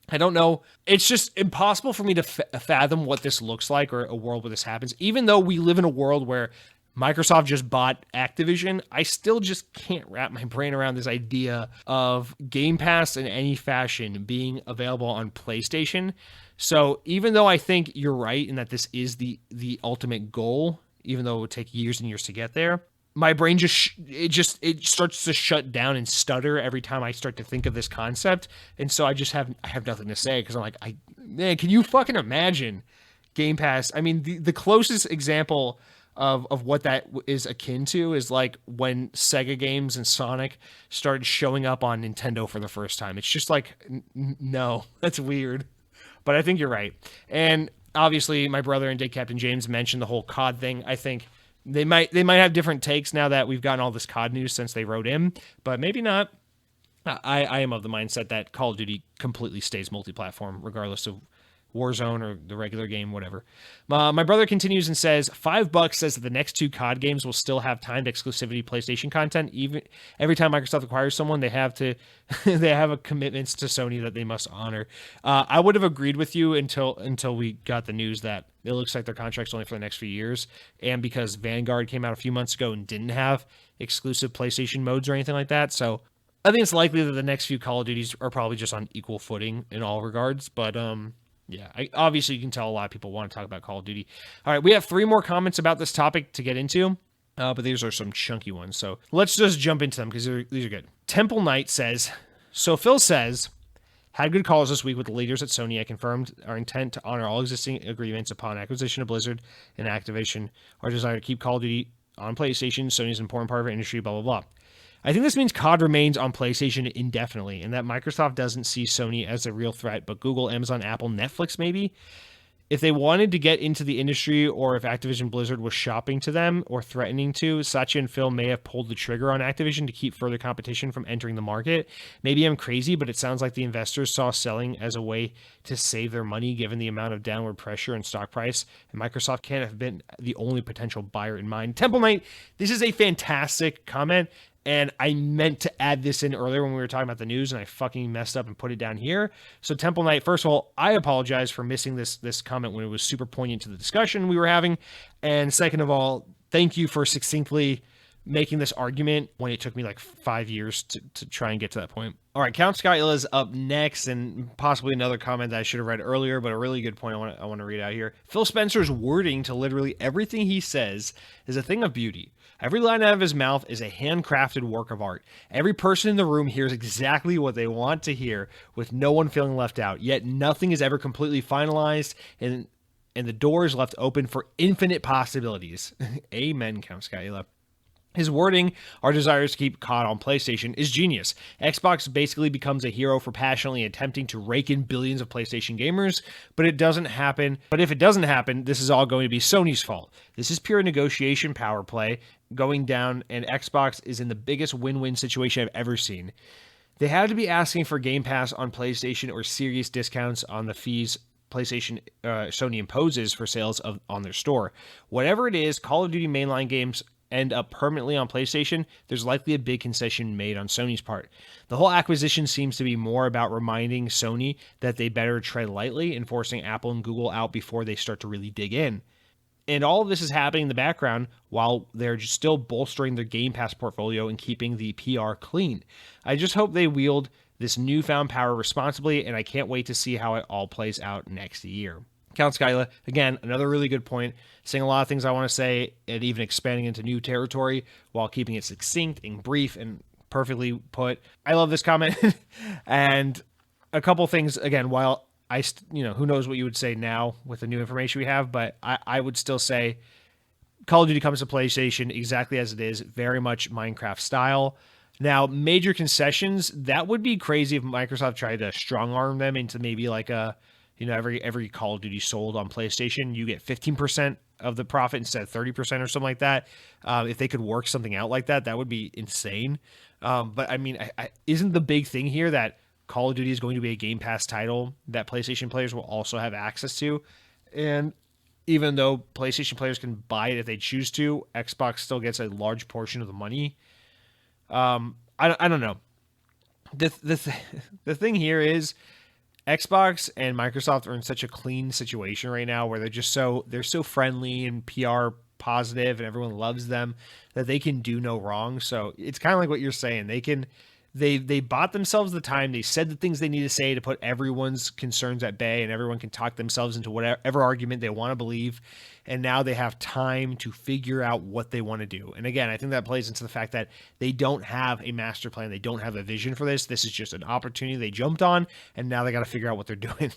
I don't know. It's just impossible for me to fathom what this looks like or a world where this happens. Even though we live in a world where Microsoft just bought Activision, I still just can't wrap my brain around this idea of Game Pass in any fashion being available on PlayStation. So even though I think you're right in that this is the ultimate goal, even though it would take years and years to get there, my brain it starts to shut down and stutter every time I start to think of this concept. And so I have nothing to say because I'm like, man, can you fucking imagine Game Pass? I mean, the closest example of what that is akin to is like when Sega games and Sonic started showing up on Nintendo for the first time. It's just like, no, that's weird. But I think you're right. And obviously my brother and Dick Captain James mentioned the whole COD thing. I think they might have different takes now that we've gotten all this COD news since they wrote in, but maybe not. I am of the mindset that Call of Duty completely stays multi-platform regardless of Warzone or the regular game, whatever. My brother continues and says, $5 says that the next 2 COD games will still have timed exclusivity PlayStation content. Even every time Microsoft acquires someone, they have to they have a commitments to Sony that they must honor. I would have agreed with you until we got the news that it looks like their contract's only for the next few years, and because Vanguard came out a few months ago and didn't have exclusive PlayStation modes or anything like that. So I think it's likely that the next few Call of Duties are probably just on equal footing in all regards, but yeah, obviously you can tell a lot of people want to talk about Call of Duty. All right, we have 3 more comments about this topic to get into, but these are some chunky ones. So let's just jump into them because these are good. Temple Knight says, so Phil says, had good calls this week with the leaders at Sony. I confirmed our intent to honor all existing agreements upon acquisition of Blizzard and Activision. Our desire to keep Call of Duty on PlayStation. Sony is an important part of our industry, blah, blah, blah. I think this means COD remains on PlayStation indefinitely, and that Microsoft doesn't see Sony as a real threat, but Google, Amazon, Apple, Netflix maybe? If they wanted to get into the industry, or if Activision Blizzard was shopping to them or threatening to, Satya and Phil may have pulled the trigger on Activision to keep further competition from entering the market. Maybe I'm crazy, but it sounds like the investors saw selling as a way to save their money given the amount of downward pressure and stock price, and Microsoft can't have been the only potential buyer in mind. Temple Knight, this is a fantastic comment. And I meant to add this in earlier when we were talking about the news, and I fucking messed up and put it down here. So Temple Knight, first of all, I apologize for missing this comment when it was super poignant to the discussion we were having. And second of all, thank you for succinctly making this argument when it took me like 5 years to try and get to that point. All right, Count Skyla is up next, and possibly another comment that I should have read earlier, but a really good point I want to read out here. Phil Spencer's wording to literally everything he says is a thing of beauty. Every line out of his mouth is a handcrafted work of art. Every person in the room hears exactly what they want to hear, with no one feeling left out. Yet nothing is ever completely finalized, and the door is left open for infinite possibilities. Amen, Count Skyla. His wording, our desires to keep COD on PlayStation, is genius. Xbox basically becomes a hero for passionately attempting to rake in billions of PlayStation gamers, but it doesn't happen. But if it doesn't happen, this is all going to be Sony's fault. This is pure negotiation power play going down, and Xbox is in the biggest win-win situation I've ever seen. They have to be asking for Game Pass on PlayStation or serious discounts on the fees Sony imposes for sales on their store. Whatever it is, Call of Duty mainline games end up permanently on PlayStation, there's likely a big concession made on Sony's part. The whole acquisition seems to be more about reminding Sony that they better tread lightly and forcing Apple and Google out before they start to really dig in. And all of this is happening in the background while they're just still bolstering their Game Pass portfolio and keeping the PR clean. I just hope they wield this newfound power responsibly, and I can't wait to see how it all plays out next year. Count Skyla, again, another really good point, saying a lot of things I want to say and even expanding into new territory while keeping it succinct and brief and perfectly put. I love this comment. And a couple things, again, while who knows what you would say now with the new information we have, but I would still say Call of Duty comes to PlayStation exactly as it is, very much Minecraft style. Now, major concessions, that would be crazy if Microsoft tried to strong arm them into maybe like a, every Call of Duty sold on PlayStation, you get 15% of the profit instead of 30% or something like that. If they could work something out like that, that would be insane. But I mean, isn't the big thing here that Call of Duty is going to be a Game Pass title that PlayStation players will also have access to. And even though PlayStation players can buy it if they choose to, Xbox still gets a large portion of the money. I don't know. The thing here is Xbox and Microsoft are in such a clean situation right now where they're so friendly and PR positive and everyone loves them that they can do no wrong. So it's kind of like what you're saying. They bought themselves the time. They said the things they need to say to put everyone's concerns at bay, and everyone can talk themselves into whatever argument they want to believe. And now they have time to figure out what they want to do. And again, I think that plays into the fact that they don't have a master plan. They don't have a vision for this. This is just an opportunity they jumped on, and now they got to figure out what they're doing.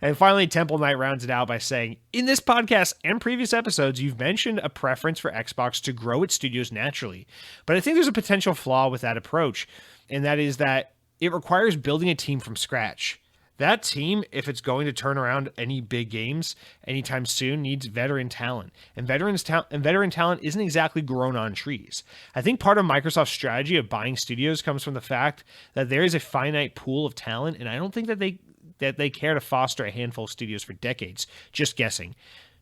And finally, Temple Knight rounds it out by saying, in this podcast and previous episodes, you've mentioned a preference for Xbox to grow its studios naturally. But I think there's a potential flaw with that approach, and that is that it requires building a team from scratch. That team, if it's going to turn around any big games anytime soon, needs veteran talent. And veteran talent isn't exactly grown on trees. I think part of Microsoft's strategy of buying studios comes from the fact that there is a finite pool of talent, and I don't think that they care to foster a handful of studios for decades, just guessing,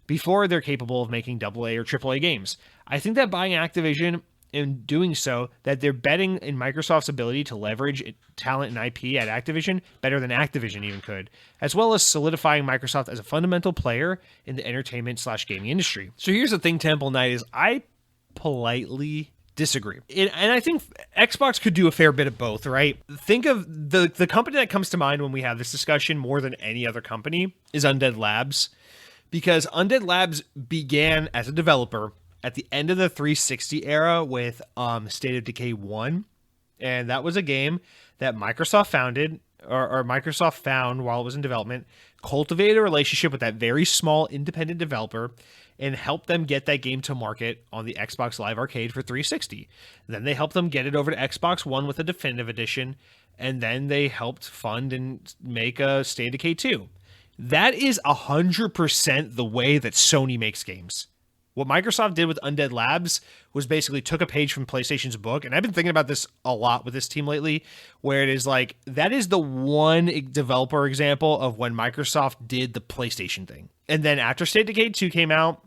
before they're capable of making AA or AAA games. I think that buying Activision, in doing so, that they're betting in Microsoft's ability to leverage talent and IP at Activision better than Activision even could, as well as solidifying Microsoft as a fundamental player in the entertainment/gaming industry. So here's the thing, Temple Knight, is I politely disagree. And I think Xbox could do a fair bit of both, right? Think of the company that comes to mind when we have this discussion more than any other company is Undead Labs, because Undead Labs began as a developer at the end of the 360 era with State of Decay 1, and that was a game that Microsoft founded, or Microsoft found while it was in development, cultivated a relationship with that very small independent developer, and helped them get that game to market on the Xbox Live Arcade for 360. Then they helped them get it over to Xbox One with a definitive edition, and then they helped fund and make a State of Decay 2. That is 100% the way that Sony makes games. What Microsoft did with Undead Labs was basically took a page from PlayStation's book, and I've been thinking about this a lot with this team lately, where it is like, that is the one developer example of when Microsoft did the PlayStation thing. And then after State of Decay 2 came out,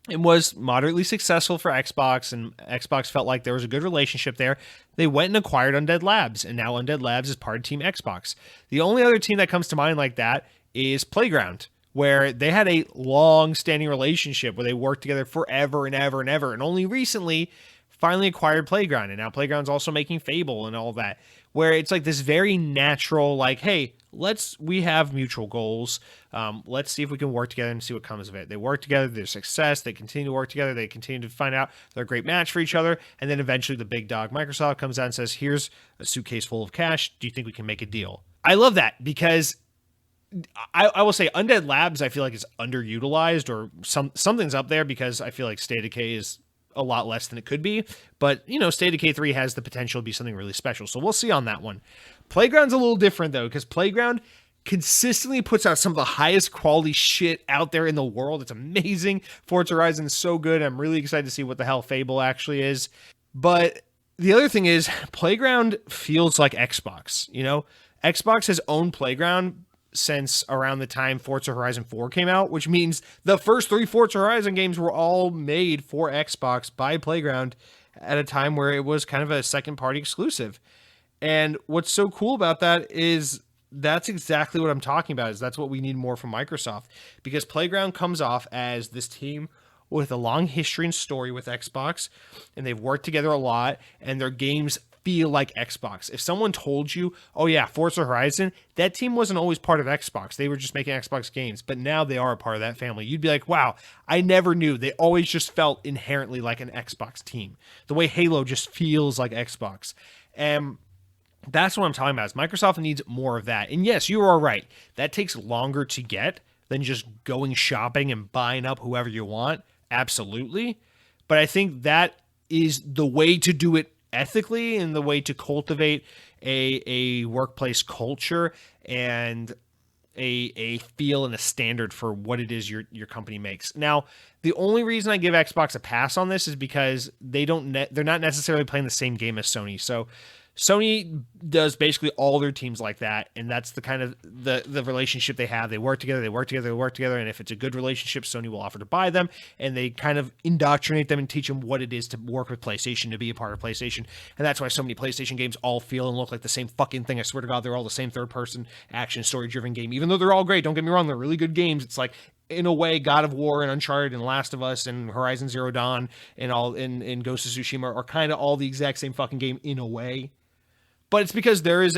it was moderately successful for Xbox, and Xbox felt like there was a good relationship there. They went and acquired Undead Labs, and now Undead Labs is part of Team Xbox. The only other team that comes to mind like that is Playground, where they had a long-standing relationship where they worked together forever and ever and ever, and only recently finally acquired Playground, and now Playground's also making Fable and all that, where it's like this very natural, like, hey, we have mutual goals. Let's see if we can work together and see what comes of it. They work together, there's success, they continue to work together, they continue to find out they're a great match for each other, and then eventually the big dog Microsoft comes out and says, here's a suitcase full of cash, do you think we can make a deal? I love that, because I will say Undead Labs I feel like is underutilized, or something's up there, because I feel like State of Decay is a lot less than it could be, but State of Decay 3 has the potential to be something really special, so we'll see on that one. Playground's a little different though, because Playground consistently puts out some of the highest quality shit out there in the world. It's amazing. Forza Horizon is so good. I'm really excited to see what the hell Fable actually is. But the other thing is, Playground feels like Xbox. Xbox has owned Playground since around the time Forza Horizon 4 came out, which means the first 3 Forza Horizon games were all made for Xbox by Playground at a time where it was kind of a second-party exclusive. And what's so cool about that is that's exactly what I'm talking about, is that's what we need more from Microsoft, because Playground comes off as this team with a long history and story with Xbox, and they've worked together a lot, and their games feel like Xbox. If someone told you, oh yeah, Forza Horizon, that team wasn't always part of Xbox. They were just making Xbox games, but now they are a part of that family. You'd be like, wow, I never knew. They always just felt inherently like an Xbox team. The way Halo just feels like Xbox. And that's what I'm talking about, is Microsoft needs more of that. And yes, you are right. That takes longer to get than just going shopping and buying up whoever you want. Absolutely. But I think that is the way to do it ethically, and the way to cultivate a workplace culture and a feel and a standard for what it is your company makes. Now, the only reason I give Xbox a pass on this is because they're not necessarily playing the same game as Sony. So Sony does basically all their teams like that, and that's the kind of the relationship they have. They work together, and if it's a good relationship, Sony will offer to buy them, and they kind of indoctrinate them and teach them what it is to work with PlayStation, to be a part of PlayStation, and that's why so many PlayStation games all feel and look like the same fucking thing. I swear to God, they're all the same third-person action story-driven game, even though they're all great. Don't get me wrong, they're really good games. It's like, in a way, God of War and Uncharted and Last of Us and Horizon Zero Dawn and all in Ghost of Tsushima are kind of all the exact same fucking game in a way. But it's because this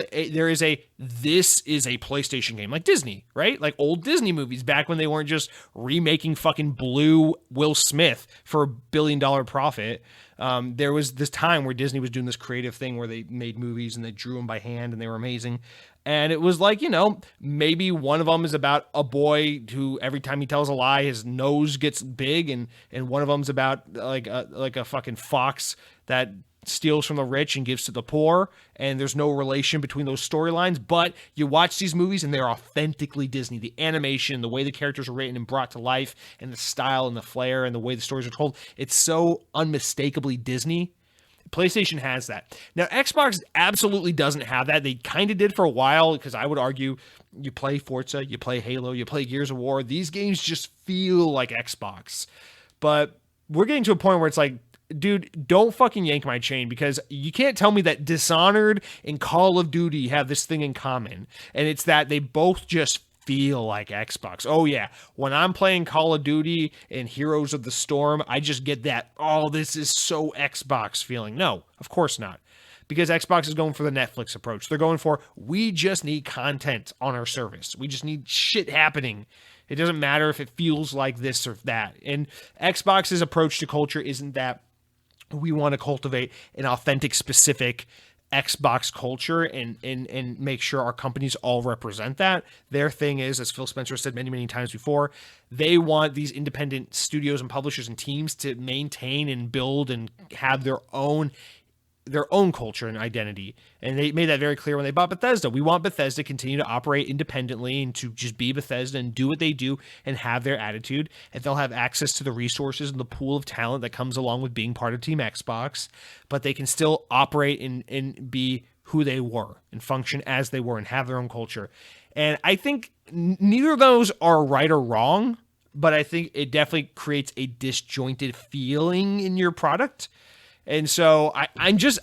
is a PlayStation game, like Disney, right? Like old Disney movies back when they weren't just remaking fucking blue Will Smith for $1 billion profit. There was this time where Disney was doing this creative thing where they made movies and they drew them by hand and they were amazing. And it was like, maybe one of them is about a boy who every time he tells a lie, his nose gets big, and one of them's about like a fucking fox that steals from the rich and gives to the poor, and there's no relation between those storylines. But you watch these movies and they're authentically Disney. The animation, the way the characters are written and brought to life, and the style and the flair and the way the stories are told, it's so unmistakably Disney. PlayStation has that. Now, Xbox absolutely doesn't have that. They kind of did for a while, because I would argue you play Forza, you play Halo, you play Gears of War. These games just feel like Xbox. But we're getting to a point where it's like, dude, don't fucking yank my chain, because you can't tell me that Dishonored and Call of Duty have this thing in common. And it's that they both just feel like Xbox. Oh yeah, when I'm playing Call of Duty and Heroes of the Storm, I just get that, oh, this is so Xbox feeling. No, of course not. Because Xbox is going for the Netflix approach. They're going for, we just need content on our service. We just need shit happening. It doesn't matter if it feels like this or that. And Xbox's approach to culture isn't that we want to cultivate an authentic, specific Xbox culture and make sure our companies all represent that. Their thing is, as Phil Spencer said many, many times before, they want these independent studios and publishers and teams to maintain and build and have their own culture and identity. And they made that very clear when they bought Bethesda. We want Bethesda to continue to operate independently and to just be Bethesda and do what they do and have their attitude. And they'll have access to the resources and the pool of talent that comes along with being part of Team Xbox. But they can still operate and be who they were and function as they were and have their own culture. And I think neither of those are right or wrong, but I think it definitely creates a disjointed feeling in your product. And so I'm just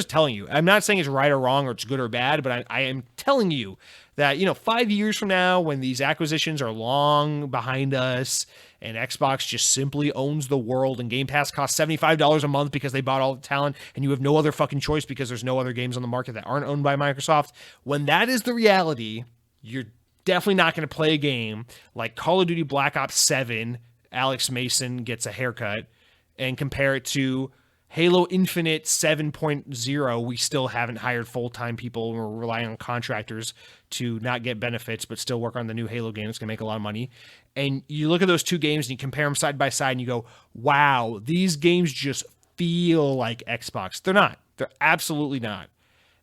telling you, I'm not saying it's right or wrong or it's good or bad, but I am telling you that, 5 years from now, when these acquisitions are long behind us and Xbox just simply owns the world and Game Pass costs $75 a month because they bought all the talent and you have no other fucking choice because there's no other games on the market that aren't owned by Microsoft, when that is the reality, you're definitely not going to play a game like Call of Duty Black Ops 7, Alex Mason gets a haircut, and compare it to Halo Infinite 7.0, we still haven't hired full-time people. We're relying on contractors to not get benefits, but still work on the new Halo game. It's going to make a lot of money. And you look at those two games and you compare them side by side and you go, wow, these games just feel like Xbox. They're not. They're absolutely not.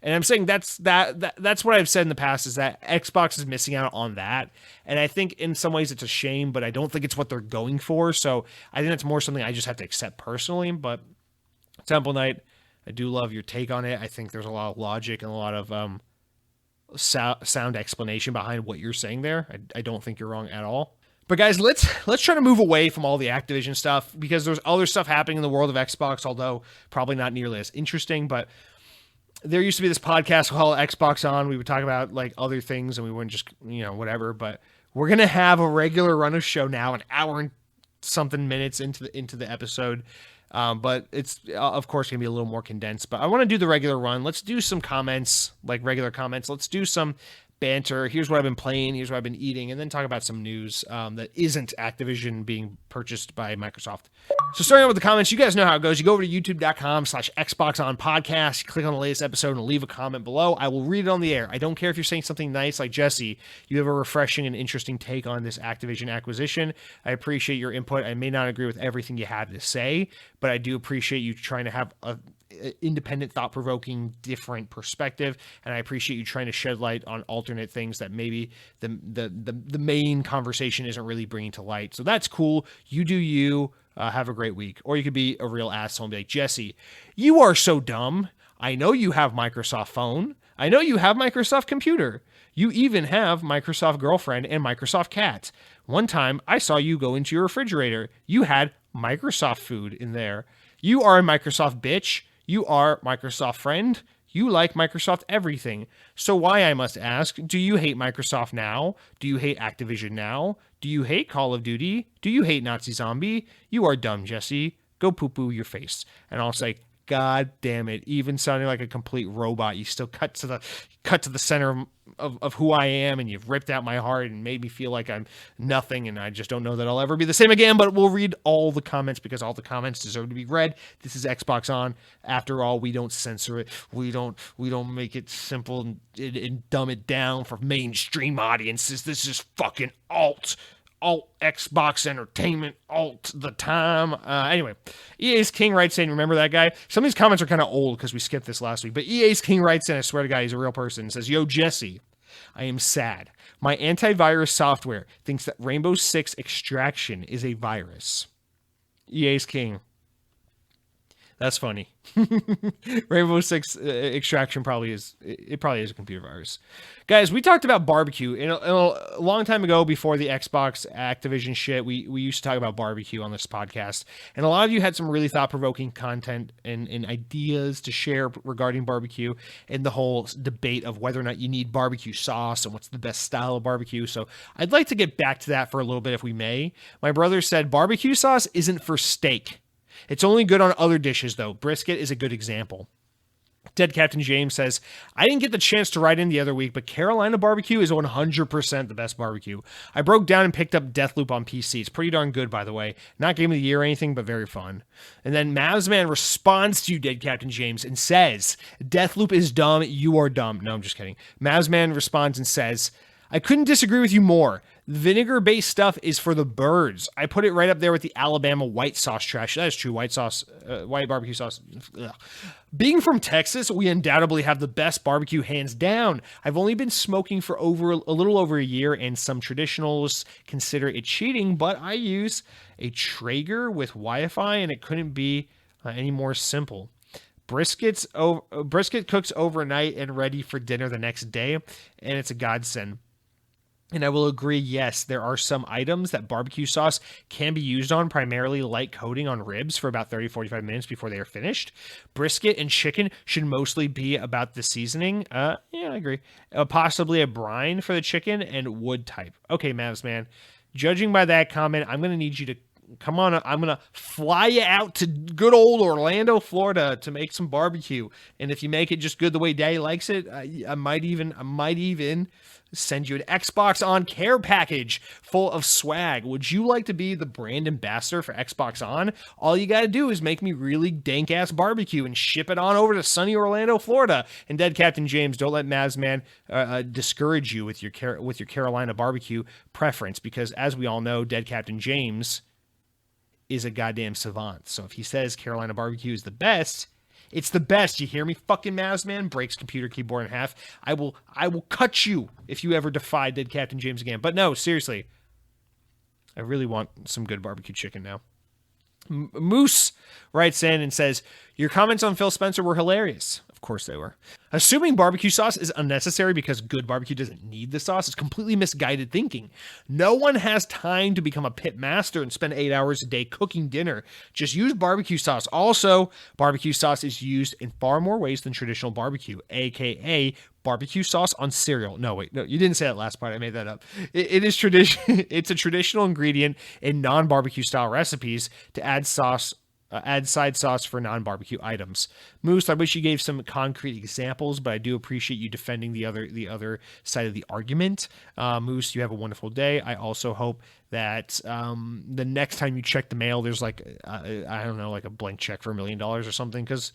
And I'm saying that's what I've said in the past, is that Xbox is missing out on that. And I think in some ways it's a shame, but I don't think it's what they're going for. So I think that's more something I just have to accept personally. But Temple Knight, I do love your take on it. I think there's a lot of logic and a lot of sound explanation behind what you're saying there. I don't think you're wrong at all. But guys, let's try to move away from all the Activision stuff, because there's other stuff happening in the world of Xbox, although probably not nearly as interesting. But there used to be this podcast called Xbox On. We would talk about like other things and we wouldn't just, whatever. But we're going to have a regular run of show now, an hour and something minutes into the episode. But it's, of course, going to be a little more condensed. But I want to do the regular run. Let's do some comments, like regular comments. Let's do some banter. Here's what I've been playing. Here's what I've been eating. And then talk about some news that isn't Activision being purchased by Microsoft. So starting out with the comments, you guys know how it goes. You go over to youtube.com/Xbox on podcast, click on the latest episode, and leave a comment below. I will read it on the air. I don't care if you're saying something nice like, Jesse, you have a refreshing and interesting take on this Activision acquisition. I appreciate your input. I may not agree with everything you have to say, but I do appreciate you trying to have a independent, thought-provoking, different perspective, and I appreciate you trying to shed light on alternate things that maybe the main conversation isn't really bringing to light. So that's cool. You do you. Have a great week. Or you could be a real asshole and be like, Jesse, you are so dumb. I know you have Microsoft Phone. I know you have Microsoft Computer. You even have Microsoft Girlfriend and Microsoft Cat. One time I saw you go into your refrigerator. You had Microsoft food in there. You are a Microsoft bitch. You are Microsoft friend. You like Microsoft everything. So why, I must ask, do you hate Microsoft now? Do you hate Activision now? Do you hate Call of Duty? Do you hate Nazi Zombie? You are dumb, Jesse. Go poo-poo your face. And I'll say, God damn it! Even sounding like a complete robot, you still cut to the center of who I am, and you've ripped out my heart and made me feel like I'm nothing, and I just don't know that I'll ever be the same again. But we'll read all the comments because all the comments deserve to be read. This is Xbox On. After all, we don't censor it. We don't make it simple and dumb it down for mainstream audiences. This is fucking alt Xbox entertainment alt the time. Anyway, EA's King writes in, remember that guy? Some of these comments are kind of old because we skipped this last week, but EA's King writes in, I swear to God, he's a real person, says, yo, Jesse, I am sad. My antivirus software thinks that Rainbow Six Extraction is a virus. EA's King. That's funny. Rainbow Six Extraction probably is a computer virus. Guys, we talked about barbecue in a long time ago before the Xbox Activision shit. We used to talk about barbecue on this podcast, and a lot of you had some really thought-provoking content and ideas to share regarding barbecue and the whole debate of whether or not you need barbecue sauce and what's the best style of barbecue. So I'd like to get back to that for a little bit if we may. My brother said barbecue sauce isn't for steak. It's only good on other dishes, though. Brisket is a good example. Dead Captain James says, I didn't get the chance to write in the other week, but Carolina barbecue is 100% the best barbecue. I broke down and picked up Deathloop on PC. It's pretty darn good, by the way. Not Game of the Year or anything, but very fun. And then Mavsman responds to you, Dead Captain James, and says, Deathloop is dumb. You are dumb. No, I'm just kidding. Mavsman responds and says, I couldn't disagree with you more. Vinegar-based stuff is for the birds. I put it right up there with the Alabama white sauce trash. That is true. White barbecue sauce. Ugh. Being from Texas, we undoubtedly have the best barbecue hands down. I've only been smoking for a little over a year, and some traditionalists consider it cheating, but I use a Traeger with Wi-Fi, and it couldn't be any more simple. Brisket cooks overnight and ready for dinner the next day, and it's a godsend. And I will agree, yes, there are some items that barbecue sauce can be used on, primarily light coating on ribs for about 30-45 minutes before they are finished. Brisket and chicken should mostly be about the seasoning. Yeah, I agree. Possibly a brine for the chicken and wood type. Okay, Mavs, man. Judging by that comment, I'm going to need you to come on. I'm going to fly you out to good old Orlando, Florida to make some barbecue. And if you make it just good the way Daddy likes it, I might even send you an Xbox On care package full of swag. Would you like to be the brand ambassador for Xbox On? All you got to do is make me really dank-ass barbecue and ship it on over to sunny Orlando, Florida. And Dead Captain James, don't let Mavsman discourage you with your Carolina barbecue preference, because as we all know, Dead Captain James is a goddamn savant. So if he says Carolina barbecue is the best, it's the best. You hear me, fucking Mavsman? Breaks computer keyboard in half. I will cut you if you ever defy Dead Captain James again. But no, seriously, I really want some good barbecue chicken now. Moose writes in and says, your comments on Phil Spencer were hilarious. Of course they were. Assuming barbecue sauce is unnecessary because good barbecue doesn't need the sauce is completely misguided thinking. No one has time to become a pit master and spend 8 hours a day cooking dinner. Just use barbecue sauce. Also, barbecue sauce is used in far more ways than traditional barbecue, aka barbecue sauce on cereal. No, wait, no, you didn't say that last part. I made that up. It is tradition. It's a traditional ingredient in non-barbecue style recipes to add sauce. Add side sauce for non-barbecue items. Moose, I wish you gave some concrete examples, but I do appreciate you defending the other side of the argument. Moose, you have a wonderful day. I also hope that the next time you check the mail, there's like, I don't know, like a blank check for $1 million or something, because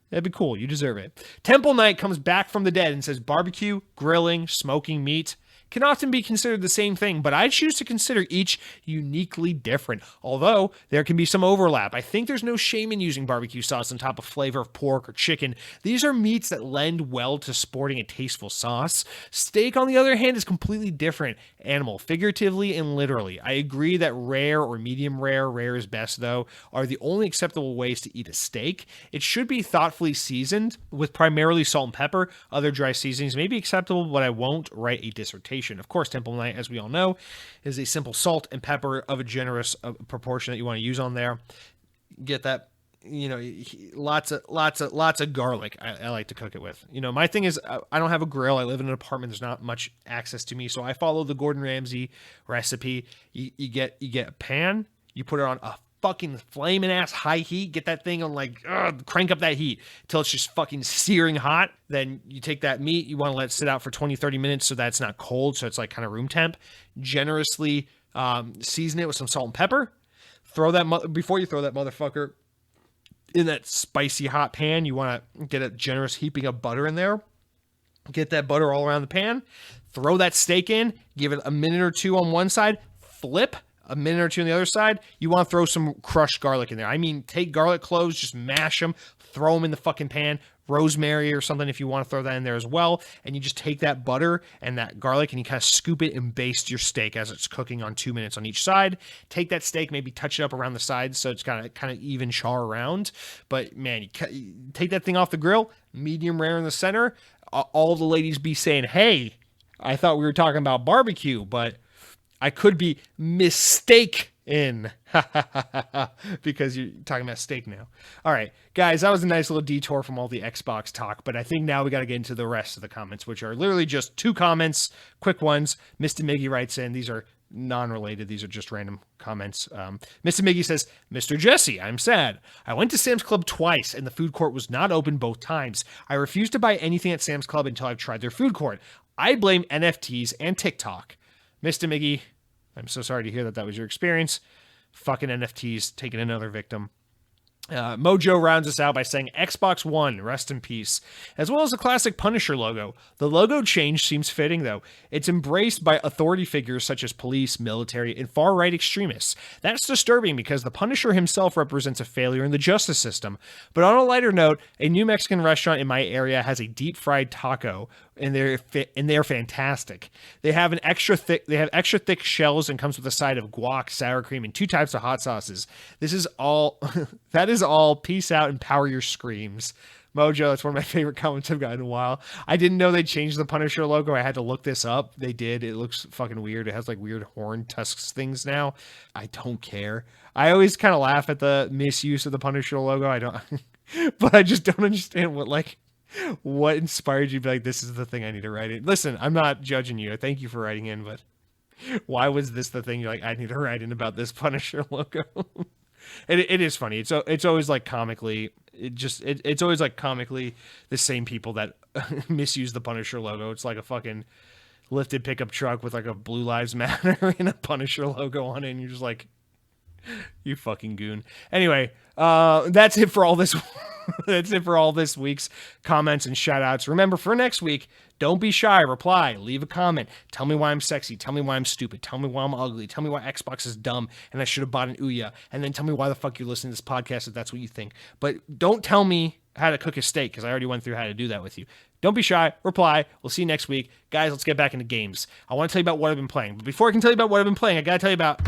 that'd be cool. You deserve it. Temple Knight comes back from the dead and says barbecue, grilling, smoking meat can often be considered the same thing, but I choose to consider each uniquely different, although there can be some overlap. I think there's no shame in using barbecue sauce on top of flavor of pork or chicken. These are meats that lend well to sporting a tasteful sauce. Steak, on the other hand, is completely different animal, figuratively and literally. I agree that rare or medium rare is best though, are the only acceptable ways to eat a steak. It should be thoughtfully seasoned with primarily salt and pepper. Other dry seasonings may be acceptable, but I won't write a dissertation. Of course, Temple Knight, as we all know, is a simple salt and pepper of a generous proportion that you want to use on there. Get that, lots of garlic. I like to cook it with. My thing is I don't have a grill. I live in an apartment. There's not much access to me, so I follow the Gordon Ramsay recipe. You get a pan. You put it on a fucking flaming ass high heat. Get that thing on crank up that heat until it's just fucking searing hot. Then you take that meat. You want to let it sit out for 20-30 minutes so that it's not cold. So it's like kind of room temp. Generously season it with some salt and pepper. Before you throw that motherfucker in that spicy hot pan, you want to get a generous heaping of butter in there. Get that butter all around the pan. Throw that steak in. Give it a minute or two on one side. Flip. A minute or two on the other side. You want to throw some crushed garlic in there. I mean, take garlic cloves, just mash them, throw them in the fucking pan. Rosemary or something if you want to throw that in there as well. And you just take that butter and that garlic and you kind of scoop it and baste your steak as it's cooking on 2 minutes on each side. Take that steak, maybe touch it up around the sides so it's kind of even char around. But man, you take that thing off the grill, medium rare in the center. All the ladies be saying, hey, I thought we were talking about barbecue, but I could be mistaken because you're talking about steak now. All right, guys, that was a nice little detour from all the Xbox talk, but I think now we got to get into the rest of the comments, which are literally just 2 comments, quick ones. Mr. Miggy writes in, these are non-related. These are just random comments. Mr. Miggy says, Mr. Jesse, I'm sad. I went to Sam's Club twice and the food court was not open both times. I refuse to buy anything at Sam's Club until I've tried their food court. I blame NFTs and TikTok. Mr. Miggy, I'm so sorry to hear that was your experience. Fucking NFTs taking another victim. Mojo rounds us out by saying Xbox One, rest in peace, as well as the classic Punisher logo. The logo change seems fitting, though. It's embraced by authority figures such as police, military, and far-right extremists. That's disturbing because the Punisher himself represents a failure in the justice system. But on a lighter note, a new Mexican restaurant in my area has a deep-fried taco, and they're fantastic. They have extra thick shells and comes with a side of guac, sour cream, and 2 types of hot sauces. This is all that is all. Peace out and power your screams. Mojo, that's one of my favorite comments I've gotten in a while. I didn't know they changed the Punisher logo. I had to look this up. They did. It looks fucking weird. It has like weird horn tusks things now. I don't care. I always kind of laugh at the misuse of the Punisher logo. I don't but I just don't understand what inspired you to be like, this is the thing I need to write in. Listen, I'm not judging you. Thank you for writing in, but why was this the thing you're like, I need to write in about this Punisher logo? It is funny. It's always like comically, it's always like comically the same people that misuse the Punisher logo. It's like a fucking lifted pickup truck with like a Blue Lives Matter and a Punisher logo on it, and you're just like, you fucking goon. Anyway, that's it for all this. That's it for all this week's comments and shout outs. Remember, for next week, don't be shy. Reply. Leave a comment. Tell me why I'm sexy. Tell me why I'm stupid. Tell me why I'm ugly. Tell me why Xbox is dumb and I should have bought an Ouya. And then tell me why the fuck you're listening to this podcast if that's what you think. But don't tell me how to cook a steak because I already went through how to do that with you. Don't be shy. Reply. We'll see you next week. Guys, let's get back into games. I want to tell you about what I've been playing. But before I can tell you about what I've been playing, I got to tell you about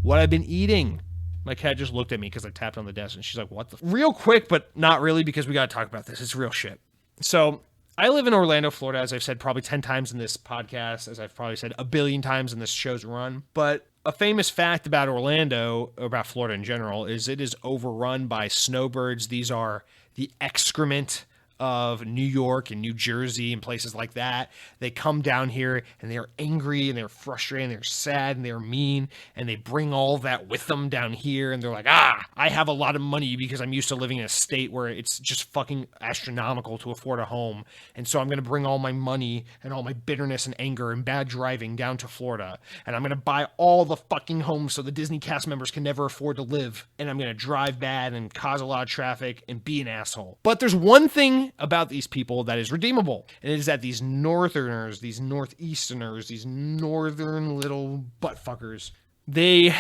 what I've been eating. My cat just looked at me because I tapped on the desk and she's like, what the? Real quick, but not really because we got to talk about this. It's real shit. So I live in Orlando, Florida, as I've said probably 10 times in this podcast, as I've probably said a billion times in this show's run. But a famous fact about Orlando, or about Florida in general, is it is overrun by snowbirds. These are the excrement of New York and New Jersey and places like that. They come down here and they're angry and they're frustrated and they're sad and they're mean and they bring all that with them down here and they're like, I have a lot of money because I'm used to living in a state where it's just fucking astronomical to afford a home, and so I'm going to bring all my money and all my bitterness and anger and bad driving down to Florida, and I'm going to buy all the fucking homes so the Disney cast members can never afford to live, and I'm going to drive bad and cause a lot of traffic and be an asshole. But there's one thing something about these people that is redeemable. And it is that these northerners, these northeasterners, these northern little buttfuckers, they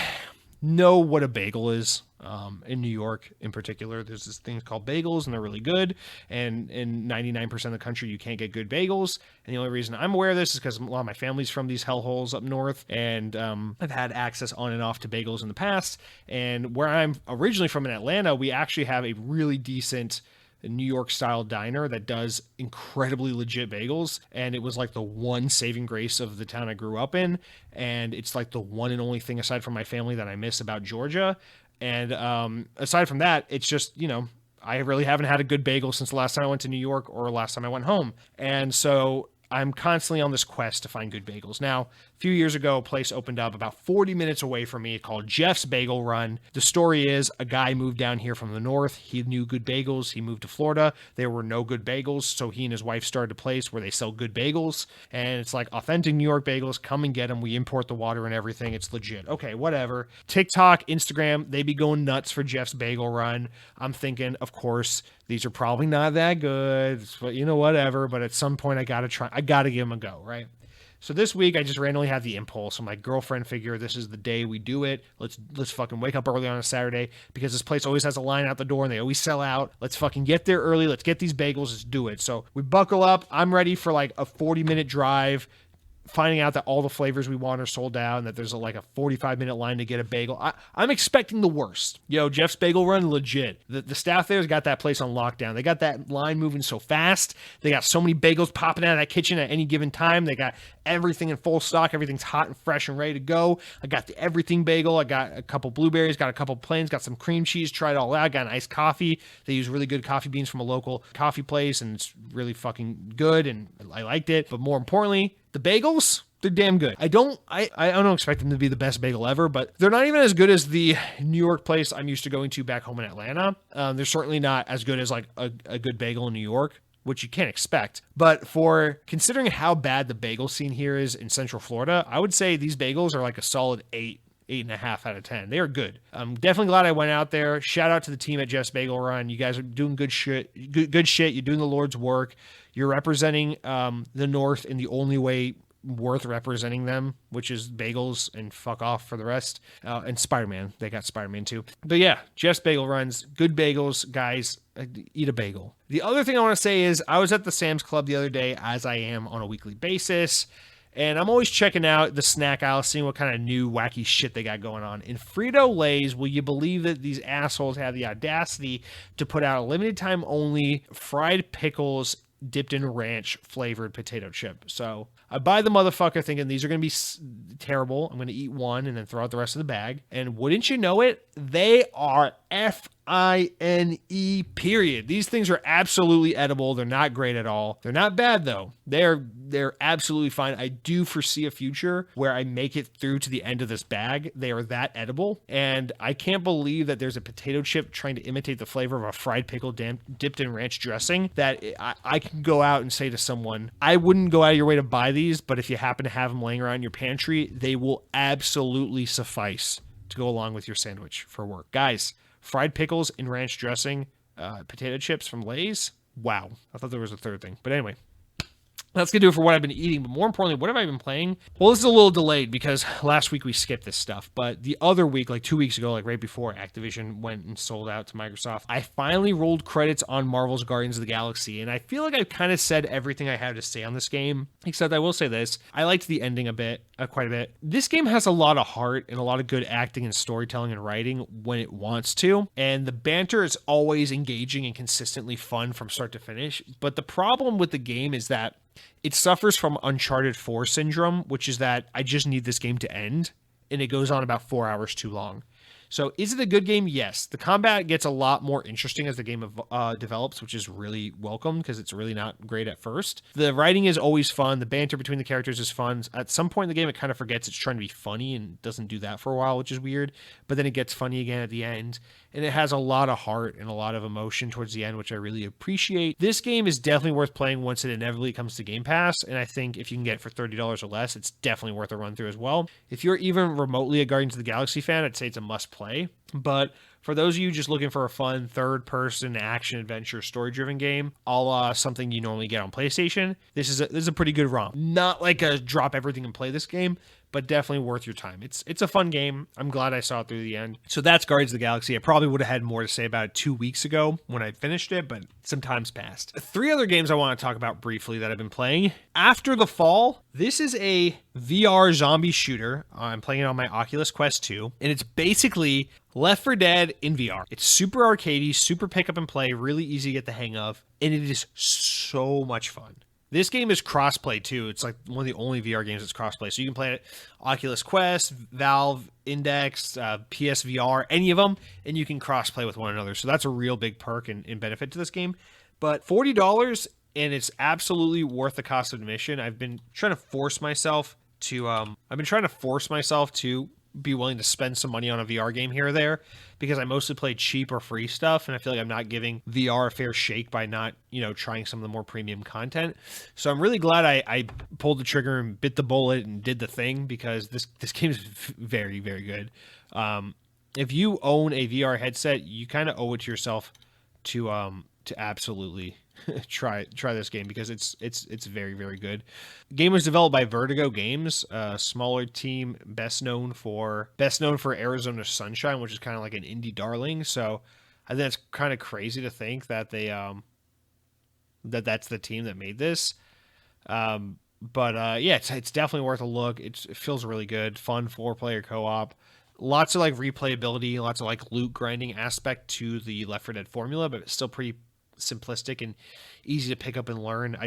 know what a bagel is. In New York in particular, there's this thing called bagels, and they're really good. And in 99% of the country, you can't get good bagels. And the only reason I'm aware of this is because a lot of my family's from these hellholes up north, and I've had access on and off to bagels in the past. And where I'm originally from in Atlanta, we actually have a really decent New York style diner that does incredibly legit bagels, and it was like the one saving grace of the town I grew up in, and it's like the one and only thing aside from my family that I miss about Georgia. And aside from that, it's just, I really haven't had a good bagel since the last time I went to New York or last time I went home. And so I'm constantly on this quest to find good bagels. Now, a few years ago, a place opened up about 40 minutes away from me called Jeff's Bagel Run. The story is a guy moved down here from the north. He knew good bagels. He moved to Florida. There were no good bagels, so he and his wife started a place where they sell good bagels. And it's like authentic New York bagels. Come and get them. We import the water and everything. It's legit. Okay, whatever. TikTok, Instagram, they be going nuts for Jeff's Bagel Run. I'm thinking, of course, these are probably not that good, but whatever. But at some point, I got to give them a go, right? So this week, I just randomly had the impulse. My girlfriend figured this is the day we do it. Let's fucking wake up early on a Saturday because this place always has a line out the door and they always sell out. Let's fucking get there early. Let's get these bagels. Let's do it. So we buckle up. I'm ready for like a 40-minute drive, finding out that all the flavors we want are sold out and that there's a 45-minute line to get a bagel. I'm expecting the worst. Jeff's Bagel Run, legit. The staff there's got that place on lockdown. They got that line moving so fast. They got so many bagels popping out of that kitchen at any given time. They got everything in full stock. Everything's hot and fresh and ready to go. I got the everything bagel. I got a couple blueberries, got a couple plains, got some cream cheese, tried it all out. Got an iced coffee. They use really good coffee beans from a local coffee place, and it's really fucking good, and I liked it. But more importantly, the bagels, they're damn good. I don't expect them to be the best bagel ever, but they're not even as good as the New York place I'm used to going to back home in Atlanta. They're certainly not as good as like a good bagel in New York, which you can't expect. But for considering how bad the bagel scene here is in Central Florida, I would say these bagels are like a solid 8.5 out of 10. They are good. I'm definitely glad I went out there. Shout out to the team at Jeff's Bagel Run. You guys are doing good shit. Good shit. You're doing the Lord's work. You're representing the North in the only way worth representing them, which is bagels, and fuck off for the rest. And Spider-Man. They got Spider-Man too. But yeah, Jeff's Bagel Runs. Good bagels, guys. Eat a bagel. The other thing I want to say is I was at the Sam's Club the other day, as I am on a weekly basis. And I'm always checking out the snack aisle, seeing what kind of new wacky shit they got going on. In Frito-Lay's, will you believe that these assholes have the audacity to put out a limited time only fried pickles dipped in ranch flavored potato chip? So I buy the motherfucker thinking these are going to be terrible. I'm going to eat one and then throw out the rest of the bag. And wouldn't you know it, they are FINE, period. These things are absolutely edible. They're not great at all. They're not bad though. They're absolutely fine. I do foresee a future where I make it through to the end of this bag. They are that edible. And I can't believe that there's a potato chip trying to imitate the flavor of a fried pickle dipped in ranch dressing that I can go out and say to someone, I wouldn't go out of your way to buy these, but if you happen to have them laying around in your pantry, they will absolutely suffice to go along with your sandwich for work. Guys, fried pickles in ranch dressing, potato chips from Lay's. Wow. I thought there was a third thing. But anyway, that's going to do it for what I've been eating. But more importantly, what have I been playing? Well, this is a little delayed because last week we skipped this stuff. But the other week, like 2 weeks ago, like right before Activision went and sold out to Microsoft, I finally rolled credits on Marvel's Guardians of the Galaxy. And I feel like I've kind of said everything I had to say on this game. Except I will say this. I liked the ending quite a bit. This game has a lot of heart and a lot of good acting and storytelling and writing when it wants to. And the banter is always engaging and consistently fun from start to finish. But the problem with the game is that it suffers from Uncharted 4 syndrome, which is that I just need this game to end, and it goes on about 4 hours too long. So is it a good game? Yes. The combat gets a lot more interesting as the game develops, which is really welcome because it's really not great at first. The writing is always fun. The banter between the characters is fun. At some point in the game, it kind of forgets it's trying to be funny and doesn't do that for a while, which is weird. But then it gets funny again at the end. And it has a lot of heart and a lot of emotion towards the end, which I really appreciate. This game is definitely worth playing once it inevitably comes to Game Pass. And I think if you can get it for $30 or less, it's definitely worth a run through as well. If you're even remotely a Guardians of the Galaxy fan, I'd say it's a must play. But for those of you just looking for a fun third-person action-adventure story-driven game, a la something you normally get on PlayStation, this is a pretty good ROM. Not like a drop everything and play this game, but definitely worth your time. It's a fun game. I'm glad I saw it through the end. So that's Guardians of the Galaxy. I probably would have had more to say about it 2 weeks ago when I finished it, but some time's passed. 3 other games I want to talk about briefly that I've been playing. After the Fall, this is a VR zombie shooter. I'm playing it on my Oculus Quest 2, and it's basically Left 4 Dead in VR. It's super arcadey, super pick up and play, really easy to get the hang of, and it is so much fun. This game is crossplay too. It's like one of the only VR games that's crossplay. So you can play it Oculus Quest, Valve Index, PSVR, any of them, and you can crossplay with one another. So that's a real big perk and benefit to this game. But $40, and it's absolutely worth the cost of admission. I've been trying to force myself to be willing to spend some money on a VR game here or there, because I mostly play cheap or free stuff, and I feel like I'm not giving VR a fair shake by not, trying some of the more premium content. So I'm really glad I pulled the trigger and bit the bullet and did the thing, because this game is very, very good. If you own a VR headset, you kind of owe it to yourself to absolutely try this game, because it's very, very good. The game was developed by Vertigo Games, a smaller team best known for Arizona Sunshine, which is kind of like an indie darling. So I think it's kind of crazy to think that they that's the team that made this. Yeah, it's definitely worth a look. It feels really good, fun 4-player co-op. Lots of like replayability, lots of like loot grinding aspect to the Left 4 Dead formula, but it's still pretty simplistic and easy to pick up and learn.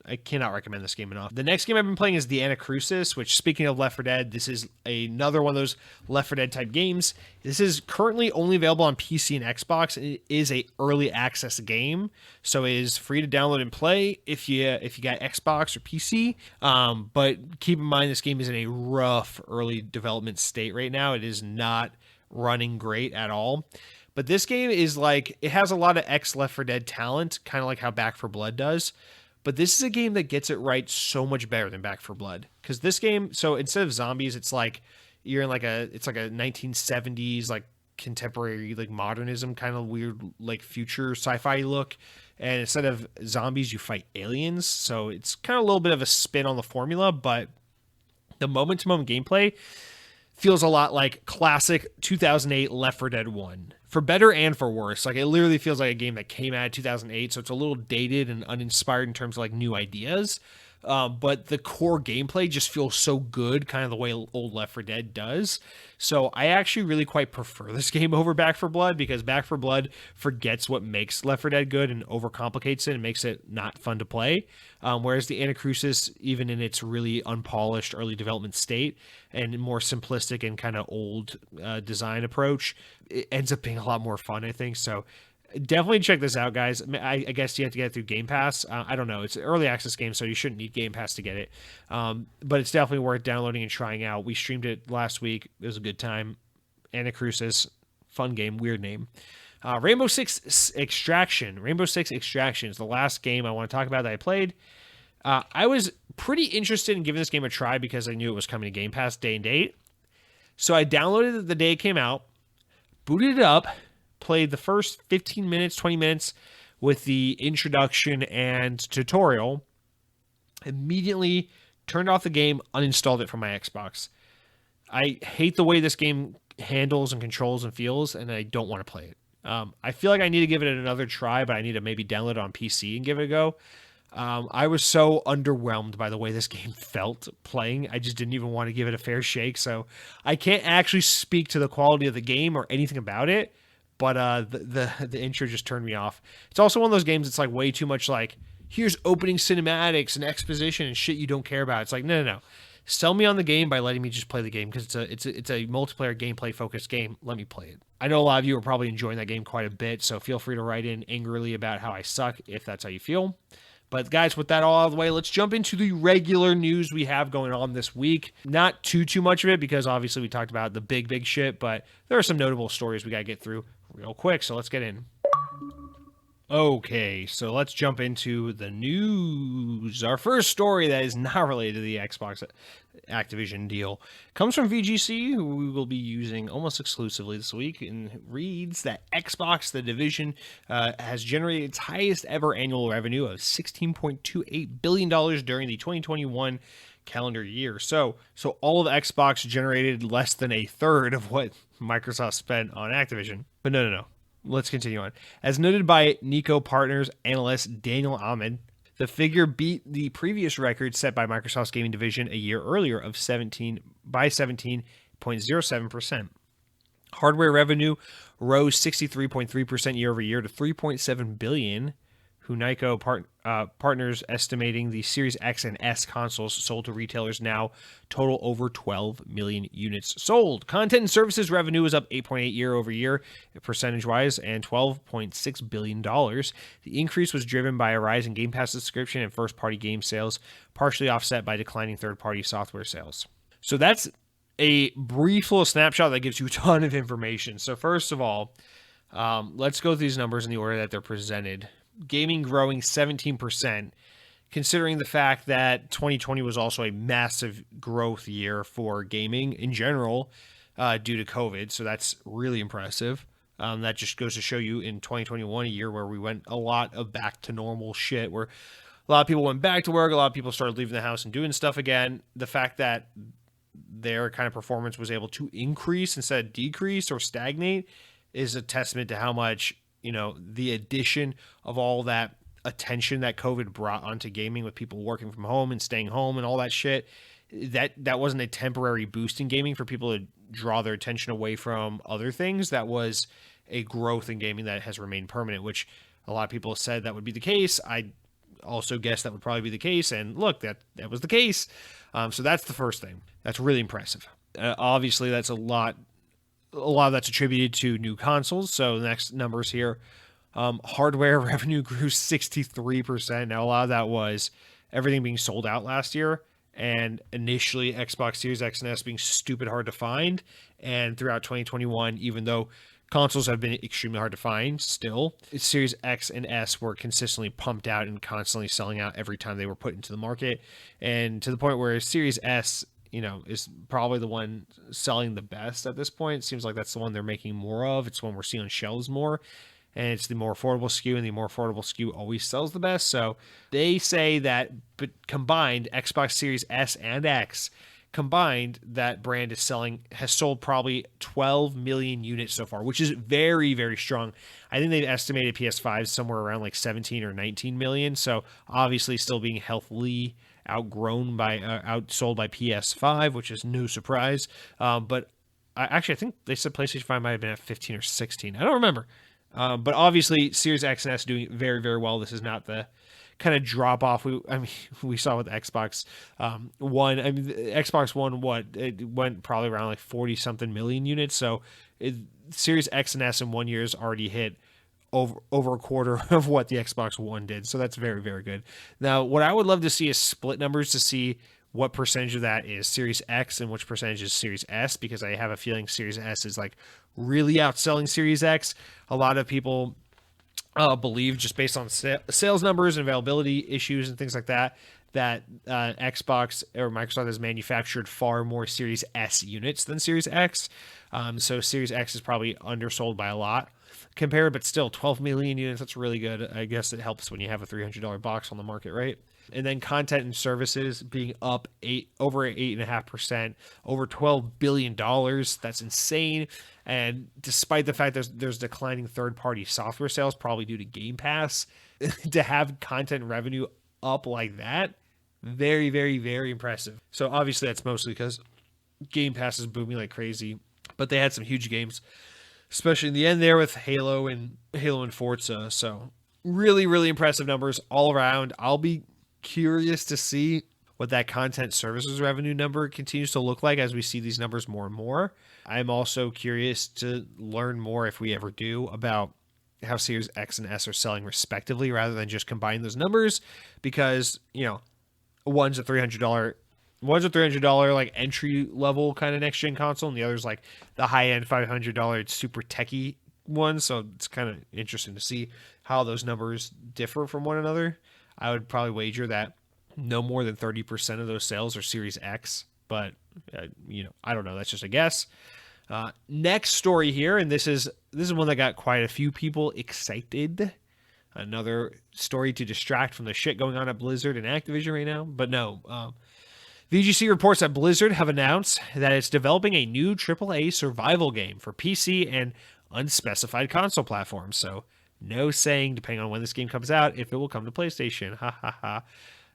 I cannot recommend this game enough. The next game I've been playing is the Anacrusis, which, speaking of Left 4 Dead, this is another one of those Left 4 Dead type games. This is currently only available on PC and Xbox, and it is a early access game, so it is free to download and play if you got Xbox or PC. But keep in mind, this game is in a rough early development state right now. It is not running great at all. But this game is like, it has a lot of ex-Left 4 Dead talent, kind of like how Back 4 Blood does. But this is a game that gets it right so much better than Back 4 Blood. Because this game, so instead of zombies, it's like, you're in it's like a 1970s, like contemporary, like modernism kind of weird, like future sci-fi look. And instead of zombies, you fight aliens. So it's kind of a little bit of a spin on the formula, but the moment-to-moment gameplay feels a lot like classic 2008 Left 4 Dead 1. For better and for worse. Like, it literally feels like a game that came out in 2008, so it's a little dated and uninspired in terms of like new ideas. But the core gameplay just feels so good, kind of the way old Left 4 Dead does. So I actually really quite prefer this game over Back 4 Blood, because Back 4 Blood forgets what makes Left 4 Dead good and overcomplicates it and makes it not fun to play. Whereas the Anacrusis, even in its really unpolished early development state and more simplistic and kind of old design approach, it ends up being a lot more fun, I think. So definitely check this out, guys. I guess you have to get it through Game Pass. I don't know. It's an early access game, so you shouldn't need Game Pass to get it. But it's definitely worth downloading and trying out. We streamed it last week. It was a good time. Anacrusis, fun game, weird name. Rainbow Six Extraction. Rainbow Six Extraction is the last game I want to talk about that I played. I was pretty interested in giving this game a try because I knew it was coming to Game Pass day and date. So I downloaded it the day it came out, booted it up, played the first 15 minutes, 20 minutes with the introduction and tutorial, immediately turned off the game, uninstalled it from my Xbox. I hate the way this game handles and controls and feels, and I don't want to play it. I feel like I need to give it another try, but I need to maybe download it on PC and give it a go. I was so underwhelmed by the way this game felt playing. I just didn't even want to give it a fair shake, so I can't actually speak to the quality of the game or anything about it. But the intro just turned me off. It's also one of those games that's like way too much like, here's opening cinematics and exposition and shit you don't care about. It's like, no. Sell me on the game by letting me just play the game, because it's a multiplayer gameplay focused game. Let me play it. I know a lot of you are probably enjoying that game quite a bit, so feel free to write in angrily about how I suck if that's how you feel. But guys, with that all out of the way, let's jump into the regular news we have going on this week. Not too much of it, because obviously we talked about the big shit, but there are some notable stories we got to get through real quick, so let's get in. Okay, so let's jump into the news. Our first story that is not related to the Xbox Activision deal comes from VGC, who we will be using almost exclusively this week, and reads that Xbox, the division, has generated its highest ever annual revenue of $16.28 billion during the 2021 calendar year. So all of Xbox generated less than a third of what Microsoft spent on Activision. But no. Let's continue on. As noted by Nico Partners analyst Daniel Ahmed, the figure beat the previous record set by Microsoft's gaming division a year earlier of 17.07%. Hardware revenue rose 63.3% year over year to $3.7 billion. Hunico Partners estimating the Series X and S consoles sold to retailers now total over 12 million units sold. Content and services revenue was up 8.8% year over year, percentage-wise, and $12.6 billion. The increase was driven by a rise in Game Pass subscription and first-party game sales, partially offset by declining third-party software sales. So that's a brief little snapshot that gives you a ton of information. So first of all, let's go through these numbers in the order that they're presented. Gaming growing 17%, considering the fact that 2020 was also a massive growth year for gaming in general due to COVID. So that's really impressive. That just goes to show you in 2021, a year where we went a lot of back to normal shit, where a lot of people went back to work, a lot of people started leaving the house and doing stuff again. The fact that their kind of performance was able to increase instead of decrease or stagnate is a testament to how much, the addition of all that attention that COVID brought onto gaming, with people working from home and staying home and all that shit, that wasn't a temporary boost in gaming for people to draw their attention away from other things. That was a growth in gaming that has remained permanent, which a lot of people said that would be the case. I also guess that would probably be the case. And look, that was the case. So that's the first thing. That's really impressive. Obviously, that's a lot of that's attributed to new consoles. So the next numbers here, hardware revenue grew 63%. Now, a lot of that was everything being sold out last year, and initially Xbox Series X and S being stupid hard to find. And throughout 2021, even though consoles have been extremely hard to find, still, Series X and S were consistently pumped out and constantly selling out every time they were put into the market. And to the point where Series S, is probably the one selling the best at this point. It seems like that's the one they're making more of. It's the one we're seeing on shelves more. And it's the more affordable SKU, and the more affordable SKU always sells the best. So they say that, but combined, Xbox Series S and X combined, that brand has sold probably 12 million units so far, which is very, very strong. I think they've estimated PS5 somewhere around like 17 or 19 million. So obviously still being healthily outsold by PS5, which is no surprise. But I think they said PlayStation 5 might have been at 15 or 16. I don't remember. But obviously Series X and S doing very, very well. This is not the kind of drop off we saw with Xbox One. I mean, the Xbox One, it went probably around like 40 something million units. So Series X and S in 1 year has already hit over a quarter of what the Xbox One did. So that's very, very good. Now, what I would love to see is split numbers to see what percentage of that is Series X and which percentage is Series S, because I have a feeling Series S is like really outselling Series X. A lot of people believe, just based on sales numbers and availability issues and things like that, that Xbox or Microsoft has manufactured far more Series S units than Series X. So Series X is probably undersold by a lot compared, but still 12 million units. That's really good. I guess it helps when you have a $300 box on the market, right? And then content and services being up over 8.5%, over $12 billion. That's insane. And despite the fact there's declining third-party software sales, probably due to Game Pass, to have content revenue up like that, very, very, very impressive. So obviously that's mostly because Game Pass is booming like crazy, but they had some huge games, especially in the end there with Halo and Forza. So really, really impressive numbers all around. I'll be curious to see what that content services revenue number continues to look like as we see these numbers more and more. I'm also curious to learn more, if we ever do, about how Series X and S are selling respectively, rather than just combine those numbers, because one's a $300 like entry level kind of next gen console, and the other's like the high end $500 super techie one. So it's kind of interesting to see how those numbers differ from one another. I would probably wager that no more than 30% of those sales are Series X, but I don't know. That's just a guess. Next story here, and this is one that got quite a few people excited. Another story to distract from the shit going on at Blizzard and Activision right now, but no. VGC reports that Blizzard have announced that it's developing a new AAA survival game for PC and unspecified console platforms. So, no saying, depending on when this game comes out, if it will come to PlayStation. Ha ha ha.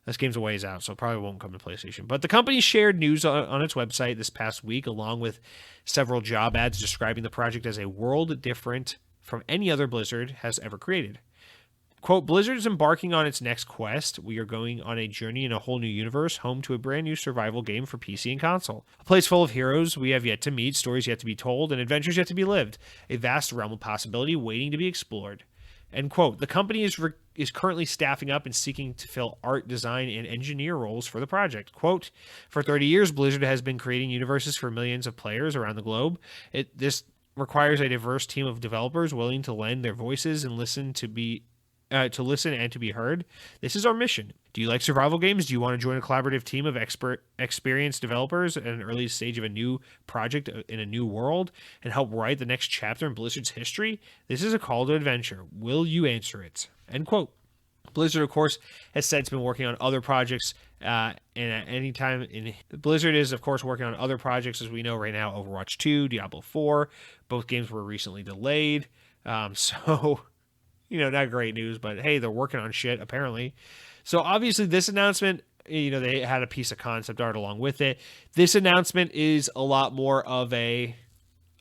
This game's a ways out, so it probably won't come to PlayStation. But the company shared news on its website this past week, along with several job ads describing the project as a world different from any other Blizzard has ever created. Quote, Blizzard is embarking on its next quest. We are going on a journey in a whole new universe, home to a brand new survival game for PC and console. A place full of heroes we have yet to meet, stories yet to be told, and adventures yet to be lived. A vast realm of possibility waiting to be explored. End quote. The company is currently staffing up and seeking to fill art, design, and engineer roles for the project. Quote, for 30 years, Blizzard has been creating universes for millions of players around the globe. This requires a diverse team of developers willing to lend their voices and listen and to be heard. This is our mission. Do you like survival games? Do you want to join a collaborative team of experienced developers at an early stage of a new project in a new world and help write the next chapter in Blizzard's history? This is a call to adventure. Will you answer it? End quote. Blizzard, of course, has said it's been working on other projects. And at any time, Blizzard is, of course, working on other projects, as we know right now. Overwatch 2, Diablo 4, both games were recently delayed. So not great news, but hey, they're working on shit apparently. So obviously this announcement, they had a piece of concept art along with it. This announcement is a lot more of a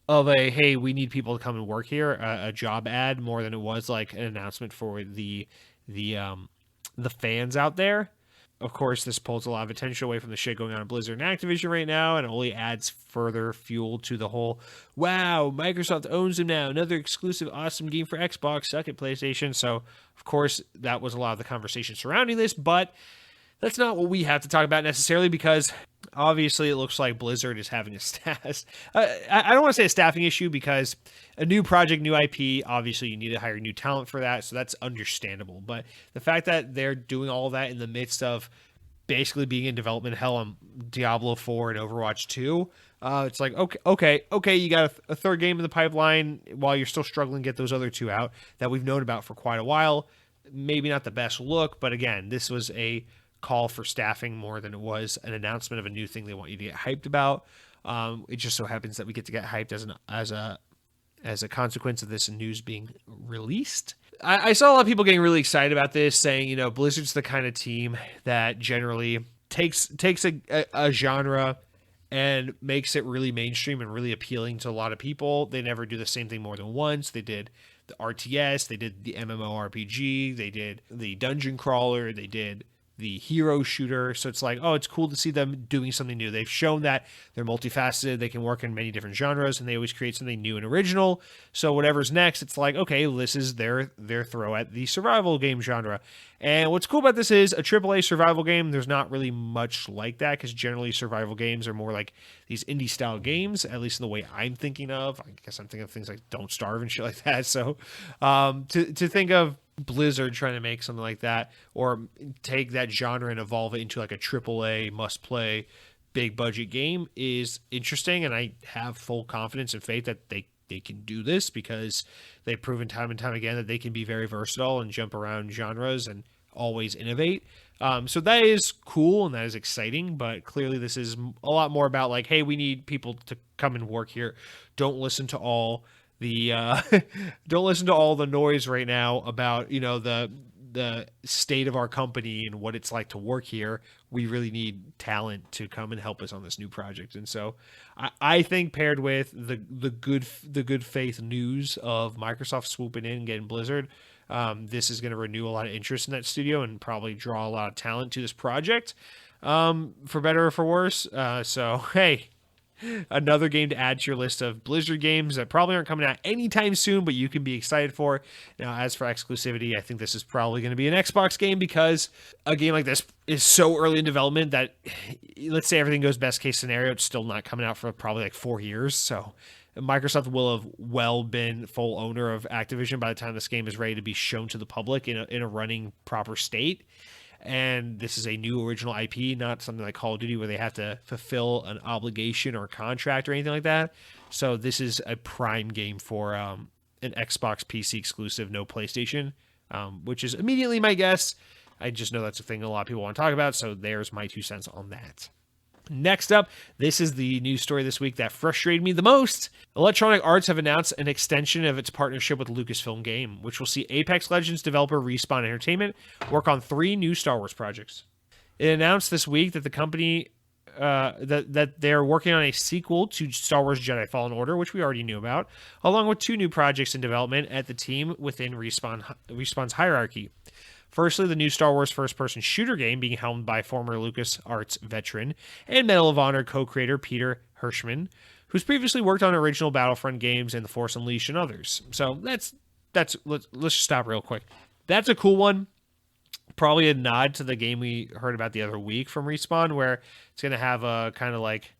hey, we need people to come and work here, a job ad, more than it was like an announcement for the fans out there. Of course, this pulls a lot of attention away from the shit going on in Blizzard and Activision right now, and only adds further fuel to the whole, wow, Microsoft owns them now. Another exclusive awesome game for Xbox. Suck at PlayStation. So, of course, that was a lot of the conversation surrounding this, but that's not what we have to talk about necessarily, because obviously it looks like Blizzard is having a staff. I don't want to say a staffing issue, because a new project, new IP, obviously you need to hire new talent for that, so that's understandable. But the fact that they're doing all that in the midst of basically being in development hell on Diablo 4 and Overwatch 2, it's like, okay, you got a third game in the pipeline while you're still struggling to get those other two out that we've known about for quite a while. Maybe not the best look, but again, this was a call for staffing more than it was an announcement of a new thing they want you to get hyped about. It just so happens that we get to get hyped as a consequence of this news being released. I saw a lot of people getting really excited about this, saying, Blizzard's the kind of team that generally takes a genre and makes it really mainstream and really appealing to a lot of people. They never do the same thing more than once. They did the RTS, they did the MMORPG, they did the dungeon crawler, they did the hero shooter. So it's like, oh, it's cool to see them doing something new. They've shown that they're multifaceted. They can work in many different genres, and they always create something new and original. So whatever's next, it's like, okay, this is their throw at the survival game genre. And what's cool about this is a AAA survival game, there's not really much like that, because generally survival games are more like these indie style games, at least in the way I'm thinking of. I guess I'm thinking of things like Don't Starve and shit like that. So to think of Blizzard trying to make something like that, or take that genre and evolve it into like a AAA must-play big budget game, is interesting, and I have full confidence and faith that they can do this, because they've proven time and time again that they can be very versatile and jump around genres and always innovate. So that is cool and that is exciting, but clearly this is a lot more about like, hey, we need people to come and work here. Don't listen to all the noise right now about the state of our company and what it's like to work here. We really need talent to come and help us on this new project. And so I think, paired with the good faith news of Microsoft swooping in and getting Blizzard, this is going to renew a lot of interest in that studio and probably draw a lot of talent to this project, for better or for worse. So hey, Another game to add to your list of Blizzard games that probably aren't coming out anytime soon, but you can be excited for. Now, as for exclusivity, I think this is probably going to be an Xbox game because a game like this is so early in development that, let's say everything goes best case scenario, it's still not coming out for probably like 4 years. So Microsoft will have well been full owner of Activision by the time this game is ready to be shown to the public in a running proper state. And this is a new original IP, not something like Call of Duty where they have to fulfill an obligation or a contract or anything like that. So this is a prime game for an Xbox PC exclusive, no PlayStation, which is immediately my guess. I just know that's a thing a lot of people want to talk about, so there's my 2 cents on that. Next up, this is the news story this week that frustrated me the most. Electronic Arts have announced an extension of its partnership with Lucasfilm Game, which will see Apex Legends developer Respawn Entertainment work on 3 new Star Wars projects. It announced this week that the company that they're working on a sequel to Star Wars Jedi Fallen Order, which we already knew about, along with 2 new projects in development at the team within Respawn's hierarchy. Firstly, the new Star Wars first-person shooter game being helmed by former LucasArts veteran and Medal of Honor co-creator Peter Hirschman, who's previously worked on original Battlefront games and The Force Unleashed and others. So let's just stop real quick. That's a cool one. Probably a nod to the game we heard about the other week from Respawn, where it's going to have a kind of like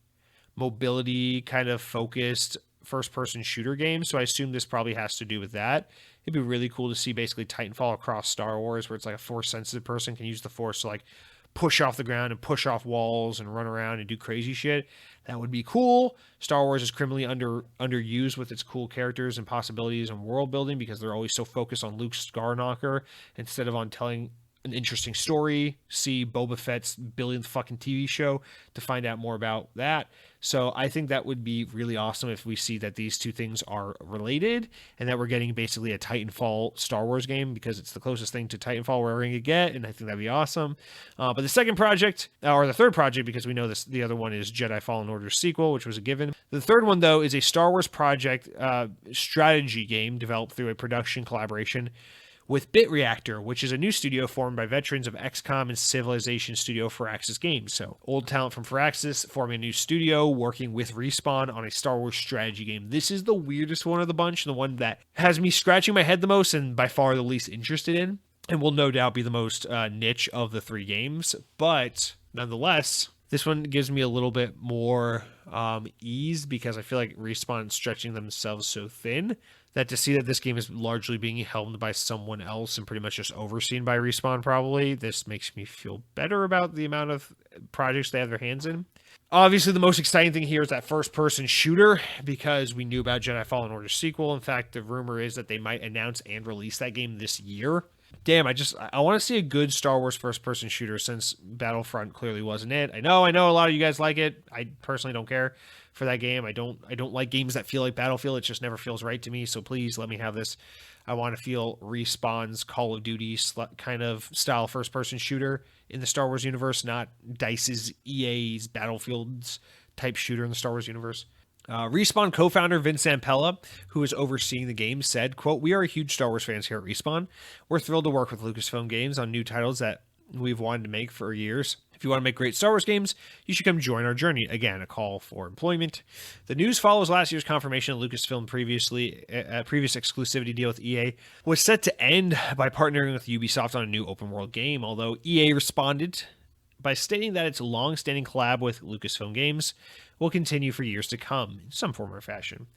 mobility kind of focused first-person shooter game. So I assume this probably has to do with that. It'd be really cool to see basically Titanfall across Star Wars, where it's like a Force-sensitive person can use the Force to like push off the ground and push off walls and run around and do crazy shit. That would be cool. Star Wars is criminally underused with its cool characters and possibilities and world building because they're always so focused on Luke Skywalker instead of on telling an interesting story. See Boba Fett's billionth fucking TV show to find out more about that. So I think that would be really awesome if we see that these 2 things are related and that we're getting basically a Titanfall Star Wars game because it's the closest thing to Titanfall we're going to get, and I think that'd be awesome. But the second project, or the third project, because we know this, the other one is Jedi Fallen Order sequel, which was a given. The third one, though, is a Star Wars project strategy game developed through a production collaboration with Bit Reactor, which is a new studio formed by veterans of XCOM and Civilization studio Firaxis Games. So old talent from Firaxis forming a new studio, working with Respawn on a Star Wars strategy game. This is the weirdest one of the bunch, the one that has me scratching my head the most and by far the least interested in, and will no doubt be the most niche of the 3 games. But nonetheless, this one gives me a little bit more ease because I feel like Respawn is stretching themselves so thin that to see that this game is largely being helmed by someone else and pretty much just overseen by Respawn probably, this makes me feel better about the amount of projects they have their hands in. Obviously, the most exciting thing here is that first-person shooter because we knew about Jedi Fallen Order sequel. In fact, the rumor is that they might announce and release that game this year. Damn, I want to see a good Star Wars first-person shooter since Battlefront clearly wasn't it. I know a lot of you guys like it. I personally don't care for that game. I don't like games that feel like Battlefield. It just never feels right to me. So please let me have this. I want to feel Respawn's Call of Duty kind of style first-person shooter in the Star Wars universe, not DICE's EA's Battlefield's type shooter in the Star Wars universe. Respawn co-founder Vince Zampella, who is overseeing the game, said, quote, "We are huge Star Wars fans here at Respawn. We're thrilled to work with Lucasfilm Games on new titles that we've wanted to make for years. If you want to make great Star Wars games, you should come join our journey." Again, a call for employment. The news follows last year's confirmation that Lucasfilm previous exclusivity deal with EA was set to end by partnering with Ubisoft on a new open world game, although EA responded by stating that its long-standing collab with Lucasfilm Games will continue for years to come in some form or fashion.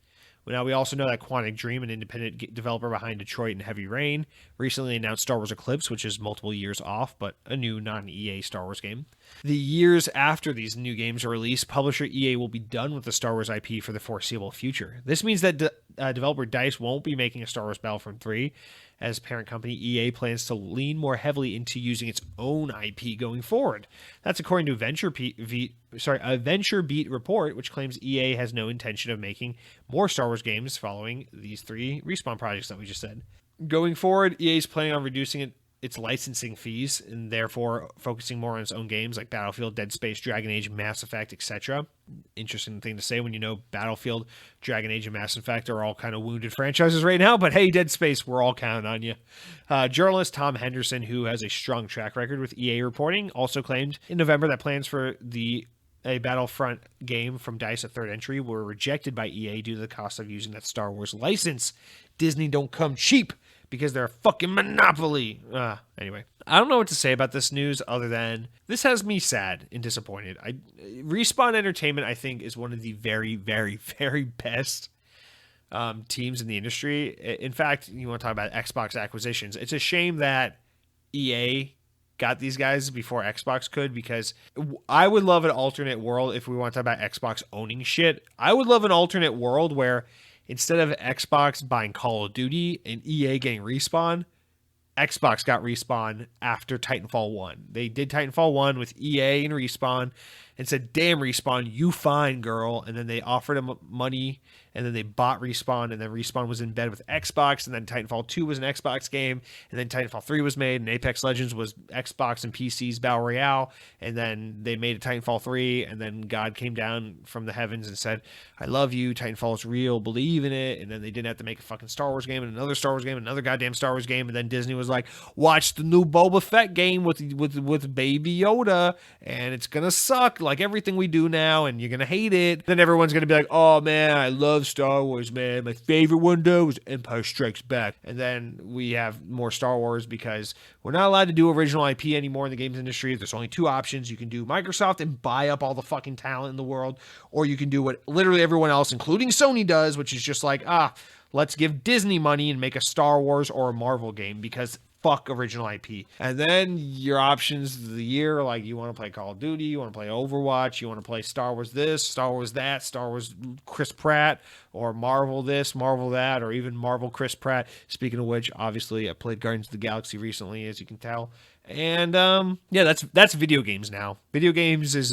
Now, we also know that Quantic Dream, an independent developer behind Detroit and Heavy Rain, recently announced Star Wars Eclipse, which is multiple years off, but a new non-EA Star Wars game. The years after these new games are released, publisher EA will be done with the Star Wars IP for the foreseeable future. This means that developer DICE won't be making a Star Wars Battlefront 3, as parent company EA plans to lean more heavily into using its own IP going forward. That's according to a VentureBeat report, which claims EA has no intention of making more Star Wars games following these 3 Respawn projects that we just said. Going forward, EA is planning on reducing its licensing fees and therefore focusing more on its own games like Battlefield, Dead Space, Dragon Age, Mass Effect, etc. Interesting thing to say when you know Battlefield, Dragon Age, and Mass Effect are all kind of wounded franchises right now, but hey, Dead Space, we're all counting on you. Journalist Tom Henderson, who has a strong track record with EA reporting, also claimed in November that plans for the a Battlefront game from DICE, a third entry, were rejected by EA due to the cost of using that Star Wars license. Disney don't come cheap because they're a fucking monopoly. Anyway, I don't know what to say about this news other than this has me sad and disappointed. Respawn Entertainment, I think, is one of the very, very, very best teams in the industry. In fact, you want to talk about Xbox acquisitions. It's a shame that EA got these guys before Xbox could, because I would love an alternate world if we want to talk about Xbox owning shit. I would love an alternate world where instead of Xbox buying Call of Duty and EA getting Respawn, Xbox got Respawn after Titanfall 1. They did Titanfall 1 with EA and Respawn and said, damn, Respawn, you fine, girl. And then they offered them money, and then they bought Respawn, and then Respawn was in bed with Xbox, and then Titanfall 2 was an Xbox game, and then Titanfall 3 was made, and Apex Legends was Xbox and PC's Battle Royale, and then they made a Titanfall 3, and then God came down from the heavens and said, I love you, Titanfall is real, believe in it, and then they didn't have to make a fucking Star Wars game, and another Star Wars game, and another goddamn Star Wars game, and then Disney was like, watch the new Boba Fett game with Baby Yoda, and it's gonna suck like everything we do now, and you're gonna hate it. Then everyone's gonna be like, oh man, I love Star Wars, man. My favorite one though was Empire Strikes Back. And then we have more Star Wars because we're not allowed to do original IP anymore in the games industry. There's only two options. You can do Microsoft and buy up all the fucking talent in the world, or you can do what literally everyone else, including Sony, does, which is just like, let's give Disney money and make a Star Wars or a Marvel game because fuck original IP. And then your options of the year, like you want to play Call of Duty, you want to play Overwatch, you want to play Star Wars this, Star Wars that, Star Wars Chris Pratt, or Marvel this, Marvel that, or even Marvel Chris Pratt. Speaking of which, obviously I played Guardians of the Galaxy recently, as you can tell. And yeah, that's video games now. Video games is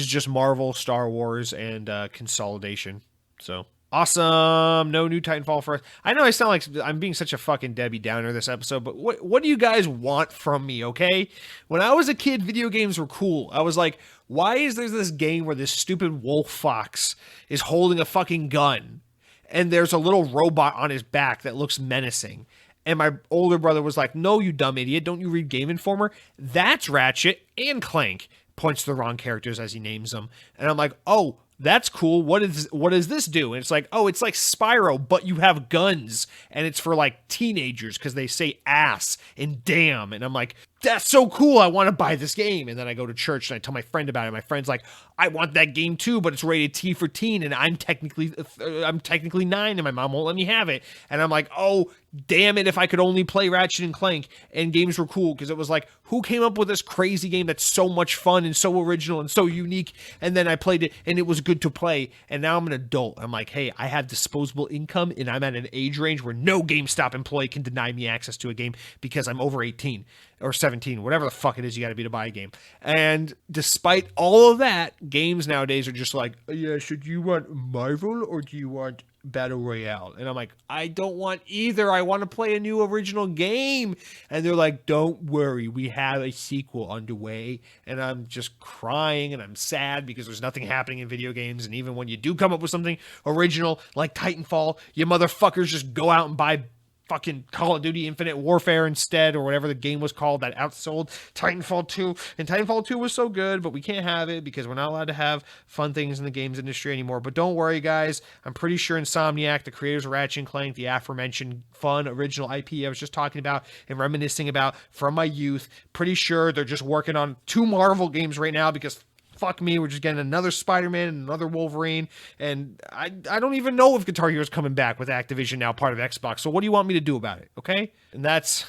just Marvel, Star Wars, and consolidation. So awesome. No new Titanfall for us. I know I sound like I'm being such a fucking Debbie Downer this episode, but what do you guys want from me, okay? When I was a kid, video games were cool. I was like, why is there this game where this stupid wolf fox is holding a fucking gun and there's a little robot on his back that looks menacing? And my older brother was like, no, you dumb idiot. Don't you read Game Informer? That's Ratchet and Clank. Points to the wrong characters as he names them. And I'm like, oh, that's cool. What does this do? And it's like, oh, it's like Spyro, but you have guns, and it's for like teenagers because they say ass and damn. And I'm like, that's so cool. I want to buy this game. And then I go to church and I tell my friend about it. My friend's like, I want that game too, but it's rated T for teen, and I'm technically 9, and my mom won't let me have it. And I'm like, oh, damn it, if I could only play Ratchet and Clank. And games were cool because it was like, who came up with this crazy game that's so much fun and so original and so unique? And then I played it and it was good to play. And now I'm an adult. I'm like, hey, I have disposable income and I'm at an age range where no GameStop employee can deny me access to a game because I'm over 18 or 17, whatever the fuck it is you got to be to buy a game. And despite all of that, games nowadays are just like, yeah, should you want Marvel or do you want Battle Royale? And I'm like, I don't want either. I want to play a new original game. And they're like, don't worry, we have a sequel underway. And I'm just crying and I'm sad because there's nothing happening in video games. And even when you do come up with something original like Titanfall, you motherfuckers just go out and buy fucking Call of Duty Infinite Warfare instead, or whatever the game was called that outsold Titanfall 2. And Titanfall 2 was so good, but we can't have it because we're not allowed to have fun things in the games industry anymore. But don't worry, guys. I'm pretty sure Insomniac, the creators of Ratchet and Clank, the aforementioned fun original IP I was just talking about and reminiscing about from my youth, pretty sure they're just working on 2 Marvel games right now because fuck me, we're just getting another Spider-Man and another Wolverine, and I don't even know if Guitar Hero's coming back with Activision now part of Xbox. So what do you want me to do about it? Okay, and that's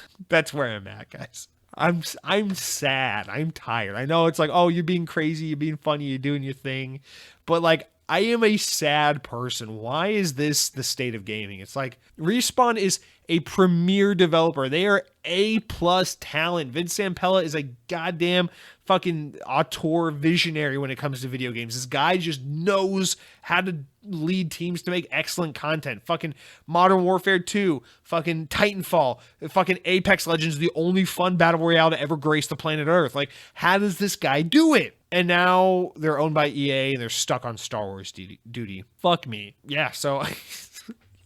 where I'm at, guys. I'm sad. I'm tired. I know it's like, oh, you're being crazy, you're being funny, you're doing your thing, but like, I am a sad person. Why is this the state of gaming? It's like Respawn is a premier developer. They are A+ talent. Vince Zampella is a goddamn fucking auteur visionary when it comes to video games. This guy just knows how to lead teams to make excellent content. Fucking Modern Warfare 2, fucking Titanfall, fucking Apex Legends, the only fun battle royale to ever grace the planet Earth. Like, how does this guy do it? And now they're owned by EA and they're stuck on Star Wars duty. Fuck me. Yeah, so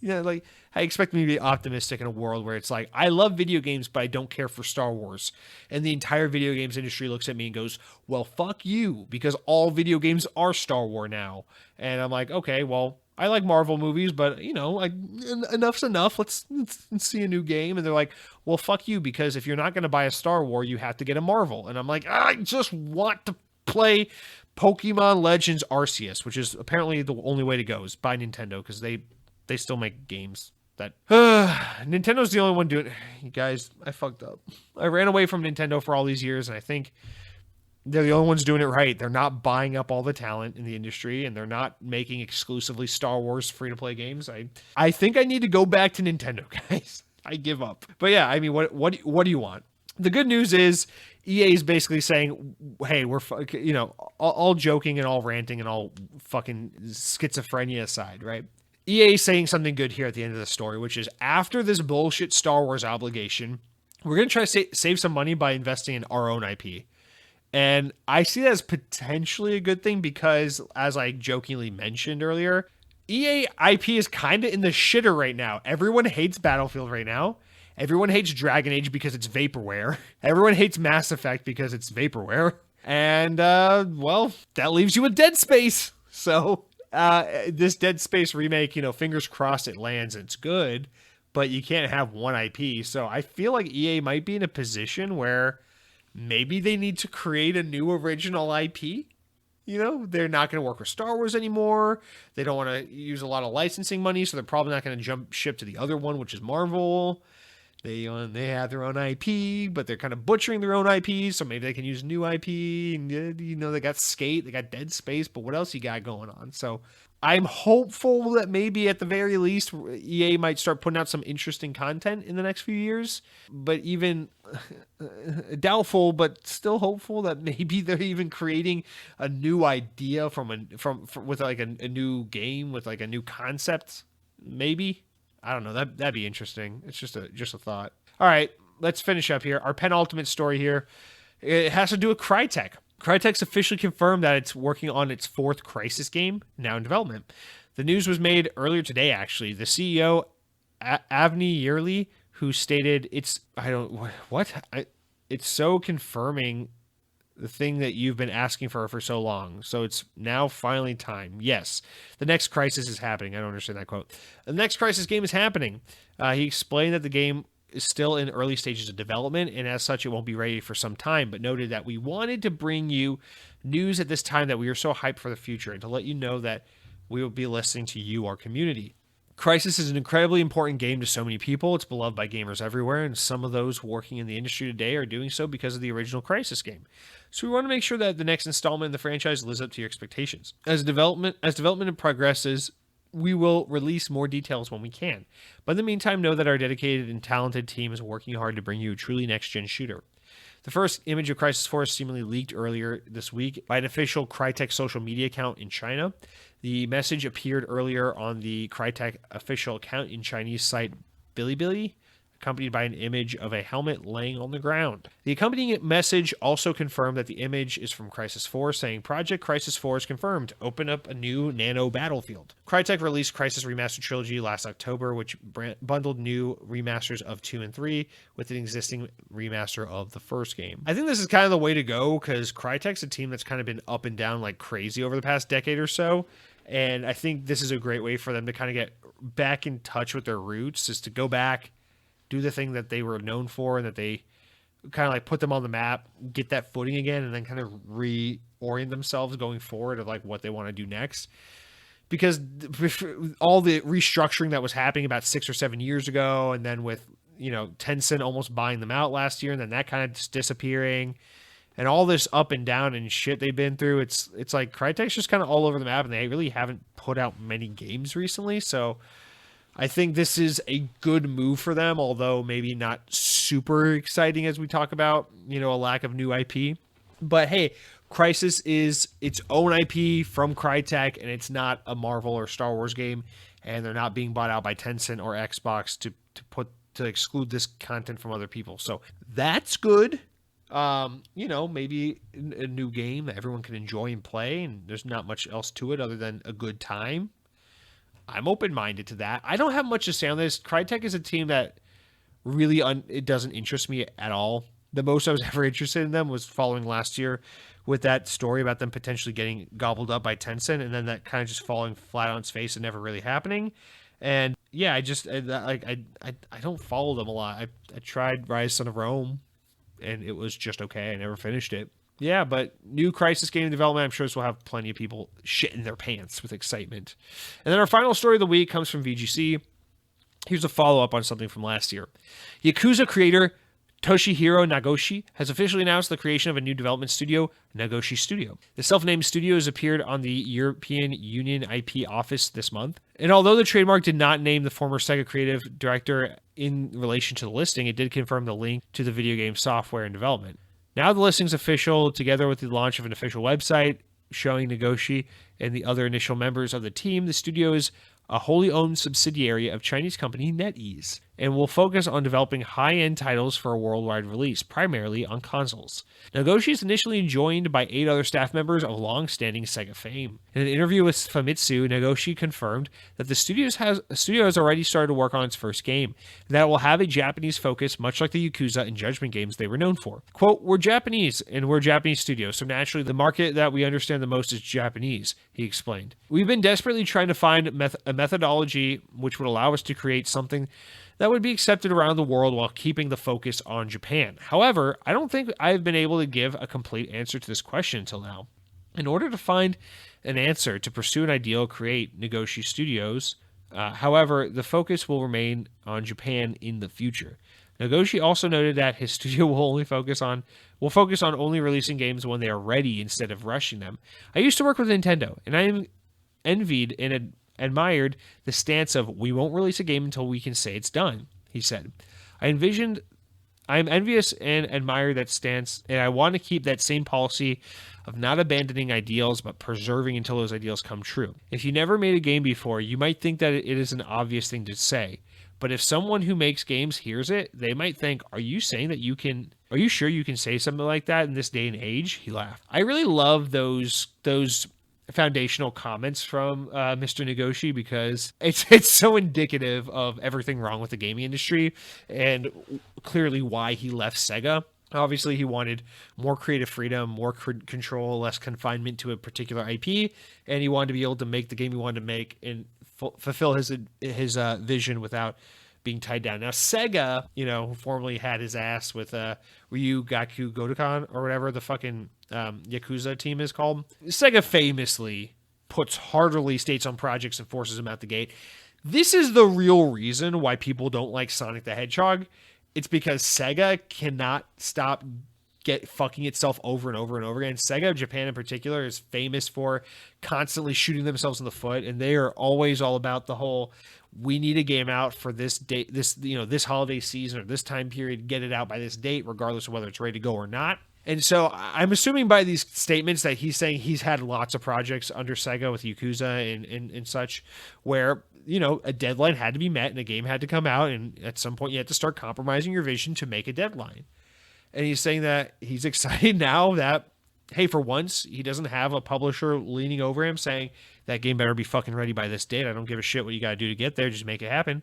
Like I expect me to be optimistic in a world where it's like, I love video games, but I don't care for Star Wars. And the entire video games industry looks at me and goes, well, fuck you, because all video games are Star Wars now. And I'm like, okay, well, I like Marvel movies, but enough's enough. Let's see a new game. And they're like, well, fuck you, because if you're not going to buy a Star Wars, you have to get a Marvel. And I'm like, I just want to play Pokemon Legends Arceus, which is apparently the only way to go is by Nintendo, because they still make games that Nintendo's the only one doing it. You guys, I fucked up. I ran away from Nintendo for all these years, and I think they're the only ones doing it right. They're not buying up all the talent in the industry, and they're not making exclusively Star Wars free-to-play games. I think I need to go back to Nintendo, guys. I give up. But yeah, I mean, what do you want? The good news is EA is basically saying, hey, we're, all joking and all ranting and all fucking schizophrenia aside, right? EA is saying something good here at the end of the story, which is after this bullshit Star Wars obligation, we're going to try to save some money by investing in our own IP. And I see that as potentially a good thing because, as I jokingly mentioned earlier, EA IP is kind of in the shitter right now. Everyone hates Battlefield right now. Everyone hates Dragon Age because it's vaporware. Everyone hates Mass Effect because it's vaporware. And, well, that leaves you with Dead Space. So, this Dead Space remake, fingers crossed it lands and it's good, but you can't have one IP. So I feel like EA might be in a position where maybe they need to create a new original IP. They're not going to work with Star Wars anymore. They don't want to use a lot of licensing money, so they're probably not going to jump ship to the other one, which is Marvel. They have their own IP, but they're kind of butchering their own IP, so maybe they can use new IP. And, they got Skate, they got Dead Space, but what else you got going on? So I'm hopeful that maybe at the very least EA might start putting out some interesting content in the next few years, but even doubtful, but still hopeful that maybe they're even creating a new idea with like a new game with like a new concept. Maybe. I don't know. That'd be interesting. It's just a thought. All right, let's finish up here. Our penultimate story here. It has to do with Crytek. Crytek's officially confirmed that it's working on its fourth Crysis game, now in development. The news was made earlier today, actually. The CEO, Avni Yearly, who stated, it's so confirming the thing that you've been asking for so long. So it's now finally time. Yes, the next Crysis is happening. I don't understand that quote. The next Crysis game is happening. He explained that the game is still in early stages of development, and as such, it won't be ready for some time, but noted that we wanted to bring you news at this time that we are so hyped for the future and to let you know that we will be listening to you, our community. Crysis is an incredibly important game to so many people. It's beloved by gamers everywhere, and some of those working in the industry today are doing so because of the original Crysis game. So we want to make sure that the next installment in the franchise lives up to your expectations. As development progresses, we will release more details when we can. But in the meantime, know that our dedicated and talented team is working hard to bring you a truly next-gen shooter. The first image of Crysis 4 seemingly leaked earlier this week by an official Crytek social media account in China. The message appeared earlier on the Crytek official account in Chinese site Bilibili, accompanied by an image of a helmet laying on the ground. The accompanying message also confirmed that the image is from Crysis 4, saying Project Crysis 4 is confirmed. Open up a new nano battlefield. Crytek released Crysis Remastered Trilogy last October, which bundled new remasters of 2 and 3 with an existing remaster of the first game. I think this is kind of the way to go because Crytek's a team that's kind of been up and down like crazy over the past decade or so. And I think this is a great way for them to kind of get back in touch with their roots, is to go back, do the thing that they were known for and that they kind of like put them on the map, get that footing again, and then kind of reorient themselves going forward of like what they want to do next. Because all the restructuring that was happening about 6 or 7 years ago, and then with, Tencent almost buying them out last year, and then that kind of just disappearing, and all this up and down and shit they've been through, it's like Crytek's just kind of all over the map, and they really haven't put out many games recently, so I think this is a good move for them, although maybe not super exciting as we talk about, a lack of new IP. But hey, Crysis is its own IP from Crytek, and it's not a Marvel or Star Wars game, and they're not being bought out by Tencent or Xbox to exclude this content from other people. So that's good. Maybe a new game that everyone can enjoy and play, and there's not much else to it other than a good time. I'm open-minded to that. I don't have much to say on this. Crytek is a team that really it doesn't interest me at all. The most I was ever interested in them was following last year with that story about them potentially getting gobbled up by Tencent, and then that kind of just falling flat on its face and never really happening. And yeah, I don't follow them a lot. I tried Rise Son of Rome, and it was just okay. I never finished it. Yeah, but new Crisis game development, I'm sure this will have plenty of people shitting their pants with excitement. And then our final story of the week comes from VGC. Here's a follow-up on something from last year. Yakuza creator Toshihiro Nagoshi has officially announced the creation of a new development studio, Nagoshi Studio. The self-named studio has appeared on the European Union IP office this month. And although the trademark did not name the former Sega creative director in relation to the listing, it did confirm the link to the video game software and development. Now the listing's official, together with the launch of an official website showing Nagoshi and the other initial members of the team. The studio is a wholly owned subsidiary of Chinese company NetEase, and will focus on developing high-end titles for a worldwide release, primarily on consoles. Nagoshi is initially joined by 8 other staff members of long-standing Sega fame. In an interview with Famitsu, Nagoshi confirmed that the studio has already started to work on its first game, and that it will have a Japanese focus, much like the Yakuza and Judgment games they were known for. Quote, "We're Japanese, and we're a Japanese studio, so naturally the market that we understand the most is Japanese," he explained. "We've been desperately trying to find a methodology which would allow us to create something that would be accepted around the world while keeping the focus on Japan. However, I don't think I've been able to give a complete answer to this question until now. In order to find an answer to pursue an ideal, create Nagoshi Studios. However, the focus will remain on Japan in the future." Nagoshi also noted that his studio will focus on only releasing games when they are ready instead of rushing them. "I used to work with Nintendo, and I am envied and admired the stance of we won't release a game until we can say it's done," he said. I am envious and admire that stance, and I want to keep that same policy of not abandoning ideals, but preserving until those ideals come true. If you never made a game before, you might think that it is an obvious thing to say. But if someone who makes games hears it, they might think, are you sure you can say something like that in this day and age? He laughed. I really love those foundational comments from Mr. Nagoshi, because it's so indicative of everything wrong with the gaming industry and clearly why he left Sega. Obviously, he wanted more creative freedom, more control, less confinement to a particular IP, and he wanted to be able to make the game he wanted to make and fulfill his vision without being tied down. Now, Sega, who formerly had his ass with Ryu Gaku Gotokan or whatever the fucking Yakuza team is called. Sega famously puts hard release dates on projects and forces them out the gate. This is the real reason why people don't like Sonic the Hedgehog. It's because Sega cannot stop fucking itself over and over and over again. Sega of Japan in particular is famous for constantly shooting themselves in the foot, and they are always all about the whole, we need a game out for this date, this holiday season or this time period, get it out by this date, regardless of whether it's ready to go or not. And so I'm assuming by these statements that he's saying he's had lots of projects under Sega with Yakuza and such, where, a deadline had to be met and a game had to come out, and at some point you had to start compromising your vision to make a deadline. And he's saying that he's excited now that, hey, for once, he doesn't have a publisher leaning over him saying that game better be fucking ready by this date. I don't give a shit what you got to do to get there. Just make it happen,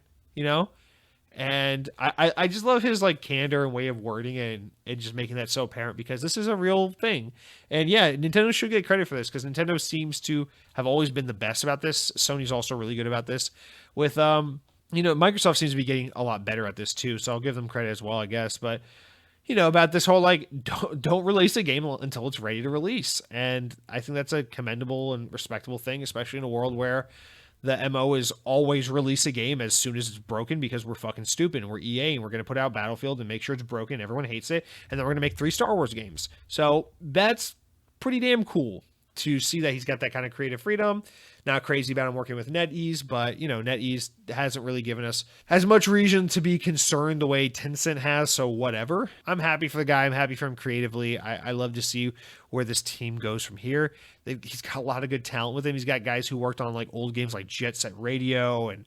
And I just love his candor and way of wording it and just making that so apparent, because this is a real thing. And yeah, Nintendo should get credit for this, because Nintendo seems to have always been the best about this. Sony's also really good about this. With Microsoft seems to be getting a lot better at this too, so I'll give them credit as well, I guess. But about this whole don't release a game until it's ready to release, and I think that's a commendable and respectable thing, especially in a world where the MO is always release a game as soon as it's broken, because we're fucking stupid and we're EA and we're going to put out Battlefield and make sure it's broken, everyone hates it, and then we're going to make 3 Star Wars games. So that's pretty damn cool to see that he's got that kind of creative freedom. Not crazy about him working with NetEase, but NetEase hasn't really given us as much reason to be concerned the way Tencent has, so whatever. I'm happy for the guy. I'm happy for him creatively. I love to see where this team goes from here. He's got a lot of good talent with him. He's got guys who worked on old games like Jet Set Radio and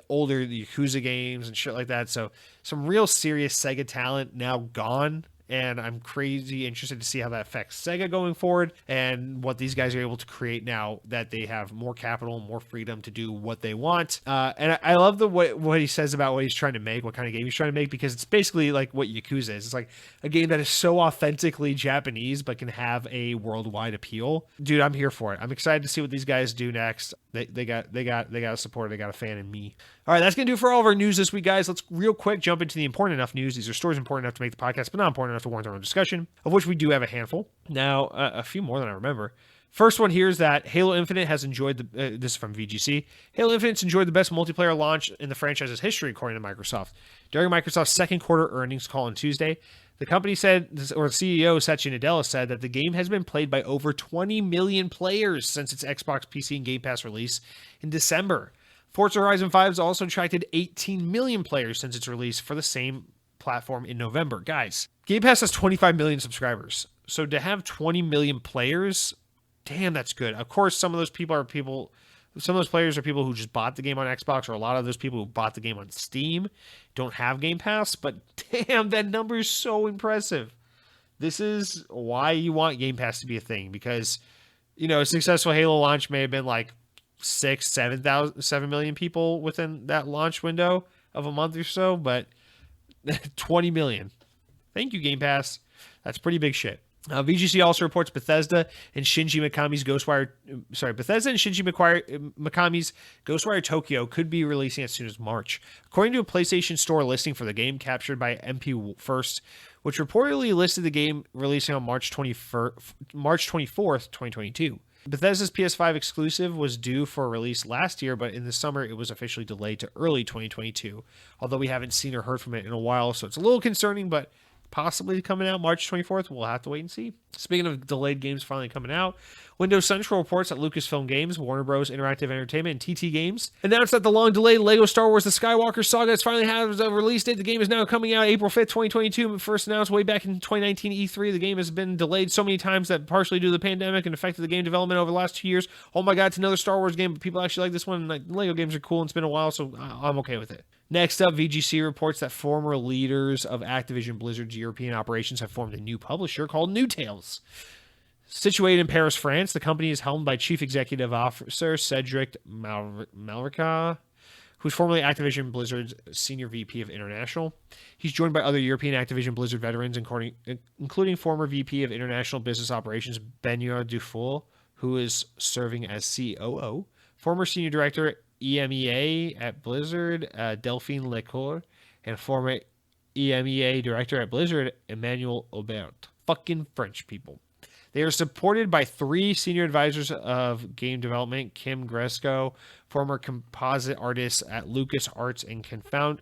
older Yakuza games and shit like that. So some real serious Sega talent now gone, and I'm crazy interested to see how that affects Sega going forward and what these guys are able to create now that they have more capital, more freedom to do what they want. And I love what he says about what he's trying to make, what kind of game he's trying to make, because it's basically like what Yakuza is. It's like a game that is so authentically Japanese but can have a worldwide appeal. Dude, I'm here for it. I'm excited to see what these guys do next. They got a supporter, they got a fan in me. All right, that's gonna do it for all of our news this week, guys. Let's real quick jump into the important enough news. These are stories important enough to make the podcast, but not important enough to warrant our own discussion, of which we do have a handful. Now, a few more than I remember. First one here is that Halo Infinite has enjoyed this is from VGC. Halo Infinite's enjoyed the best multiplayer launch in the franchise's history, according to Microsoft. During Microsoft's second quarter earnings call on Tuesday, the company said, or CEO Satya Nadella said, that the game has been played by over 20 million players since its Xbox, PC, and Game Pass release in December. Forza Horizon 5 has also attracted 18 million players since its release for the same platform in November. Guys, Game Pass has 25 million subscribers. So to have 20 million players, damn, that's good. Of course, some of those players are people who just bought the game on Xbox, or a lot of those people who bought the game on Steam don't have Game Pass, but damn, that number is so impressive. This is why you want Game Pass to be a thing, because, a successful Halo launch may have been like 7 million people within that launch window of a month or so, but 20 million. Thank you, Game Pass. That's pretty big shit. VGC also reports Bethesda and Shinji Mikami's Ghostwire Tokyo could be releasing as soon as March. According to a PlayStation Store listing for the game captured by MP First, which reportedly listed the game releasing on March 24th, 2022. Bethesda's PS5 exclusive was due for release last year, but in the summer it was officially delayed to early 2022, although we haven't seen or heard from it in a while, so it's a little concerning, but possibly coming out March 24th. We'll have to wait and see. Speaking of delayed games finally coming out, Windows Central reports that Lucasfilm Games, Warner Bros. Interactive Entertainment, and TT Games announced that the long-delayed LEGO Star Wars The Skywalker Saga has finally had a release date. The game is now coming out April 5th, 2022. First announced way back in 2019 E3. The game has been delayed so many times that partially due to the pandemic and affected the game development over the last 2 years. Oh my god, it's another Star Wars game, but people actually like this one. Like, LEGO games are cool, and it's been a while, so I'm okay with it. Next up, VGC reports that former leaders of Activision Blizzard's European operations have formed a new publisher called New Tales. Situated in Paris, France, the company is helmed by Chief Executive Officer Cedric Malrica, who's formerly Activision Blizzard's Senior VP of International. He's joined by other European Activision Blizzard veterans, including former VP of International Business Operations Benoit Dufour, who is serving as COO, former Senior Director EMEA at Blizzard, Delphine Lecour, and former EMEA Director at Blizzard, Emmanuel Aubert. Fucking French people. They are supported by 3 senior advisors of game development: Kim Gresco, former composite artist at LucasArts and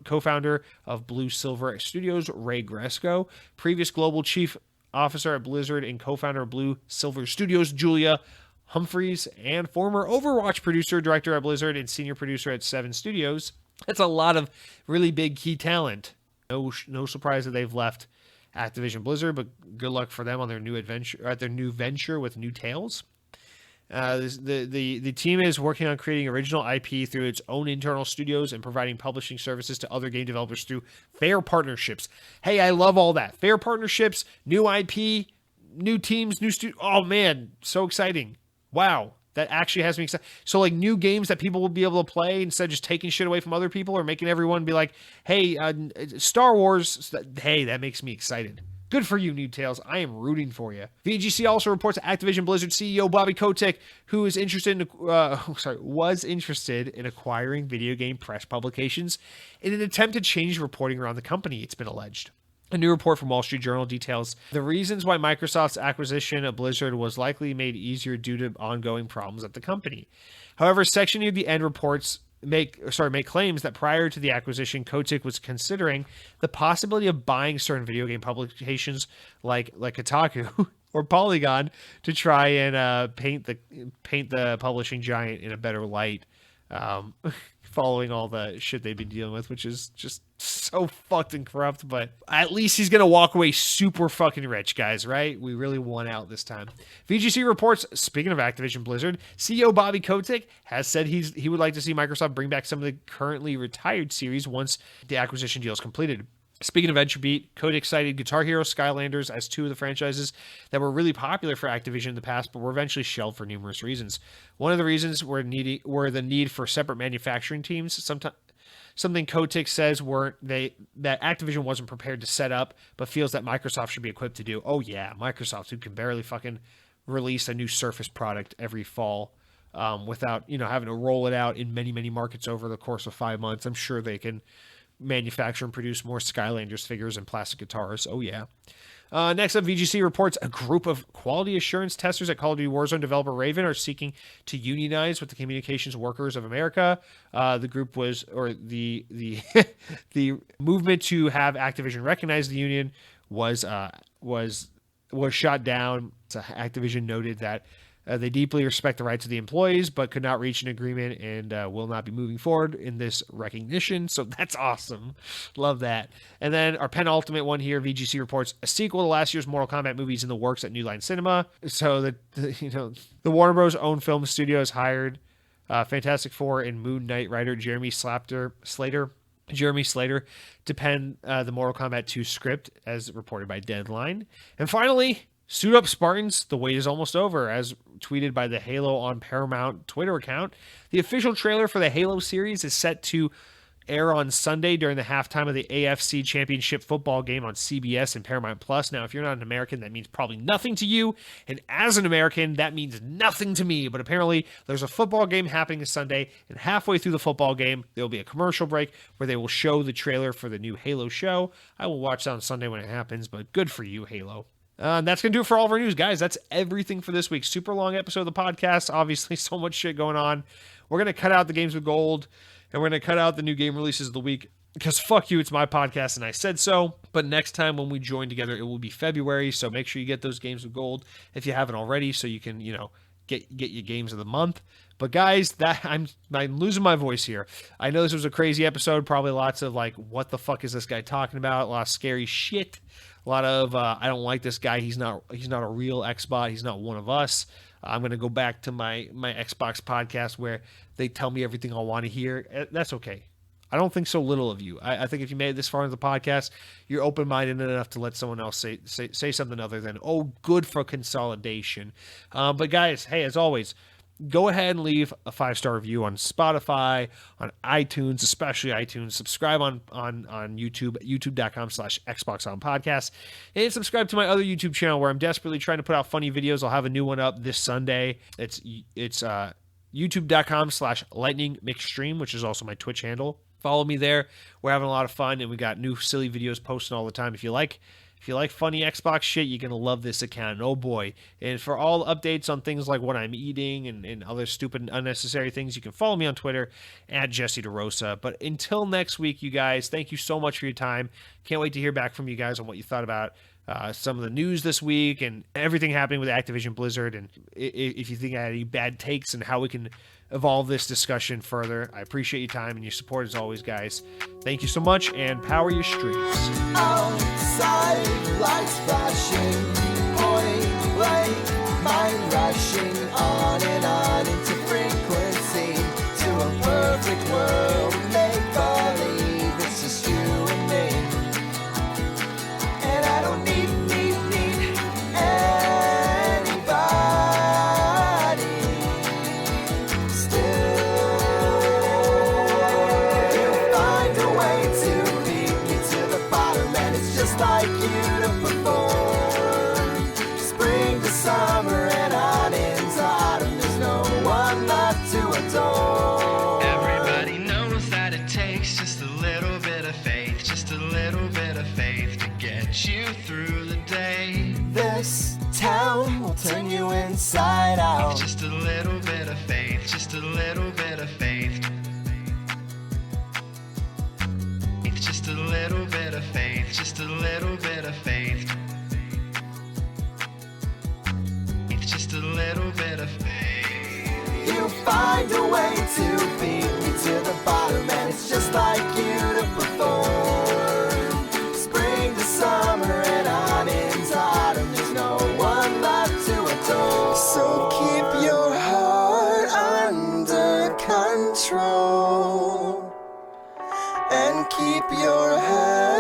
co-founder of Blue Silver Studios, Ray Gresco, previous global chief officer at Blizzard and co-founder of Blue Silver Studios, Julia Humphreys, and former Overwatch producer, director at Blizzard, and senior producer at 7 Studios. That's a lot of really big key talent. No surprise that they've left Activision Blizzard, but good luck for them on their new venture with New Tales. The team is working on creating original IP through its own internal studios and providing publishing services to other game developers through fair partnerships. Hey, I love all that. Fair partnerships, new IP, new teams, new studio. Oh man, so exciting. Wow, that actually has me excited. So like new games that people will be able to play instead of just taking shit away from other people or making everyone be like, hey, Star Wars, hey, that makes me excited. Good for you, New Tales. I am rooting for you. VGC also reports that Activision Blizzard CEO Bobby Kotick, who was interested in acquiring video game press publications in an attempt to change reporting around the company, it's been alleged. A new report from Wall Street Journal details the reasons why Microsoft's acquisition of Blizzard was likely made easier due to ongoing problems at the company. However, section near the end reports make claims that prior to the acquisition, Kotick was considering the possibility of buying certain video game publications like Kotaku or Polygon to try and paint the publishing giant in a better light. Following all the shit they've been dealing with, which is just so fucked and corrupt, but at least he's gonna walk away super fucking rich, guys, right? We really won out this time. VGC reports, speaking of Activision Blizzard, CEO Bobby Kotick has said he would like to see Microsoft bring back some of the currently retired series once the acquisition deal is completed. Speaking of Venture Beat, Cody cited Guitar Hero, Skylanders as two of the franchises that were really popular for Activision in the past, but were eventually shelved for numerous reasons. One of the reasons were the need for separate manufacturing teams. Something Kotick says that Activision wasn't prepared to set up, but feels that Microsoft should be equipped to do. Oh yeah, Microsoft, who can barely fucking release a new Surface product every fall without having to roll it out in many markets over the course of 5 months. I'm sure they can manufacture and produce more Skylanders figures and plastic guitars. Oh yeah. Next up, VGC reports a group of quality assurance testers at Call of Duty Warzone developer Raven are seeking to unionize with the Communications Workers of America. The group the the movement to have Activision recognize the union was shot down. So Activision noted that they deeply respect the rights of the employees, but could not reach an agreement and will not be moving forward in this recognition. So that's awesome. Love that. And then our penultimate one here, VGC reports a sequel to last year's Mortal Kombat movies in the works at New Line Cinema. So the Warner Bros. Own film studio has hired Fantastic Four and Moon Knight writer Jeremy Slater to pen the Mortal Kombat 2 script, as reported by Deadline. And finally, Suit Up Spartans, the wait is almost over, as tweeted by the Halo on Paramount Twitter account. The official trailer for the Halo series is set to air on Sunday during the halftime of the AFC Championship football game on CBS and Paramount Plus. Now, if you're not an American, that means probably nothing to you. And as an American, that means nothing to me. But apparently, there's a football game happening this Sunday, and halfway through the football game, there will be a commercial break where they will show the trailer for the new Halo show. I will watch that on Sunday when it happens, but good for you, Halo. And that's going to do it for all of our news, guys. That's everything for this week. Super long episode of the podcast. Obviously, so much shit going on. We're going to cut out the games with gold, and we're going to cut out the new game releases of the week because fuck you, it's my podcast, and I said so. But next time when we join together, it will be February, so make sure you get those games with gold if you haven't already, so you can, get your games of the month. But guys, I'm losing my voice here. I know this was a crazy episode, probably lots of like, what the fuck is this guy talking about? A lot of scary shit. A lot of I don't like this guy. He's not a real Xbot. He's not one of us. I'm gonna go back to my Xbox podcast where they tell me everything I want to hear. That's okay. I don't think so little of you. I think if you made it this far into the podcast, you're open-minded enough to let someone else say something other than, oh, good for consolidation. But guys, hey, as always, go ahead and leave a 5-star review on Spotify, on iTunes, especially iTunes. Subscribe on YouTube, youtube.com/Xbox on podcast. And subscribe to my other YouTube channel where I'm desperately trying to put out funny videos. I'll have a new one up this Sunday. It's youtube.com/Lightning Mixstream, which is also my Twitch handle. Follow me there. We're having a lot of fun, and we got new silly videos posting all the time. If you like funny Xbox shit, you're going to love this account. Oh boy. And for all updates on things like what I'm eating and other stupid and unnecessary things, you can follow me on Twitter at Jesse DeRosa. But until next week, you guys, thank you so much for your time. Can't wait to hear back from you guys on what you thought about some of the news this week and everything happening with Activision Blizzard. And if you think I had any bad takes and how we can evolve this discussion further, I appreciate your time and your support as always, guys. Thank you so much, and power your streams. Outside, lights flashing, point blank, mind rushing on and on into frequency to a perfect world. Make believe it's just you and me, and I don't need anybody. Still, you find a way to beat me to the bottom, and it's just like you to perform. Spring to summer and on into autumn, there's no one left to adore. Everybody knows that it takes just a little bit of faith, just a little bit of faith to get you through the day. This town will turn you inside out. Just a little bit of faith, just a little bit of faith. Just a little bit of faith, just a little bit of faith. Just a little bit of faith. You find a way to beat me to the bottom, and it's just like you to perform. Spring to summer and on into autumn, there's no one left to adore. So keep your heart under control and keep your head